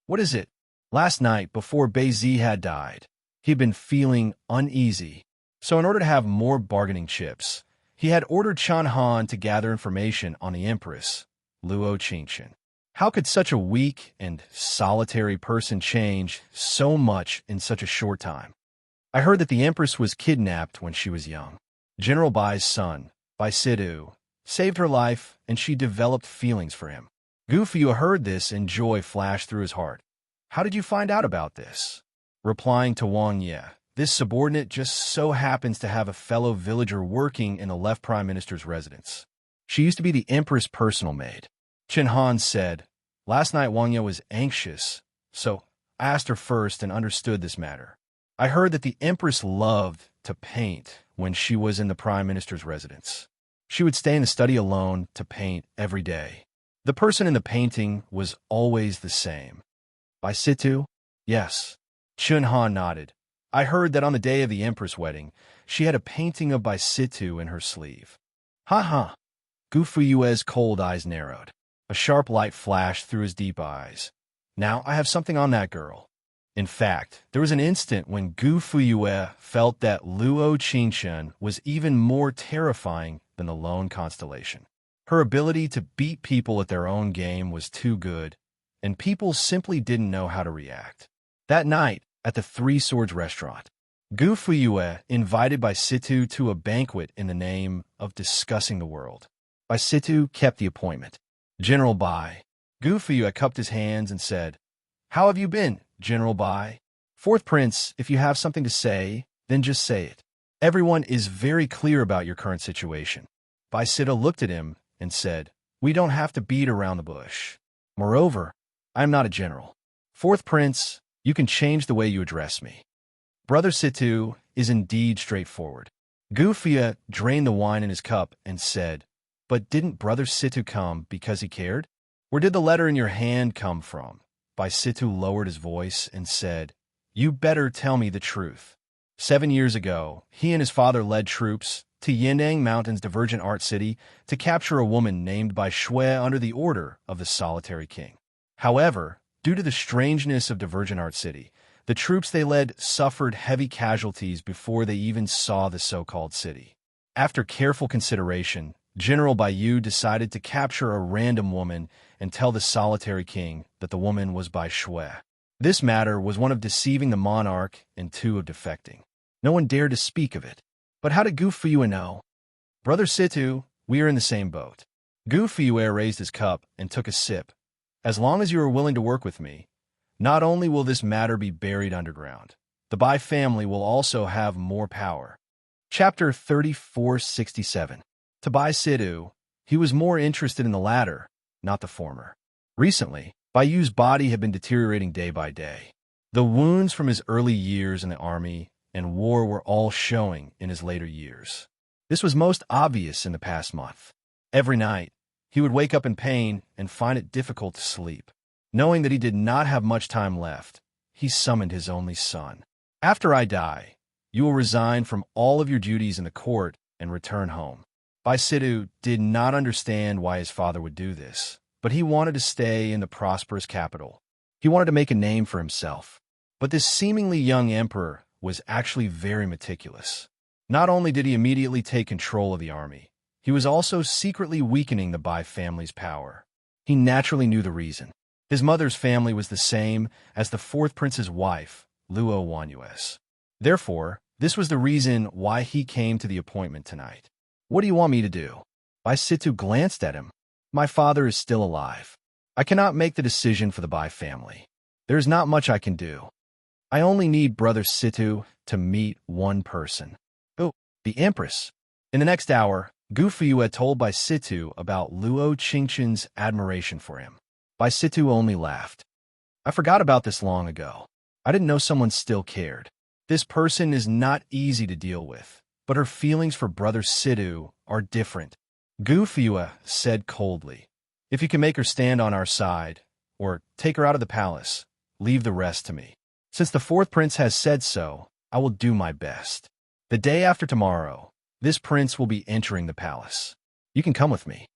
What is it? Last night, before Bei Zi had died, he had been feeling uneasy. So in order to have more bargaining chips, he had ordered Chun Han to gather information on the Empress, Luo Qingchen. How could such a weak and solitary person change so much in such a short time? I heard that the Empress was kidnapped when she was young. General Bai's son, Bai Sidu, saved her life, and she developed feelings for him. Gu Fuyue heard this and joy flashed through his heart. How did you find out about this? replying to Wang Ye. This subordinate just so happens to have a fellow villager working in the left prime minister's residence. She used to be the empress' personal maid. Chen Han said, "Last night Wang Ye was anxious, so I asked her first and understood this matter. I heard that the empress loved to paint when she was in the prime minister's residence. She would stay in the study alone to paint every day. The person in the painting was always the same." By Situ? Yes. Chen Han nodded. I heard that on the day of the empress wedding, she had a painting of Bai Situ in her sleeve. Ha ha. Gu Fuyue's cold eyes narrowed. A sharp light flashed through his deep eyes. Now I have something on that girl. In fact, there was an instant when Gu Fuyue felt that Luo Qingchen was even more terrifying than the lone constellation. Her ability to beat people at their own game was too good, and people simply didn't know how to react. That night, at the Three Swords restaurant, Gu Fuyue invited Bai Situ to a banquet in the name of discussing the world. Bai Situ kept the appointment. General Bai. Gu Fuyue cupped his hands and said, "How have you been, General Bai? Fourth Prince, if you have something to say, then just say it. Everyone is very clear about your current situation." Bai Situ looked at him and said, "We don't have to beat around the bush. Moreover, I am not a general. Fourth Prince, you can change the way you address me." Brother Situ is indeed straightforward. Gu Fuyue drained the wine in his cup and said, "But didn't Brother Situ come because he cared? Where did the letter in your hand come from?" Bai Situ lowered his voice and said, "You better tell me the truth. 7 years ago, he and his father led troops to Yindang Mountain's Divergent Art City to capture a woman named Bai Shui under the order of the Solitary King. However, due to the strangeness of Divergent Art City, the troops they led suffered heavy casualties before they even saw the so-called city. After careful consideration, General Baiyu decided to capture a random woman and tell the Solitary King that the woman was Bai Shui. This matter was one of deceiving the monarch and 2 of defecting. No one dared to speak of it. But how did Gu Fuyue know? Brother Situ, we are in the same boat. Gu Fuyue raised his cup and took a sip. As long as you are willing to work with me, not only will this matter be buried underground, the Bai family will also have more power. Chapter 3467. To Bai Situ, he was more interested in the latter, not the former. Recently, Baiyu's body had been deteriorating day by day. The wounds from his early years in the army and war were all showing in his later years. This was most obvious in the past month. Every night, he would wake up in pain and find it difficult to sleep. Knowing that he did not have much time left, he summoned his only son. "After I die, you will resign from all of your duties in the court and return home." Bai Situ did not understand why his father would do this, but he wanted to stay in the prosperous capital. He wanted to make a name for himself. But this seemingly young emperor was actually very meticulous. Not only did he immediately take control of the army, he was also secretly weakening the Bai family's power. He naturally knew the reason. His mother's family was the same as the 4th prince's wife, Luo Wanyues. Therefore, this was the reason why he came to the appointment tonight. "What do you want me to do?" Bai Situ glanced at him. "My father is still alive. I cannot make the decision for the Bai family. There is not much I can do. I only need Brother Situ to meet one person." "Oh, the Empress." In the next hour, Gu Fuyue told Bai Situ about Luo Qingchen's admiration for him. Bai Situ only laughed. "I forgot about this long ago. I didn't know someone still cared. This person is not easy to deal with, but her feelings for Brother Situ are different." Gu Fuyue said coldly, "If you can make her stand on our side, or take her out of the palace, leave the rest to me. Since the 4th prince has said so, I will do my best. The day after tomorrow, this prince will be entering the palace. You can come with me."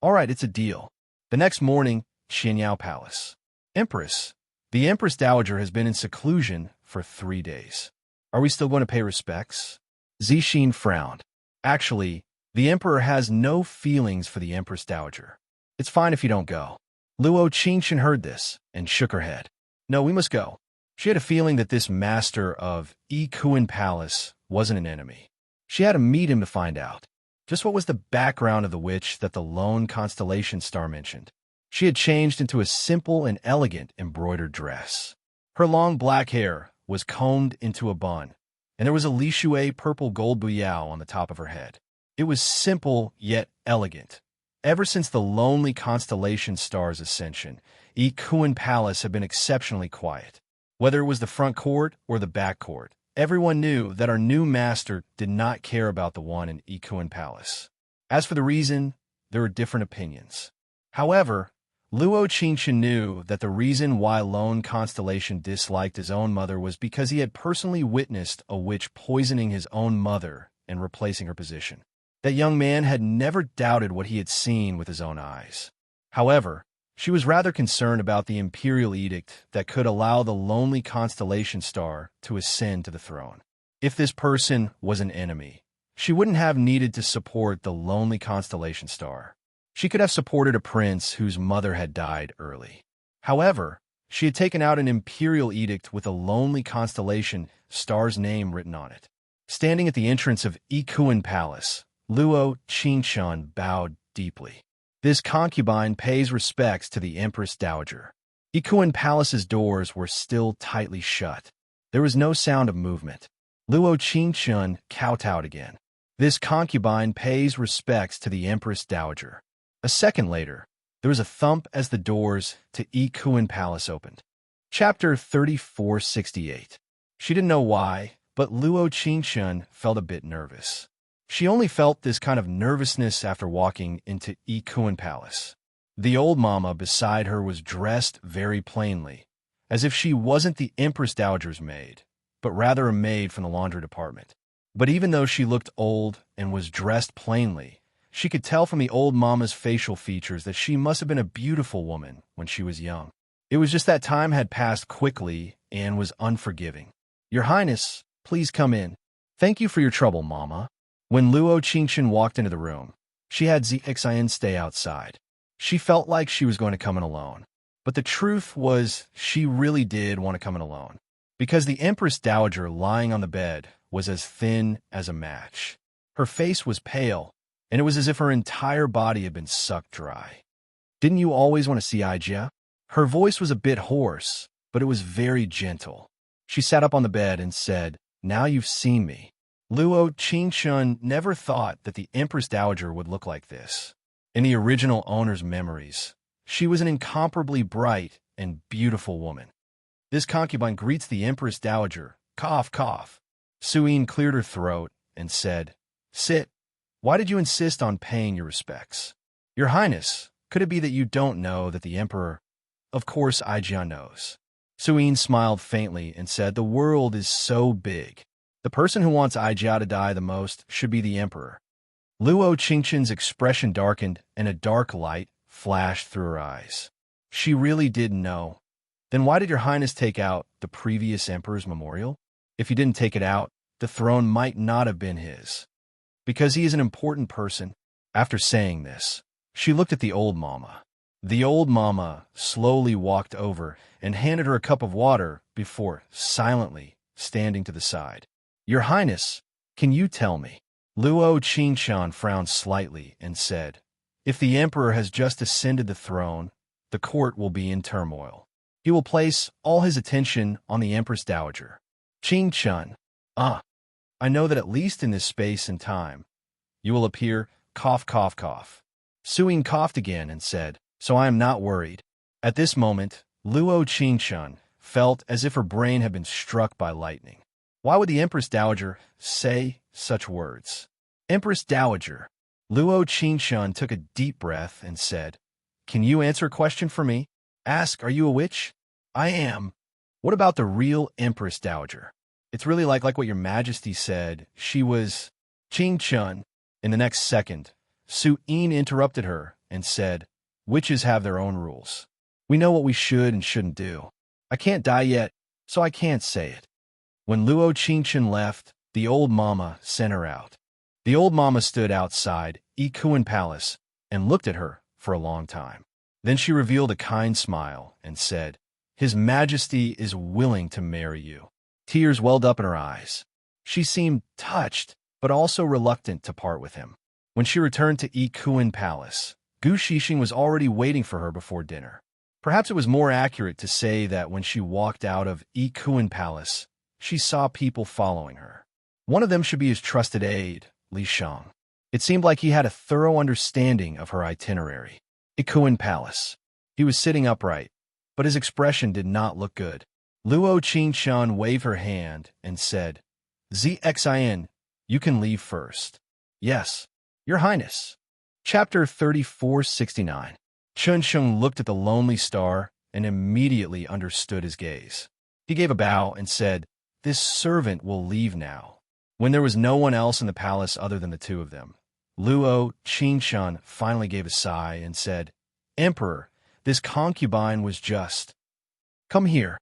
"All right, it's a deal." The next morning, Xianyao Palace. "Empress, the Empress Dowager has been in seclusion for 3 days. Are we still going to pay respects?" Zixin frowned. "Actually, the Emperor has no feelings for the Empress Dowager. It's fine if you don't go." Luo Qingchen heard this and shook her head. "No, we must go." She had a feeling that this master of Yi Kuan Palace wasn't an enemy. She had to meet him to find out. Just what was the background of the witch that the lone constellation star mentioned? She had changed into a simple and elegant embroidered dress. Her long black hair was combed into a bun, and there was a lishue purple gold buyao on the top of her head. It was simple yet elegant. Ever since the lonely constellation star's ascension, Ikuan Palace had been exceptionally quiet. Whether it was the front court or the back court, everyone knew that our new master did not care about the one in Ikuan Palace. As for the reason, there were different opinions. However, Luo Qingchen knew that the reason why Lone Constellation disliked his own mother was because he had personally witnessed a witch poisoning his own mother and replacing her position. That young man had never doubted what he had seen with his own eyes. However, she was rather concerned about the imperial edict that could allow the lonely constellation star to ascend to the throne. If this person was an enemy, she wouldn't have needed to support the lonely constellation star. She could have supported a prince whose mother had died early. However, she had taken out an imperial edict with a lonely constellation star's name written on it. Standing at the entrance of Ikuan Palace, Luo Qingchen bowed deeply. This concubine pays respects to the Empress Dowager. Ikuan Palace's doors were still tightly shut. There was no sound of movement. Luo Qingchen kowtowed again. This concubine pays respects to the Empress Dowager. A second later, there was a thump as the doors to Ikuan Palace opened. Chapter 3468. She didn't know why, but Luo Qingchen felt a bit nervous. She only felt this kind of nervousness after walking into Ikuan Palace. The old mama beside her was dressed very plainly, as if she wasn't the Empress Dowager's maid, but rather a maid from the laundry department. But even though she looked old and was dressed plainly, she could tell from the old mama's facial features that she must have been a beautiful woman when she was young. It was just that time had passed quickly and was unforgiving. "Your Highness, please come in. Thank you for your trouble, Mama." When Luo Qingchen walked into the room, she had Zixin stay outside. She felt like she was going to come in alone. But the truth was, she really did want to come in alone, because the Empress Dowager lying on the bed was as thin as a match. Her face was pale, and it was as if her entire body had been sucked dry. "Didn't you always want to see Aijia?" Her voice was a bit hoarse, but it was very gentle. She sat up on the bed and said, "Now you've seen me." Luo Qingchen never thought that the Empress Dowager would look like this. In the original owner's memories, she was an incomparably bright and beautiful woman. This concubine greets the Empress Dowager. Cough, cough. Suyin cleared her throat and said, "Sit. Why did you insist on paying your respects?" "Your Highness, could it be that you don't know that the Emperor—" "Of course Aijia knows." Suyin smiled faintly and said, "The world is so big. The person who wants Aijia to die the most should be the Emperor." Luo Qingchen's expression darkened and a dark light flashed through her eyes. She really did know. "Then why did your Highness take out the previous Emperor's memorial? If you didn't take it out, the throne might not have been his. Because he is an important person." After saying this, she looked at the old mama. The old mama slowly walked over and handed her a cup of water before silently standing to the side. "Your Highness, can you tell me?" Luo Qingchen frowned slightly and said, "If the Emperor has just ascended the throne, the court will be in turmoil. He will place all his attention on the Empress Dowager." Qingchen, I know that at least in this space and time, you will appear, cough, cough, cough." Suyin coughed again and said, "So I am not worried." At this moment, Luo Qingchen felt as if her brain had been struck by lightning. Why would the Empress Dowager say such words? "Empress Dowager." Luo Qingchen took a deep breath and said, "Can you answer a question for me? Ask, are you a witch?" "I am." "What about the real Empress Dowager? It's really like what your Majesty said. She was—" Qingchen. In the next second, Suyin interrupted her and said, "Witches have their own rules. We know what we should and shouldn't do. I can't die yet, so I can't say it." When Luo Qingchen left, the old mama sent her out. The old mama stood outside Ikuan Palace and looked at her for a long time. Then she revealed a kind smile and said, "His Majesty is willing to marry you." Tears welled up in her eyes. She seemed touched, but also reluctant to part with him. When she returned to Ikuan Palace, Gu Shixing was already waiting for her before dinner. Perhaps it was more accurate to say that when she walked out of Ikuan Palace, she saw people following her. One of them should be his trusted aide, Li Shang. It seemed like he had a thorough understanding of her itinerary. Ikuan Palace. He was sitting upright, but his expression did not look good. Luo Qingshan waved her hand and said, "Zxin, you can leave first." "Yes, Your Highness." Chapter 3469. Chun Sheng looked at the lonely star and immediately understood his gaze. He gave a bow and said, "This servant will leave now." When there was no one else in the palace other than the two of them, Luo Qingshan finally gave a sigh and said, "Emperor, this concubine was just. Come here."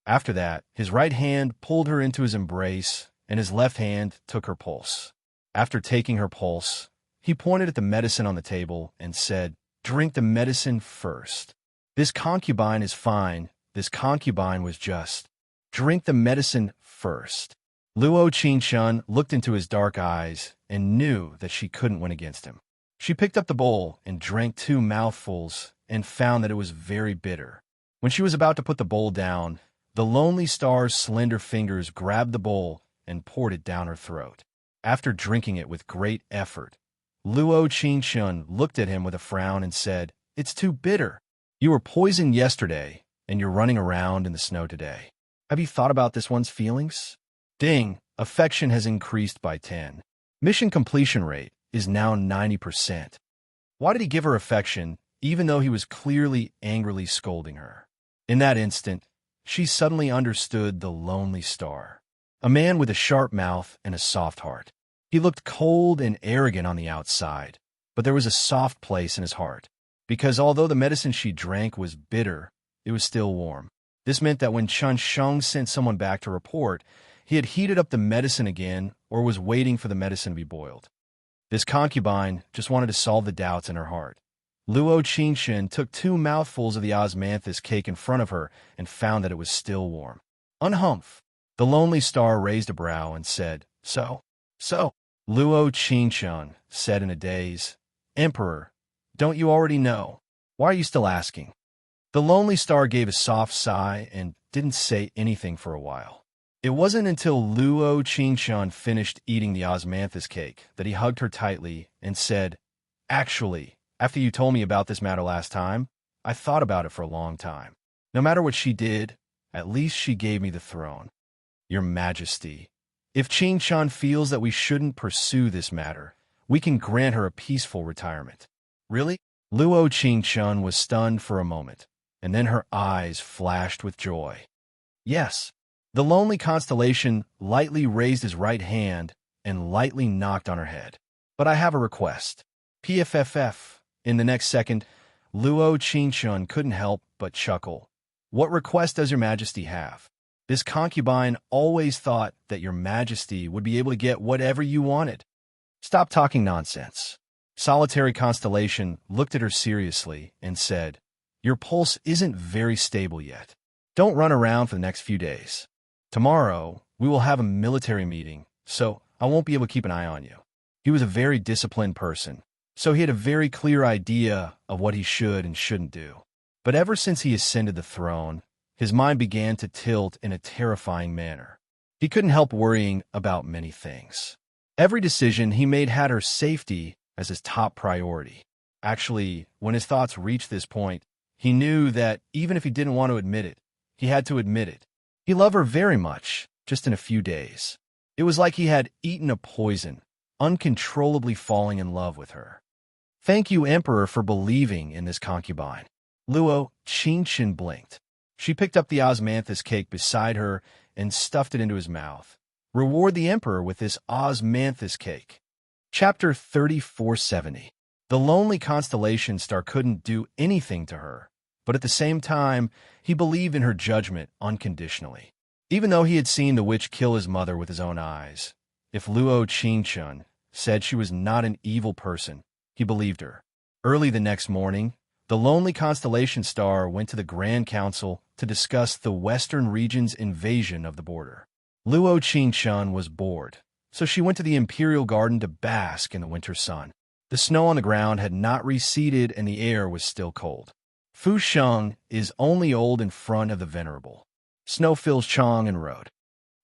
After that, his right hand pulled her into his embrace, and his left hand took her pulse. After taking her pulse, he pointed at the medicine on the table and said, "Drink the medicine first. This concubine is fine. This concubine was just. Drink the medicine first." Luo Qingshan looked into his dark eyes and knew that she couldn't win against him. She picked up the bowl and drank 2 mouthfuls and found that it was very bitter. When she was about to put the bowl down, the lonely star's slender fingers grabbed the bowl and poured it down her throat. After drinking it with great effort, Luo Qingshan looked at him with a frown and said, "It's too bitter. You were poisoned yesterday, and you're running around in the snow today. Have you thought about this one's feelings?" Ding, affection has increased by 10. Mission completion rate is now 90%. Why did he give her affection, even though he was clearly angrily scolding her? In that instant, she suddenly understood the lonely star. A man with a sharp mouth and a soft heart. He looked cold and arrogant on the outside, but there was a soft place in his heart, because although the medicine she drank was bitter, it was still warm. This meant that when Chun Sheng sent someone back to report, he had heated up the medicine again or was waiting for the medicine to be boiled. This concubine just wanted to solve the doubts in her heart. Luo Qingshan took 2 mouthfuls of the osmanthus cake in front of her and found that it was still warm. "Unhumph." The lonely star raised a brow and said, So? Luo Qingshan said in a daze, "Emperor, don't you already know? Why are you still asking?" The lonely star gave a soft sigh and didn't say anything for a while. It wasn't until Luo Qingshan finished eating the osmanthus cake that he hugged her tightly and said, "Actually, after you told me about this matter last time, I thought about it for a long time. No matter what she did, at least she gave me the throne. Your Majesty, if Qingshan feels that we shouldn't pursue this matter, we can grant her a peaceful retirement." "Really?" Luo Qingshan was stunned for a moment, and then her eyes flashed with joy. "Yes." The lonely constellation lightly raised his right hand and lightly knocked on her head. "But I have a request." PFFF. In the next second, Luo Qingshan couldn't help but chuckle. "What request does your Majesty have?" "This concubine always thought that your Majesty would be able to get whatever you wanted." "Stop talking nonsense." Solitary Constellation looked at her seriously and said, "Your pulse isn't very stable yet. Don't run around for the next few days. Tomorrow, we will have a military meeting, so I won't be able to keep an eye on you." He was a very disciplined person, so he had a very clear idea of what he should and shouldn't do. But ever since he ascended the throne, his mind began to tilt in a terrifying manner. He couldn't help worrying about many things. Every decision he made had her safety as his top priority. Actually, when his thoughts reached this point, he knew that even if he didn't want to admit it, he had to admit it. He loved her very much, just in a few days. It was like he had eaten a poison, uncontrollably falling in love with her. "Thank you, Emperor, for believing in this concubine." Luo Qingshan blinked. She picked up the osmanthus cake beside her and stuffed it into his mouth. "Reward the Emperor with this osmanthus cake." Chapter 3470. The lonely constellation star couldn't do anything to her, but at the same time, he believed in her judgment unconditionally. Even though he had seen the witch kill his mother with his own eyes, if Luo Qingshan said she was not an evil person, he believed her. Early the next morning, the lonely constellation star went to the Grand Council to discuss the Western region's invasion of the border. Luo Qingshan was bored, so she went to the Imperial Garden to bask in the winter sun. The snow on the ground had not receded and the air was still cold. Fu Sheng is only old in front of the venerable. Snow fills Chang'an Road.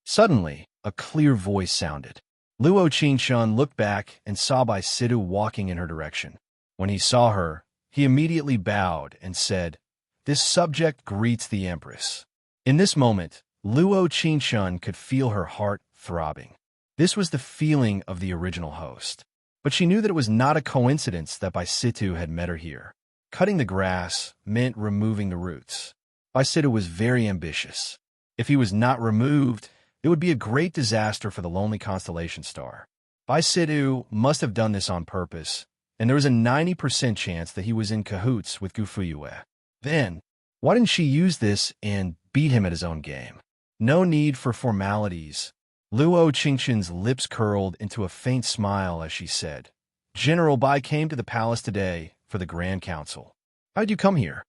Suddenly, a clear voice sounded. Luo Qingshun looked back and saw Bai Sidu walking in her direction. When he saw her, he immediately bowed and said, "This subject greets the Empress." In this moment, Luo Qingshun could feel her heart throbbing. This was the feeling of the original host. But she knew that it was not a coincidence that Bai Situ had met her here. Cutting the grass meant removing the roots. Bai Situ was very ambitious. If he was not removed, it would be a great disaster for the lonely constellation star. Bai Situ must have done this on purpose, and there was a 90% chance that he was in cahoots with Gu Fuyue. Then, why didn't she use this and beat him at his own game? No need for formalities. Luo Qingshun's lips curled into a faint smile as she said, "General Bai came to the palace today for the Grand Council." "How'd you come here?"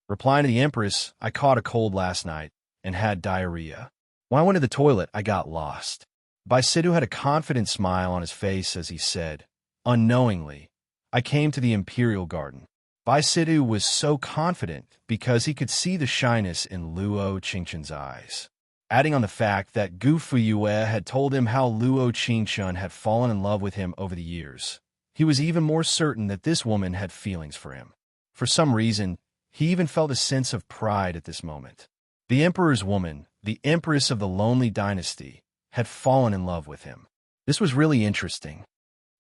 Replying to the Empress, "I caught a cold last night and had diarrhea. When I went to the toilet, I got lost." Bai Sidu had a confident smile on his face as he said, "Unknowingly, I came to the Imperial Garden." Bai Sidu was so confident because he could see the shyness in Luo Qingshun's eyes. Adding on the fact that Gu Fuyue had told him how Luo Qingshun had fallen in love with him over the years, he was even more certain that this woman had feelings for him. For some reason, he even felt a sense of pride at this moment. The Emperor's woman, the Empress of the Lonely Dynasty, had fallen in love with him. This was really interesting.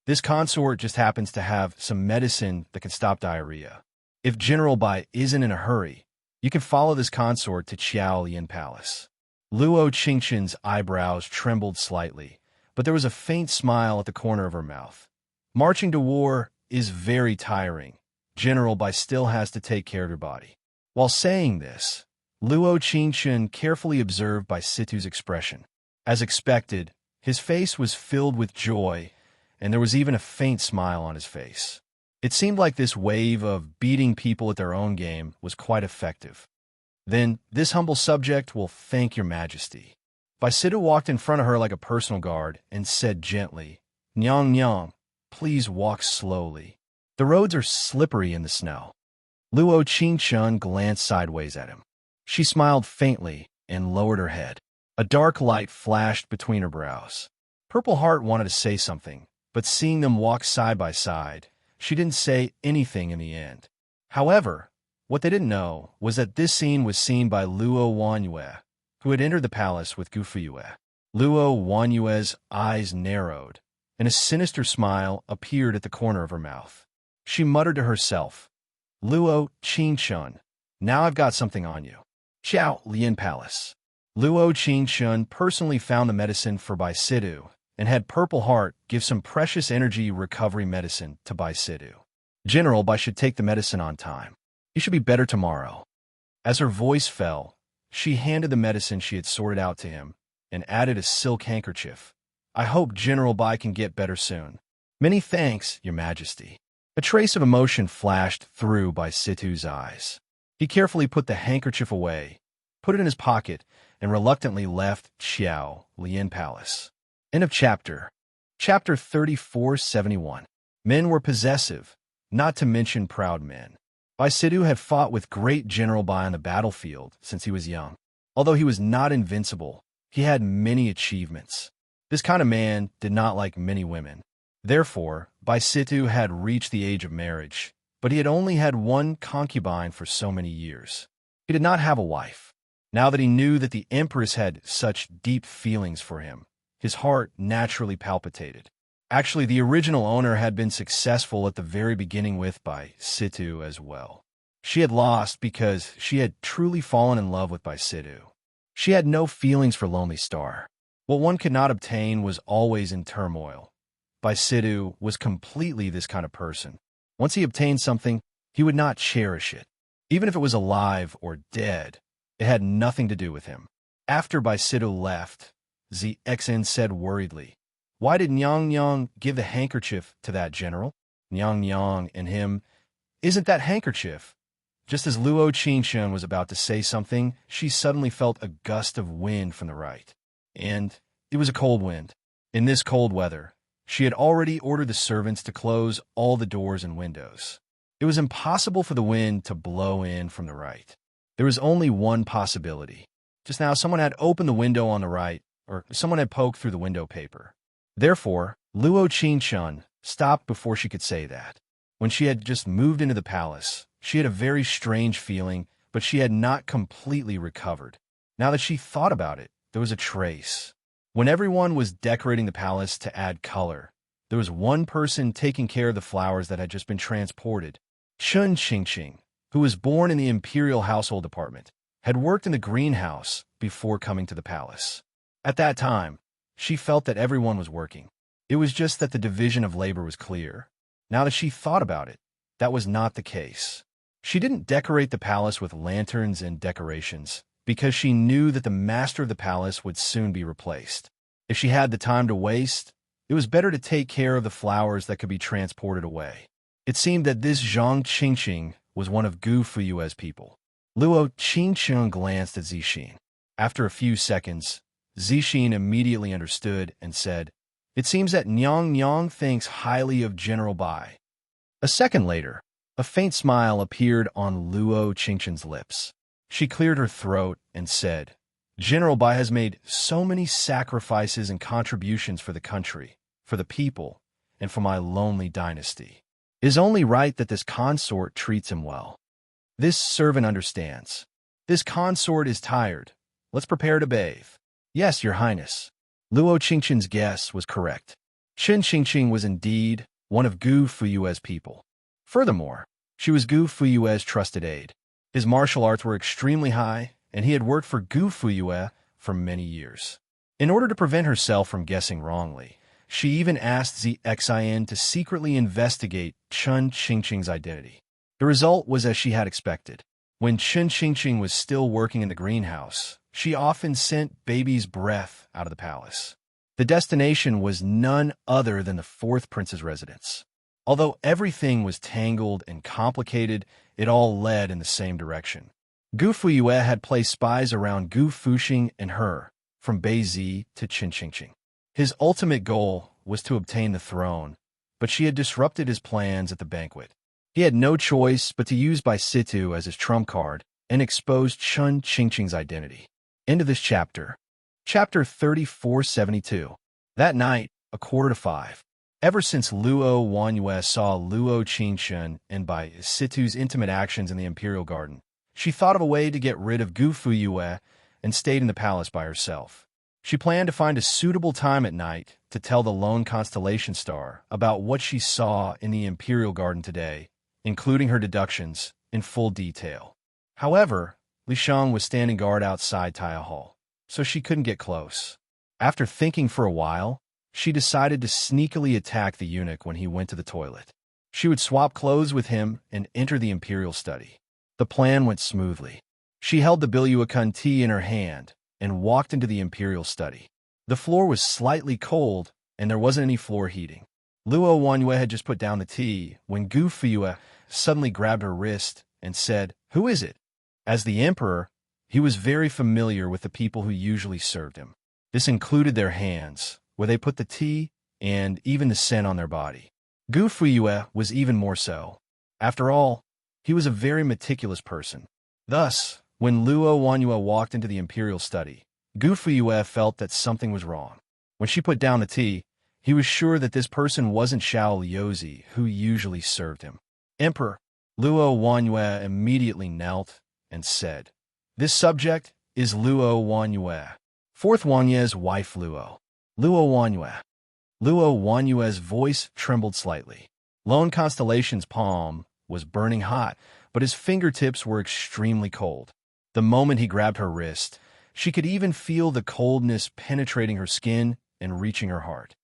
This consort just happens to have some medicine that can stop diarrhea. If General Bai isn't in a hurry, you can follow this consort to Qiao Lian Palace. Luo Qingshun's eyebrows trembled slightly, but there was a faint smile at the corner of her mouth. Marching to war is very tiring. General Bai still has to take care of your body. While saying this, Luo Qingshun carefully observed Bai Situ's expression. As expected, his face was filled with joy, and there was even a faint smile on his face. It seemed like this wave of beating people at their own game was quite effective. "Then this humble subject will thank your majesty." Bai Sidu walked in front of her like a personal guard and said gently, "Nyang Nyang, please walk slowly. The roads are slippery in the snow." Luo Qingshun glanced sideways at him. She smiled faintly and lowered her head. A dark light flashed between her brows. Purple Heart wanted to say something, but seeing them walk side by side, she didn't say anything in the end. However, what they didn't know was that this scene was seen by Luo Wanyue, who had entered the palace with Gu Fuyue. Luo Wanyue's eyes narrowed, and a sinister smile appeared at the corner of her mouth. She muttered to herself, "Luo Qingshun, now I've got something on you." Qiao Lian Palace. Luo Qingshun personally found the medicine for Bai Sidu and had Purple Heart give some precious energy recovery medicine to Bai Sidu. "General Bai should take the medicine on time. You should be better tomorrow." As her voice fell, she handed the medicine she had sorted out to him and added a silk handkerchief. "I hope General Bai can get better soon." "Many thanks, Your Majesty." A trace of emotion flashed through Bai Situ's eyes. He carefully put the handkerchief away, put it in his pocket, and reluctantly left Qiao Lian Palace. End of chapter. Chapter 3471. Men were possessive, not to mention proud men. Bai Sidu had fought with great General Bai on the battlefield since he was young. Although he was not invincible, he had many achievements. This kind of man did not like many women. Therefore, Bai Sidu had reached the age of marriage, but he had only had one concubine for so many years. He did not have a wife. Now that he knew that the Empress had such deep feelings for him, his heart naturally palpitated. Actually, the original owner had been successful at the very beginning with Bai Sidu as well. She had lost because she had truly fallen in love with Bai Sidu. She had no feelings for Lonely Star. What one could not obtain was always in turmoil. Bai Sidu was completely this kind of person. Once he obtained something, he would not cherish it. Even if it was alive or dead, it had nothing to do with him. After Bai Sidu left, ZXN said worriedly, "Why did Nyang Nyang give the handkerchief to that general?" Nyang Nyang and him, "Isn't that handkerchief?" Just as Luo Qingshun was about to say something, she suddenly felt a gust of wind from the right. And it was a cold wind. In this cold weather, she had already ordered the servants to close all the doors and windows. It was impossible for the wind to blow in from the right. There was only one possibility. Just now, someone had opened the window on the right or someone had poked through the window paper. Therefore, Luo Qingshun stopped before she could say that. When she had just moved into the palace, she had a very strange feeling, but she had not completely recovered. Now that she thought about it, there was a trace. When everyone was decorating the palace to add color, there was one person taking care of the flowers that had just been transported. Chun Qingqing, who was born in the imperial household department, had worked in the greenhouse before coming to the palace. At that time, she felt that everyone was working. It was just that the division of labor was clear. Now that she thought about it, that was not the case. She didn't decorate the palace with lanterns and decorations because she knew that the master of the palace would soon be replaced. If she had the time to waste, it was better to take care of the flowers that could be transported away. It seemed that this Zhang Qingqing was one of Gu Fuyue's people. Luo Qingshun glanced at Zixin. After a few seconds, Zixin immediately understood and said, "It seems that Nyang Nyang thinks highly of General Bai." A second later, a faint smile appeared on Luo Qingshun's lips. She cleared her throat and said, "General Bai has made so many sacrifices and contributions for the country, for the people, and for my lonely dynasty. It is only right that this consort treats him well. This servant understands. This consort is tired. Let's prepare to bathe." "Yes, Your Highness." Luo Qingqun's guess was correct. Chun Qingqing was indeed one of Gu Fuyue's people. Furthermore, she was Gu Fuyue's trusted aide. His martial arts were extremely high, and he had worked for Gu Fuyue for many years. In order to prevent herself from guessing wrongly, she even asked Zixin to secretly investigate Chun Qingqing's identity. The result was as she had expected. When Chun Qingqing was still working in the greenhouse, she often sent baby's breath out of the palace. The destination was none other than the fourth prince's residence. Although everything was tangled and complicated, it all led in the same direction. Gu Fuyue had placed spies around Gu Fuxing and her, from Beizi to Chun Qingqing. His ultimate goal was to obtain the throne, but she had disrupted his plans at the banquet. He had no choice but to use Bai Situ as his trump card and expose Chun Qingqing's identity. End of this chapter. Chapter 3472. That night, 4:45. Ever since Luo Wanyue saw Luo Qingshun and Bai Situ's intimate actions in the Imperial Garden, she thought of a way to get rid of Gu Fuyue and stayed in the palace by herself. She planned to find a suitable time at night to tell the lone constellation star about what she saw in the Imperial Garden today, including her deductions in full detail. However, Li Shang was standing guard outside Tia Hall, so she couldn't get close. After thinking for a while, she decided to sneakily attack the eunuch when he went to the toilet. She would swap clothes with him and enter the imperial study. The plan went smoothly. She held the Biluakun tea in her hand and walked into the imperial study. The floor was slightly cold, and there wasn't any floor heating. Luo Wanyue had just put down the tea when Gu Fuyue suddenly grabbed her wrist and said, "Who is it?" As the emperor, he was very familiar with the people who usually served him. This included their hands, where they put the tea, and even the scent on their body. Gu Fuyue was even more so. After all, he was a very meticulous person. Thus, when Luo Wanyue walked into the imperial study, Gu Fuyue felt that something was wrong. When she put down the tea, he was sure that this person wasn't Xiao Liuzi, who usually served him. "Emperor," Luo Wanyue immediately knelt and said, "This subject is Luo Wanyue, fourth Wanyue's wife Luo." Luo Wanyue. Luo Wanyue's voice trembled slightly. Lone Constellation's palm was burning hot, but his fingertips were extremely cold. The moment he grabbed her wrist, she could even feel the coldness penetrating her skin and reaching her heart.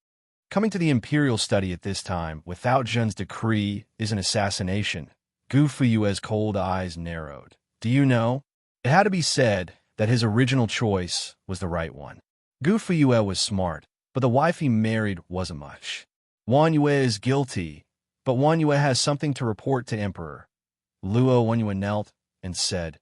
Coming to the imperial study at this time without Zhen's decree is an assassination. Gu Fuyue's cold eyes narrowed. Do you know? It had to be said that his original choice was the right one. Gu Fuyue was smart, but the wife he married wasn't much. Wanyue is guilty, but Wanyue has something to report to Emperor. Luo Wanyue knelt and said,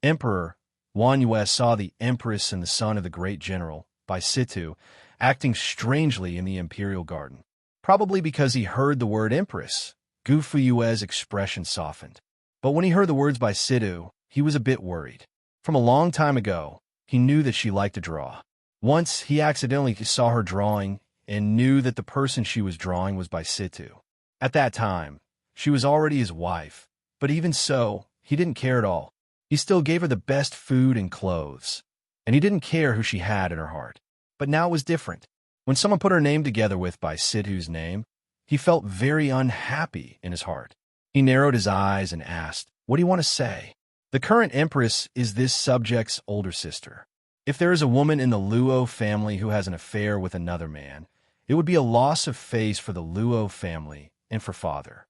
"Emperor," Wanyue saw the Empress and the son of the great general, Bai Situ, acting strangely in the imperial garden. Probably because he heard the word Empress, Gu Fuyue's expression softened. But when he heard the words Bai Situ, he was a bit worried. From a long time ago, he knew that she liked to draw. Once, he accidentally saw her drawing and knew that the person she was drawing was by situ. At that time, she was already his wife, but even so, he didn't care at all. He still gave her the best food and clothes, and he didn't care who she had in her heart. But now it was different. When someone put her name together with by Sidhu's name, he felt very unhappy in his heart. He narrowed his eyes and asked, "What do you want to say?" The current empress is this subject's older sister. If there is a woman in the Luo family who has an affair with another man, it would be a loss of face for the Luo family and for father.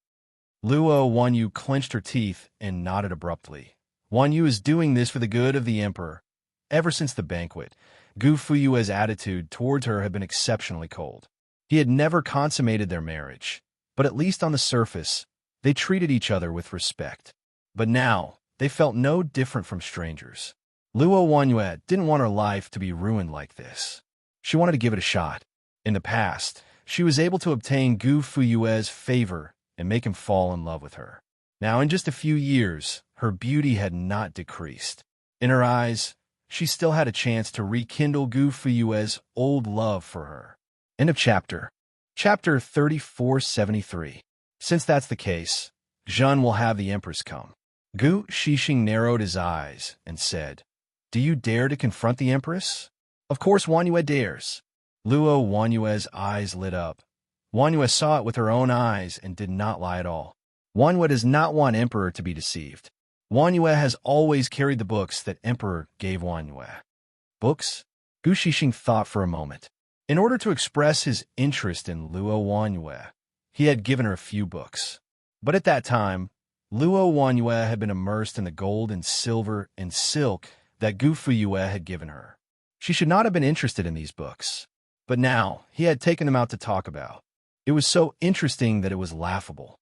Luo Wanyu clenched her teeth and nodded abruptly. Wanyu is doing this for the good of the emperor. Ever since the banquet, Gu Fuyue's attitude towards her had been exceptionally cold. He had never consummated their marriage, but at least on the surface, they treated each other with respect. But now, they felt no different from strangers. Luo Wanyue didn't want her life to be ruined like this. She wanted to give it a shot. In the past, she was able to obtain Gu Fuyue's favor and make him fall in love with her. Now, in just a few years, her beauty had not decreased. In her eyes, she still had a chance to rekindle Gu Fuyue's old love for her. End of chapter. Chapter 3473. Since that's the case, Zhen will have the empress come. Gu Shixing narrowed his eyes and said, "Do you dare to confront the empress?" Of course Wanyue dares. Luo Wanyue's eyes lit up. Wanyue saw it with her own eyes and did not lie at all. Wanyue does not want Emperor to be deceived. Wanyue has always carried the books that Emperor gave Wanyue. Books? Gu Shixing thought for a moment. In order to express his interest in Luo Wanyue, he had given her a few books. But at that time, Luo Wanyue had been immersed in the gold and silver and silk that Gu Fuyue had given her. She should not have been interested in these books. But now, he had taken them out to talk about. It was so interesting that it was laughable.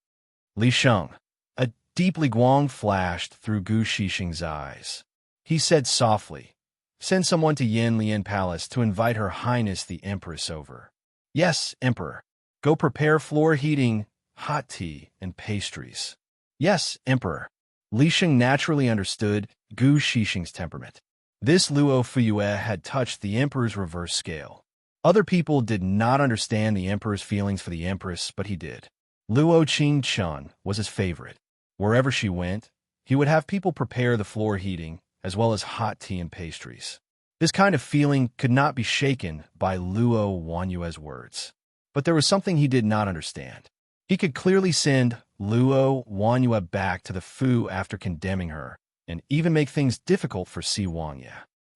Li Sheng. A deeply guang flashed through Gu Shixing's eyes. He said softly, "Send someone to Yanlian Palace to invite Her Highness the Empress over." "Yes, Emperor. Go prepare floor heating, hot tea, and pastries." "Yes, Emperor." Li Sheng naturally understood Gu Shixing's temperament. This Luo Fuyue had touched the emperor's reverse scale. Other people did not understand the emperor's feelings for the empress, but he did. Luo Qingchun was his favorite. Wherever she went, he would have people prepare the floor heating, as well as hot tea and pastries. This kind of feeling could not be shaken by Luo Wanyue's words. But there was something he did not understand. He could clearly send Luo Wanyue back to the Fu after condemning her, and even make things difficult for Si Wangye.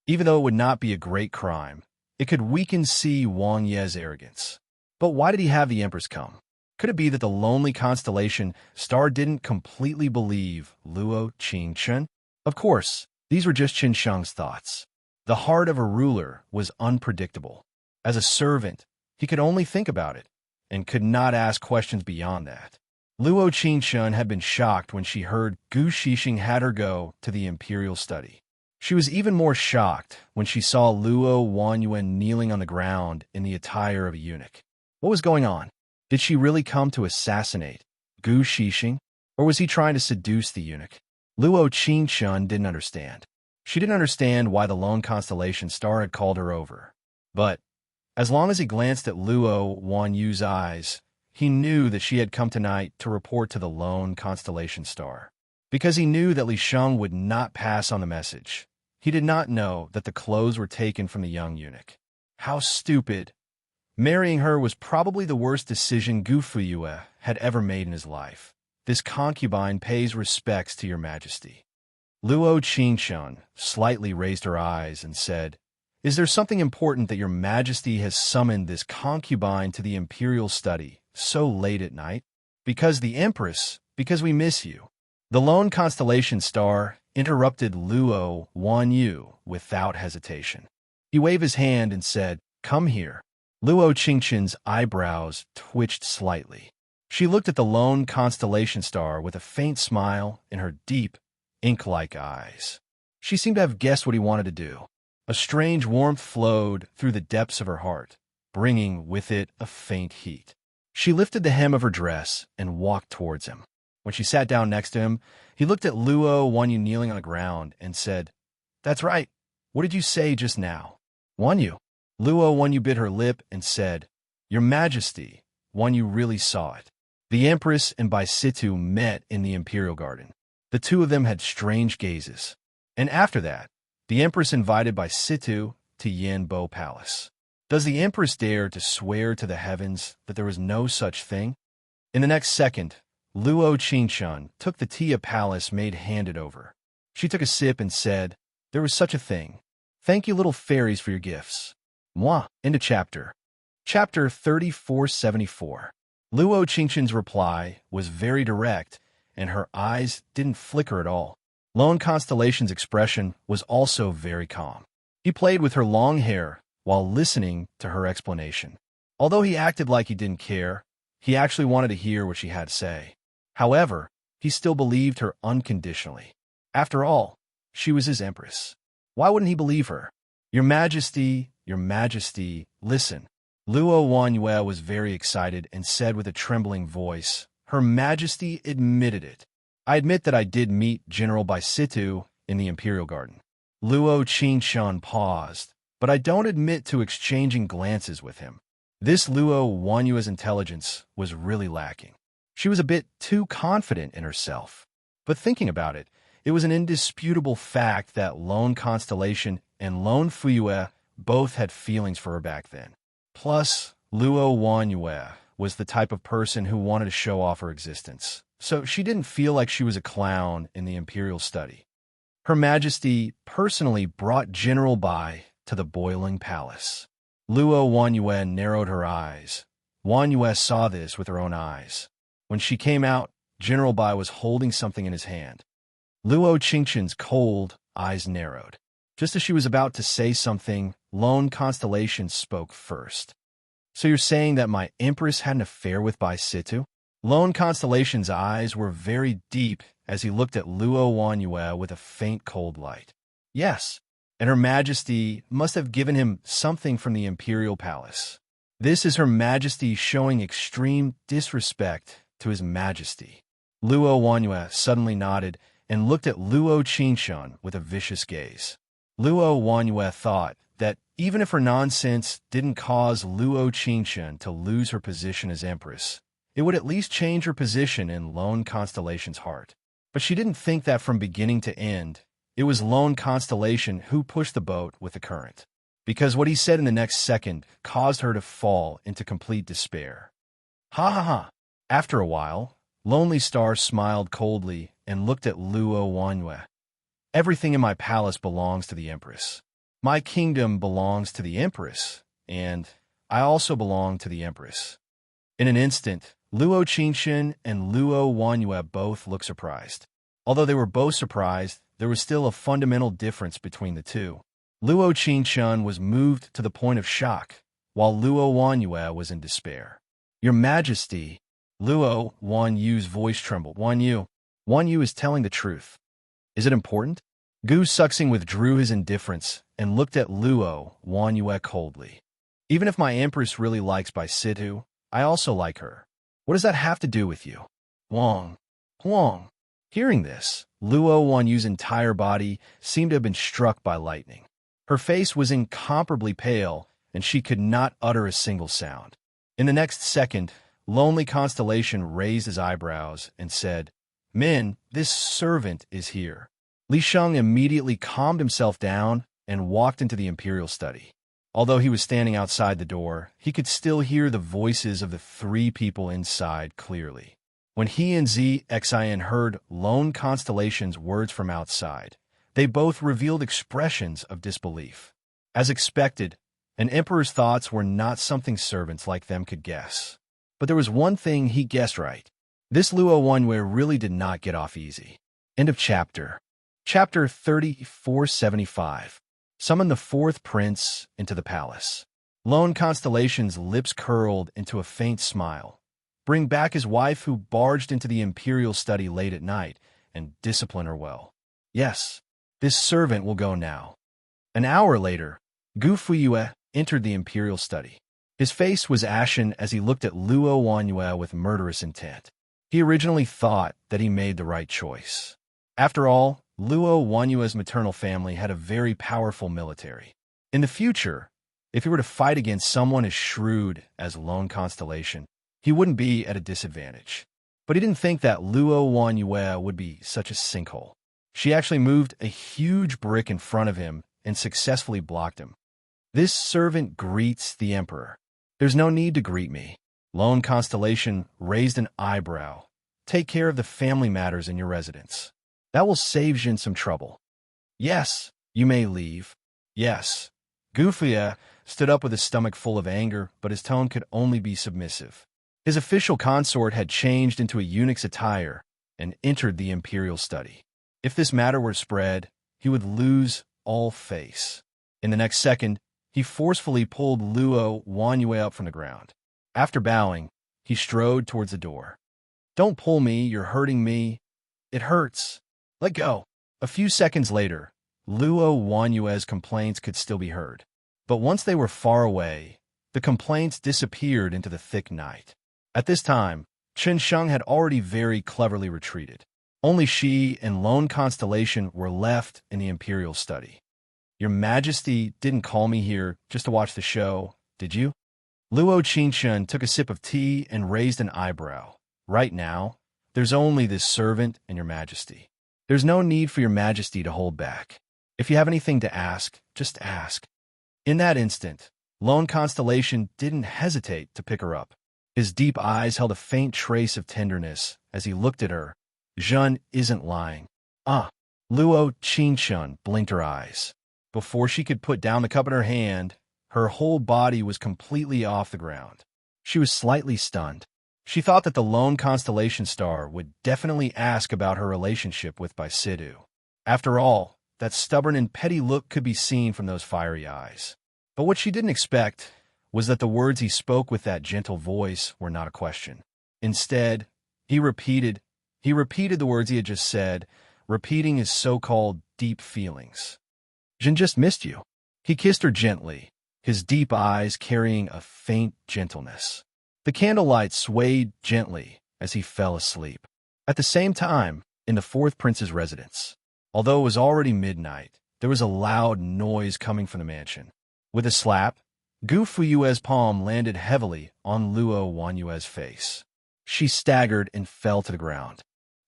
Even though it would not be a great crime, it could weaken Si Wangye's arrogance. But why did he have the empress come? Could it be that the lonely constellation star didn't completely believe Luo Qingchun? Of course, these were just Qin Sheng's thoughts. The heart of a ruler was unpredictable. As a servant, he could only think about it, and could not ask questions beyond that. Luo Qingchun had been shocked when she heard Gu Shixing had her go to the imperial study. She was even more shocked when she saw Luo Wanyue kneeling on the ground in the attire of a eunuch. What was going on? Did she really come to assassinate Gu Shixing, or was he trying to seduce the eunuch? Luo Qingchun didn't understand. She didn't understand why the lone constellation star had called her over. But as long as he glanced at Luo Wanyue's eyes, he knew that she had come tonight to report to the lone constellation star. Because he knew that Li Sheng would not pass on the message, he did not know that the clothes were taken from the young eunuch. How stupid! Marrying her was probably the worst decision Gu Fuyue had ever made in his life. This concubine pays respects to your majesty. Luo Qingchun slightly raised her eyes and said, "Is there something important that your majesty has summoned this concubine to the imperial study so late at night?" "Because the empress, because we miss you." The lone constellation star interrupted Luo Wanyu without hesitation. He waved his hand and said, "Come here." Luo Qingchun's eyebrows twitched slightly. She looked at the lone constellation star with a faint smile in her deep, ink-like eyes. She seemed to have guessed what he wanted to do. A strange warmth flowed through the depths of her heart, bringing with it a faint heat. She lifted the hem of her dress and walked towards him. When she sat down next to him, he looked at Luo Wanyu kneeling on the ground and said, "That's right. What did you say just now?" "Wanyu." Luo Wanyu bit her lip and said, "Your Majesty, Wanyu really saw it." The Empress and Baisitu met in the Imperial Garden. The two of them had strange gazes. And after that, the Empress invited Baisitu to Yanbo Palace. Does the Empress dare to swear to the heavens that there was no such thing? In the next second, Luo Qingshun took the tea a palace maid handed over. She took a sip and said, "There was such a thing. Thank you, little fairies, for your gifts." Moi. End of chapter. Chapter 3474. Luo Qingshun's reply was very direct, and her eyes didn't flicker at all. Lone Constellation's expression was also very calm. He played with her long hair while listening to her explanation. Although he acted like he didn't care, he actually wanted to hear what she had to say. However, he still believed her unconditionally. After all, she was his empress. Why wouldn't he believe her? Your Majesty, listen." Luo Wanyue was very excited and said with a trembling voice, "Her Majesty admitted it. I admit that I did meet General Baisitu in the Imperial Garden." Luo Qingshun paused, "But I don't admit to exchanging glances with him." This Luo Wanyue's intelligence was really lacking. She was a bit too confident in herself. But thinking about it, it was an indisputable fact that Lone Constellation and Lone Fuyue both had feelings for her back then. Plus, Luo Wanyue was the type of person who wanted to show off her existence, so she didn't feel like she was a clown in the imperial study. Her Majesty personally brought General Bai to the boiling palace. Luo Wanyue narrowed her eyes. Wanyue saw this with her own eyes. When she came out, General Bai was holding something in his hand. Luo Qingshun's cold eyes narrowed. Just as she was about to say something, Lone Constellation spoke first. "So you're saying that my empress had an affair with Baisitu?" Lone Constellation's eyes were very deep as he looked at Luo Wanyue with a faint cold light. "Yes, and Her Majesty must have given him something from the Imperial Palace. This is Her Majesty showing extreme disrespect to His Majesty." Luo Wanyue suddenly nodded and looked at Luo Qingshun with a vicious gaze. Luo Wanyue thought that even if her nonsense didn't cause Luo Qingshun to lose her position as empress, it would at least change her position in Lone Constellation's heart. But she didn't think that from beginning to end, it was Lone Constellation who pushed the boat with the current. Because what he said in the next second caused her to fall into complete despair. Ha ha ha. After a while, Lonely Star smiled coldly and looked at Luo Wanyue. "Everything in my palace belongs to the Empress. My kingdom belongs to the Empress, and I also belong to the Empress." In an instant, Luo Qingshun and Luo Wanyue both looked surprised. Although they were both surprised, there was still a fundamental difference between the two. Luo Qingshun was moved to the point of shock, while Luo Wanyue was in despair. "Your Majesty," Luo Wanyue's voice trembled. Wanyu is telling the truth. Is it important?" Gu Suxing withdrew his indifference and looked at Luo Wanyue coldly. "Even if my empress really likes Baisitu, I also like her. What does that have to do with you?" Huang. Hearing this, Luo Wanyue's entire body seemed to have been struck by lightning. Her face was incomparably pale, and she could not utter a single sound. In the next second, Lonely Constellation raised his eyebrows and said, "Men, this servant is here." Li Sheng immediately calmed himself down and walked into the imperial study. Although he was standing outside the door, he could still hear the voices of the three people inside clearly. When he and Xin heard Lone Constellation's words from outside, they both revealed expressions of disbelief. As expected, an emperor's thoughts were not something servants like them could guess. But there was one thing he guessed right. This Luo Wanyue really did not get off easy. End of chapter. Chapter 3475. Summon the fourth prince into the palace. Lone Constellation's lips curled into a faint smile. Bring back his wife who barged into the imperial study late at night and discipline her well. Yes, this servant will go now. An hour later, Gu Fuyue entered the imperial study. His face was ashen as he looked at Luo Wanyue with murderous intent. He originally thought that he made the right choice. After all, Luo Wanyue's maternal family had a very powerful military. In the future, If he were to fight against someone as shrewd as Lone Constellation, he wouldn't be at a disadvantage. But he didn't think that Luo Wanyue would be such a sinkhole. She actually moved a huge brick in front of him and successfully blocked him. This servant greets the emperor. There's no need to greet me. Lone Constellation raised an eyebrow. Take care of the family matters in your residence. That will save Jin some trouble. Yes, you may leave. Yes. Gufia stood up with his stomach full of anger, but his tone could only be submissive. His official consort had changed into a eunuch's attire and entered the imperial study. If this matter were spread, he would lose all face. In the next second, he forcefully pulled Luo Wanyue up from the ground. After bowing, he strode towards the door. Don't pull me, you're hurting me. It hurts. Let go. A few seconds later, Luo Wanyue's complaints could still be heard. But once they were far away, the complaints disappeared into the thick night. At this time, Chen Sheng had already very cleverly retreated. Only she and Lone Constellation were left in the imperial study. Your Majesty didn't call me here just to watch the show, did you? Luo Qinshun took a sip of tea and raised an eyebrow. Right now, there's only this servant and your Majesty. There's no need for your Majesty to hold back. If you have anything to ask, just ask. In that instant, Lone Constellation didn't hesitate to pick her up. His deep eyes held a faint trace of tenderness as he looked at her. Zhen isn't lying. Luo Qinshun blinked her eyes. Before she could put down the cup in her hand, her whole body was completely off the ground. She was slightly stunned. She thought that the Lone Constellation star would definitely ask about her relationship with Baisidou. After all, that stubborn and petty look could be seen from those fiery eyes. But what she didn't expect was that the words he spoke with that gentle voice were not a question. Instead, he repeated the words he had just said, repeating his so-called deep feelings. Jin just missed you. He kissed her gently, his deep eyes carrying a faint gentleness. The candlelight swayed gently as he fell asleep. At the same time, in the fourth prince's residence, although it was already midnight, there was a loud noise coming from the mansion. With a slap, Gu Fuyue's palm landed heavily on Luo Wanyue's face. She staggered and fell to the ground.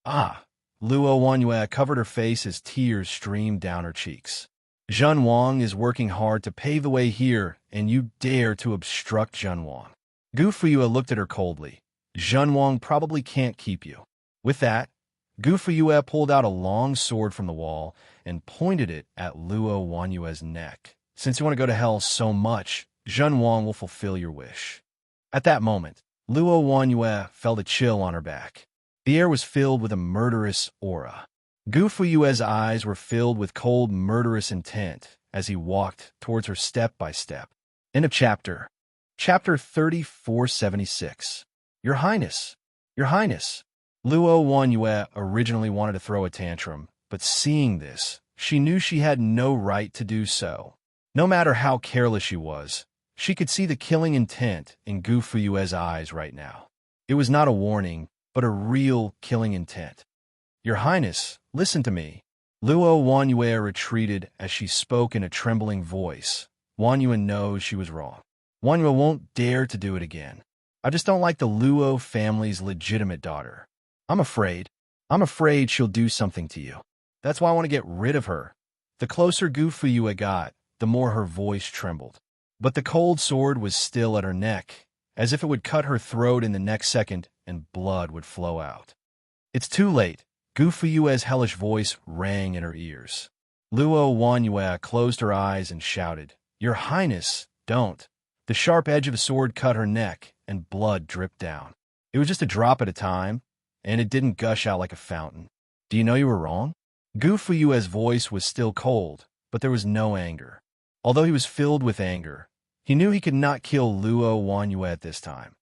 Luo Wanyue covered her face as tears streamed down her cheeks. Zhen Wang is working hard to pave the way here, and you dare to obstruct Zhen Wang. Gu Fuyue looked at her coldly. Zhen Wang probably can't keep you. With that, Gu Fuyue pulled out a long sword from the wall and pointed it at Luo Wanyue's neck. Since you want to go to hell so much, Zhen Wang will fulfill your wish. At that moment, Luo Wanyue felt a chill on her back. The air was filled with a murderous aura. Gu Fuyue's eyes were filled with cold, murderous intent as he walked towards her step by step. End of chapter. Chapter 3476. Your Highness. Your Highness. Luo Wanyue originally wanted to throw a tantrum, but seeing this, she knew she had no right to do so. No matter how careless she was, she could see the killing intent in Gu Fuyue's eyes right now. It was not a warning, but a real killing intent. Your Highness, listen to me. Luo Wanyue retreated as she spoke in a trembling voice. Wanyue knows she was wrong. Wanyue won't dare to do it again. I just don't like the Luo family's legitimate daughter. I'm afraid she'll do something to you. That's why I want to get rid of her. The closer Gu Fuyue got, the more her voice trembled. But the cold sword was still at her neck, as if it would cut her throat in the next second and blood would flow out. It's too late. Gu Fuyue's hellish voice rang in her ears. Luo Wanyue closed her eyes and shouted, Your Highness, don't. The sharp edge of a sword cut her neck, and blood dripped down. It was just a drop at a time, and it didn't gush out like a fountain. Do you know you were wrong? Gu Fuyue's voice was still cold, but there was no anger. Although he was filled with anger, he knew he could not kill Luo Wanyue at this time,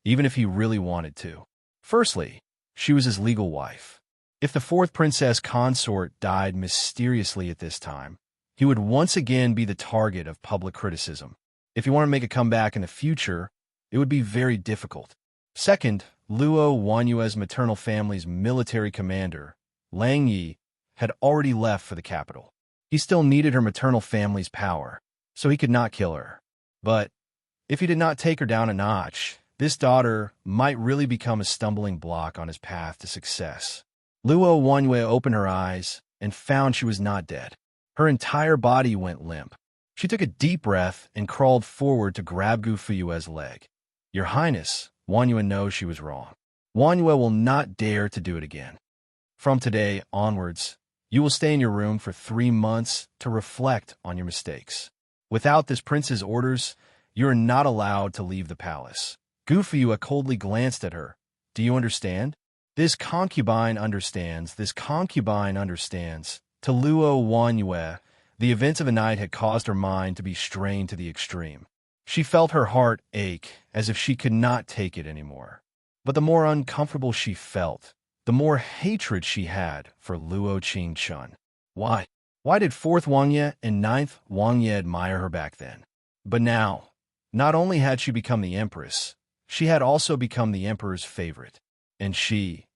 even if he really wanted to. Firstly, she was his legal wife. If the fourth princess consort died mysteriously at this time, he would once again be the target of public criticism. If he wanted to make a comeback in the future, it would be very difficult. Second, Luo Wanyue's maternal family's military commander, Lang Yi, had already left for the capital. He still needed her maternal family's power, so he could not kill her. But if he did not take her down a notch, this daughter might really become a stumbling block on his path to success. Luo Wanyue opened her eyes and found she was not dead. Her entire body went limp. She took a deep breath and crawled forward to grab Gu Fuyue's leg. "Your Highness," Wanyue knows she was wrong. Wanyue will not dare to do it again. From today onwards, you will stay in your room for 3 months to reflect on your mistakes. Without this prince's orders, you are not allowed to leave the palace. Gu Fuyue coldly glanced at her. "Do you understand?" This concubine understands. To Luo Wanyue, the events of the night had caused her mind to be strained to the extreme. She felt her heart ache as if she could not take it anymore. But the more uncomfortable she felt, the more hatred she had for Luo Qingchun. Why? Why did 4th Wangye and 9th Wangye admire her back then? But now, not only had she become the empress, she had also become the emperor's favorite. And she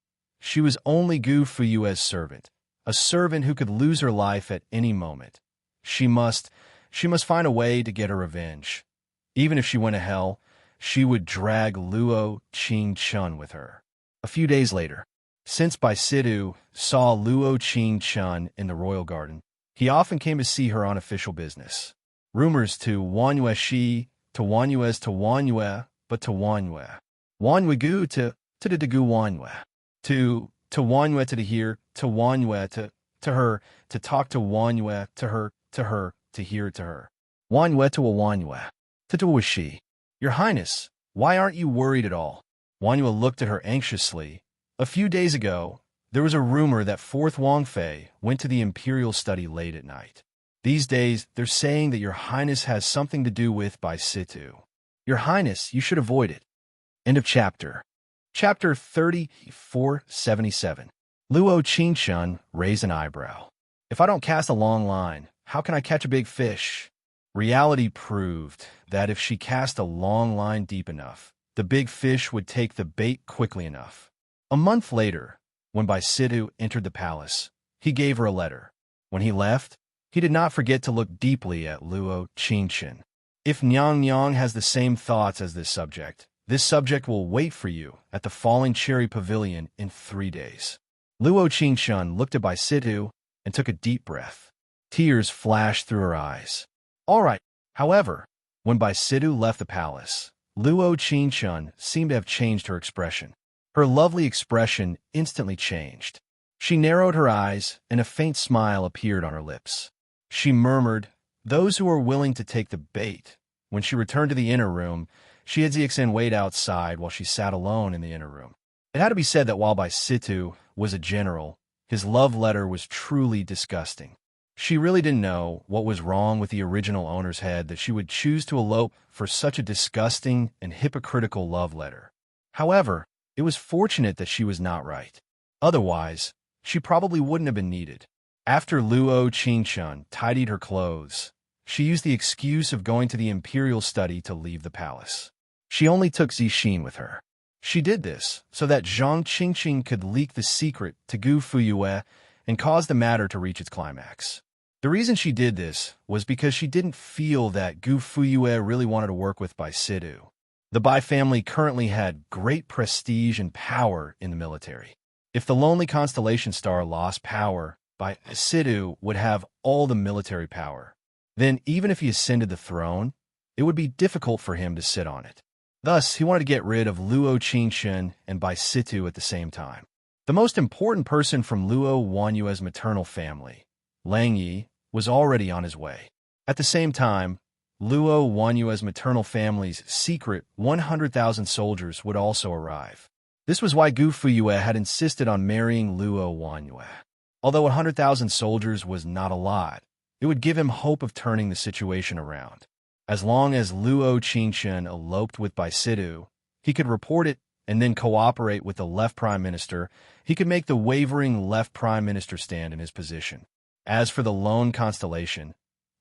was only Gu Fuyue's servant, a servant who could lose her life at any moment. She must find a way to get her revenge. Even if she went to hell, she would drag Luo Qingchun with her. A few days later, since Bai Sidu saw Luo Qingchun in the royal garden, he often came to see her on official business. Rumors to Wanyue Shi, to Wanyue's to Wanyue, but to Wanyue. Wanyue Gu to the Gu Wanyue. To Wanyue to the here, to Wanyue to her, to talk to Wanyue, to her, to hear to her. Wanyue to a Wanyue. To a she. "Your Highness, why aren't you worried at all?" Wanyue looked at her anxiously. A few days ago, there was a rumor that 4th Wangfei went to the imperial study late at night. These days, they're saying that Your Highness has something to do with Bai Situ. Your Highness, you should avoid it. End of chapter. Chapter 3477. Luo Qingchun raised an eyebrow. "If I don't cast a long line, how can I catch a big fish?" Reality proved that if she cast a long line deep enough, the big fish would take the bait quickly enough. A month later, when Bai Sidu entered the palace, he gave her a letter. When he left, he did not forget to look deeply at Luo Qingchun. "If Nyang Nyang has the same thoughts as this subject will wait for you at the Falling Cherry Pavilion in 3 days." Luo Qingchun looked at Bai Sidu and took a deep breath. Tears flashed through her eyes. All right. However, when Bai Sidu left the palace, Luo Qingchun seemed to have changed her expression. Her lovely expression instantly changed. She narrowed her eyes, and a faint smile appeared on her lips. She murmured, "Those who are willing to take the bait." When she returned to the inner room, she had Ziexan wait outside while she sat alone in the inner room. It had to be said that while Bai Situ was a general, his love letter was truly disgusting. She really didn't know what was wrong with the original owner's head that she would choose to elope for such a disgusting and hypocritical love letter. However, it was fortunate that she was not right. Otherwise, she probably wouldn't have been needed. After Luo Qingchun tidied her clothes, she used the excuse of going to the imperial study to leave the palace. She only took Zixin with her. She did this so that Zhang Qingqing could leak the secret to Gu Fuyue and cause the matter to reach its climax. The reason she did this was because she didn't feel that Gu Fuyue really wanted to work with Bai Sidu. The Bai family currently had great prestige and power in the military. If the lonely constellation star lost power, Bai Sidu would have all the military power. Then, even if he ascended the throne, it would be difficult for him to sit on it. Thus, he wanted to get rid of Luo Qingchun and Bai Situ at the same time. The most important person from Luo Wanyue's maternal family, Lang Yi, was already on his way. At the same time, Luo Wanyue's maternal family's secret 100,000 soldiers would also arrive. This was why Gu Fuyue had insisted on marrying Luo Wanyue. Although 100,000 soldiers was not a lot, it would give him hope of turning the situation around. As long as Luo Qingchun eloped with Bai Sidu, he could report it and then cooperate with the left prime minister. He could make the wavering left prime minister stand in his position. As for the lone constellation,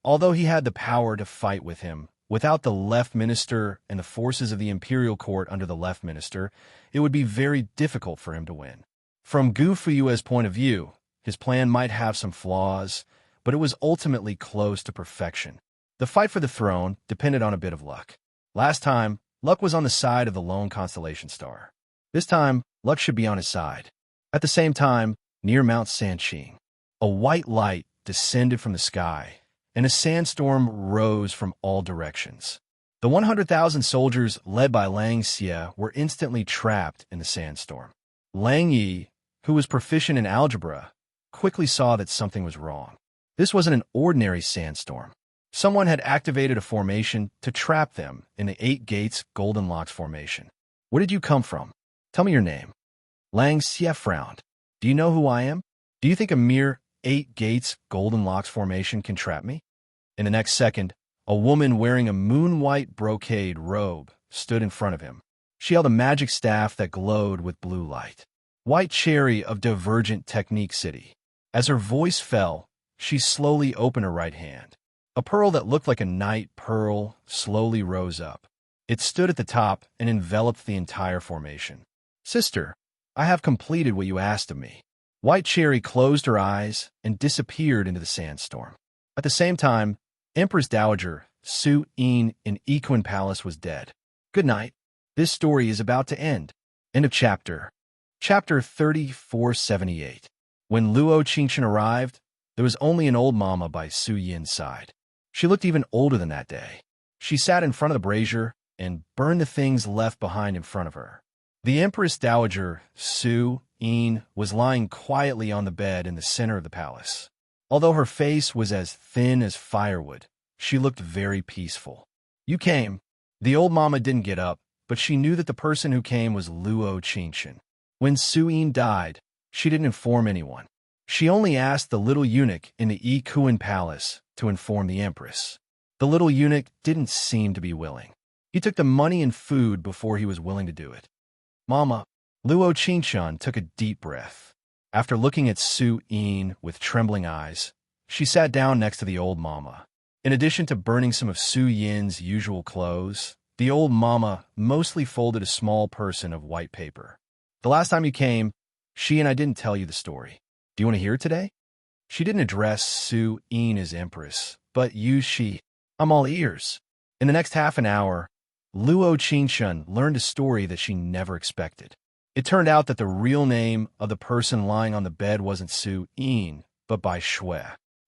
although he had the power to fight with him, without the left minister and the forces of the imperial court under the left minister, it would be very difficult for him to win. From Gu Fuyue's point of view, his plan might have some flaws, but it was ultimately close to perfection. The fight for the throne depended on a bit of luck. Last time, luck was on the side of the lone constellation star. This time, luck should be on his side. At the same time, near Mount Sanqing, a white light descended from the sky, and a sandstorm rose from all directions. The 100,000 soldiers led by Lang Xie were instantly trapped in the sandstorm. Lang Yi, who was proficient in algebra, quickly saw that something was wrong. This wasn't an ordinary sandstorm. Someone had activated a formation to trap them in the 8 Gates Golden Locks formation. Where did you come from? Tell me your name. Lang Xie frowned. Do you know who I am? Do you think a mere 8 Gates Golden Locks formation can trap me? In the next second, a woman wearing a moon-white brocade robe stood in front of him. She held a magic staff that glowed with blue light. White Cherry of Divergent Technique City. As her voice fell, she slowly opened her right hand. A pearl that looked like a night pearl slowly rose up. It stood at the top and enveloped the entire formation. Sister, I have completed what you asked of me. White Cherry closed her eyes and disappeared into the sandstorm. At the same time, Empress Dowager Su Yin in Equine Palace was dead. Good night. This story is about to end. End of chapter. Chapter 3478. When Luo Qingchen arrived, there was only an old mama by Su Yin's side. She looked even older than that day. She sat in front of the brazier and burned the things left behind in front of her. The Empress Dowager Su Yin was lying quietly on the bed in the center of the palace. Although her face was as thin as firewood, she looked very peaceful. You came. The old mama didn't get up, but she knew that the person who came was Luo Qingchen. When Su Yin died, she didn't inform anyone. She only asked the little eunuch in the Equine Palace to inform the empress. The little eunuch didn't seem to be willing. He took the money and food before he was willing to do it. Mama, Luo Qingchen took a deep breath. After looking at Su Yin with trembling eyes, she sat down next to the old mama. In addition to burning some of Su Yin's usual clothes, the old mama mostly folded a small person of white paper. The last time you came, she and I didn't tell you the story. Do you want to hear it today? She didn't address Su Yin as empress, but used she. I'm all ears. In the next half an hour, Luo Qingchen learned a story that she never expected. It turned out that the real name of the person lying on the bed wasn't Su Yin, but Bai Shui.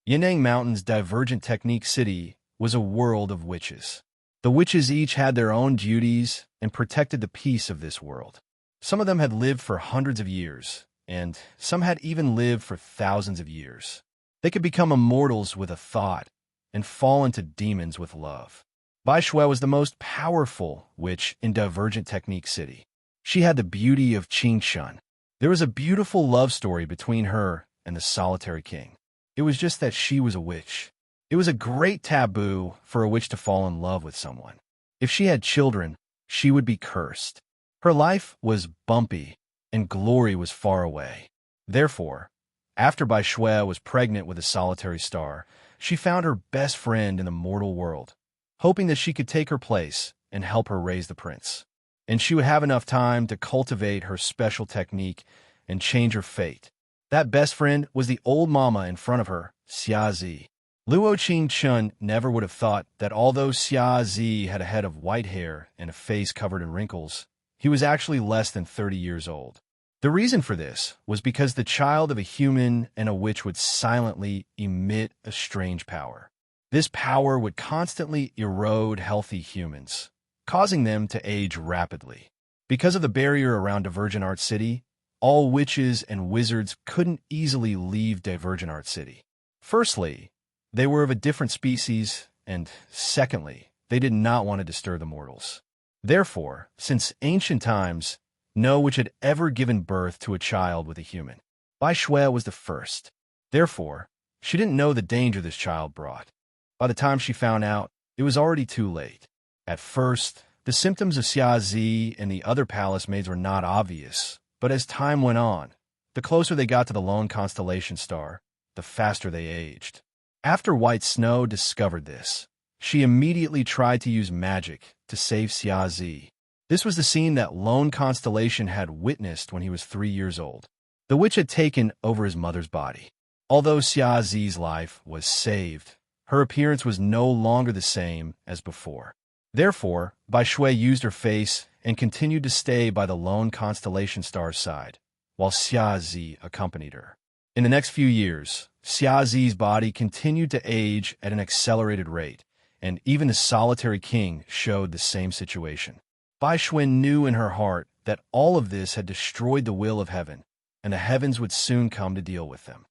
Yanang Mountain's Divergent Technique City was a world of witches. The witches each had their own duties and protected the peace of this world. Some of them had lived for hundreds of years, and some had even lived for thousands of years. They could become immortals with a thought and fall into demons with love. Bai Shui was the most powerful witch in Divergent Technique City. She had the beauty of Qingchen. There was a beautiful love story between her and the solitary king. It was just that she was a witch. It was a great taboo for a witch to fall in love with someone. If she had children, she would be cursed. Her life was bumpy, and glory was far away. Therefore, after Bai Shui was pregnant with a solitary star, she found her best friend in the mortal world, hoping that she could take her place and help her raise the prince. And she would have enough time to cultivate her special technique and change her fate. That best friend was the old mama in front of her, Xia Zi. Luo Qingchen never would have thought that although Xia Zi had a head of white hair and a face covered in wrinkles, he was actually less than 30 years old. The reason for this was because the child of a human and a witch would silently emit a strange power. This power would constantly erode healthy humans, causing them to age rapidly. Because of the barrier around Divergent Art City, all witches and wizards couldn't easily leave Divergent Art City. Firstly, they were of a different species, and secondly, they did not want to disturb the mortals. Therefore, since ancient times, no witch had ever given birth to a child with a human. Bai Shui was the first. Therefore, she didn't know the danger this child brought. By the time she found out, it was already too late. At first, the symptoms of Xia Zi and the other palace maids were not obvious, but as time went on, the closer they got to the lone constellation star, the faster they aged. After White Snow discovered this, she immediately tried to use magic to save Xia Zi. This was the scene that Lone Constellation had witnessed when he was 3 years old. The witch had taken over his mother's body. Although Xia Zi's life was saved, Her appearance was no longer the same as before. Therefore, Bai Shui used her face and continued to stay by the lone constellation star's side, while Xia Zi accompanied her. In the next few years, Xia Zi's body continued to age at an accelerated rate, and even the solitary king showed the same situation. Bai Shui knew in her heart that all of this had destroyed the will of heaven, and the heavens would soon come to deal with them.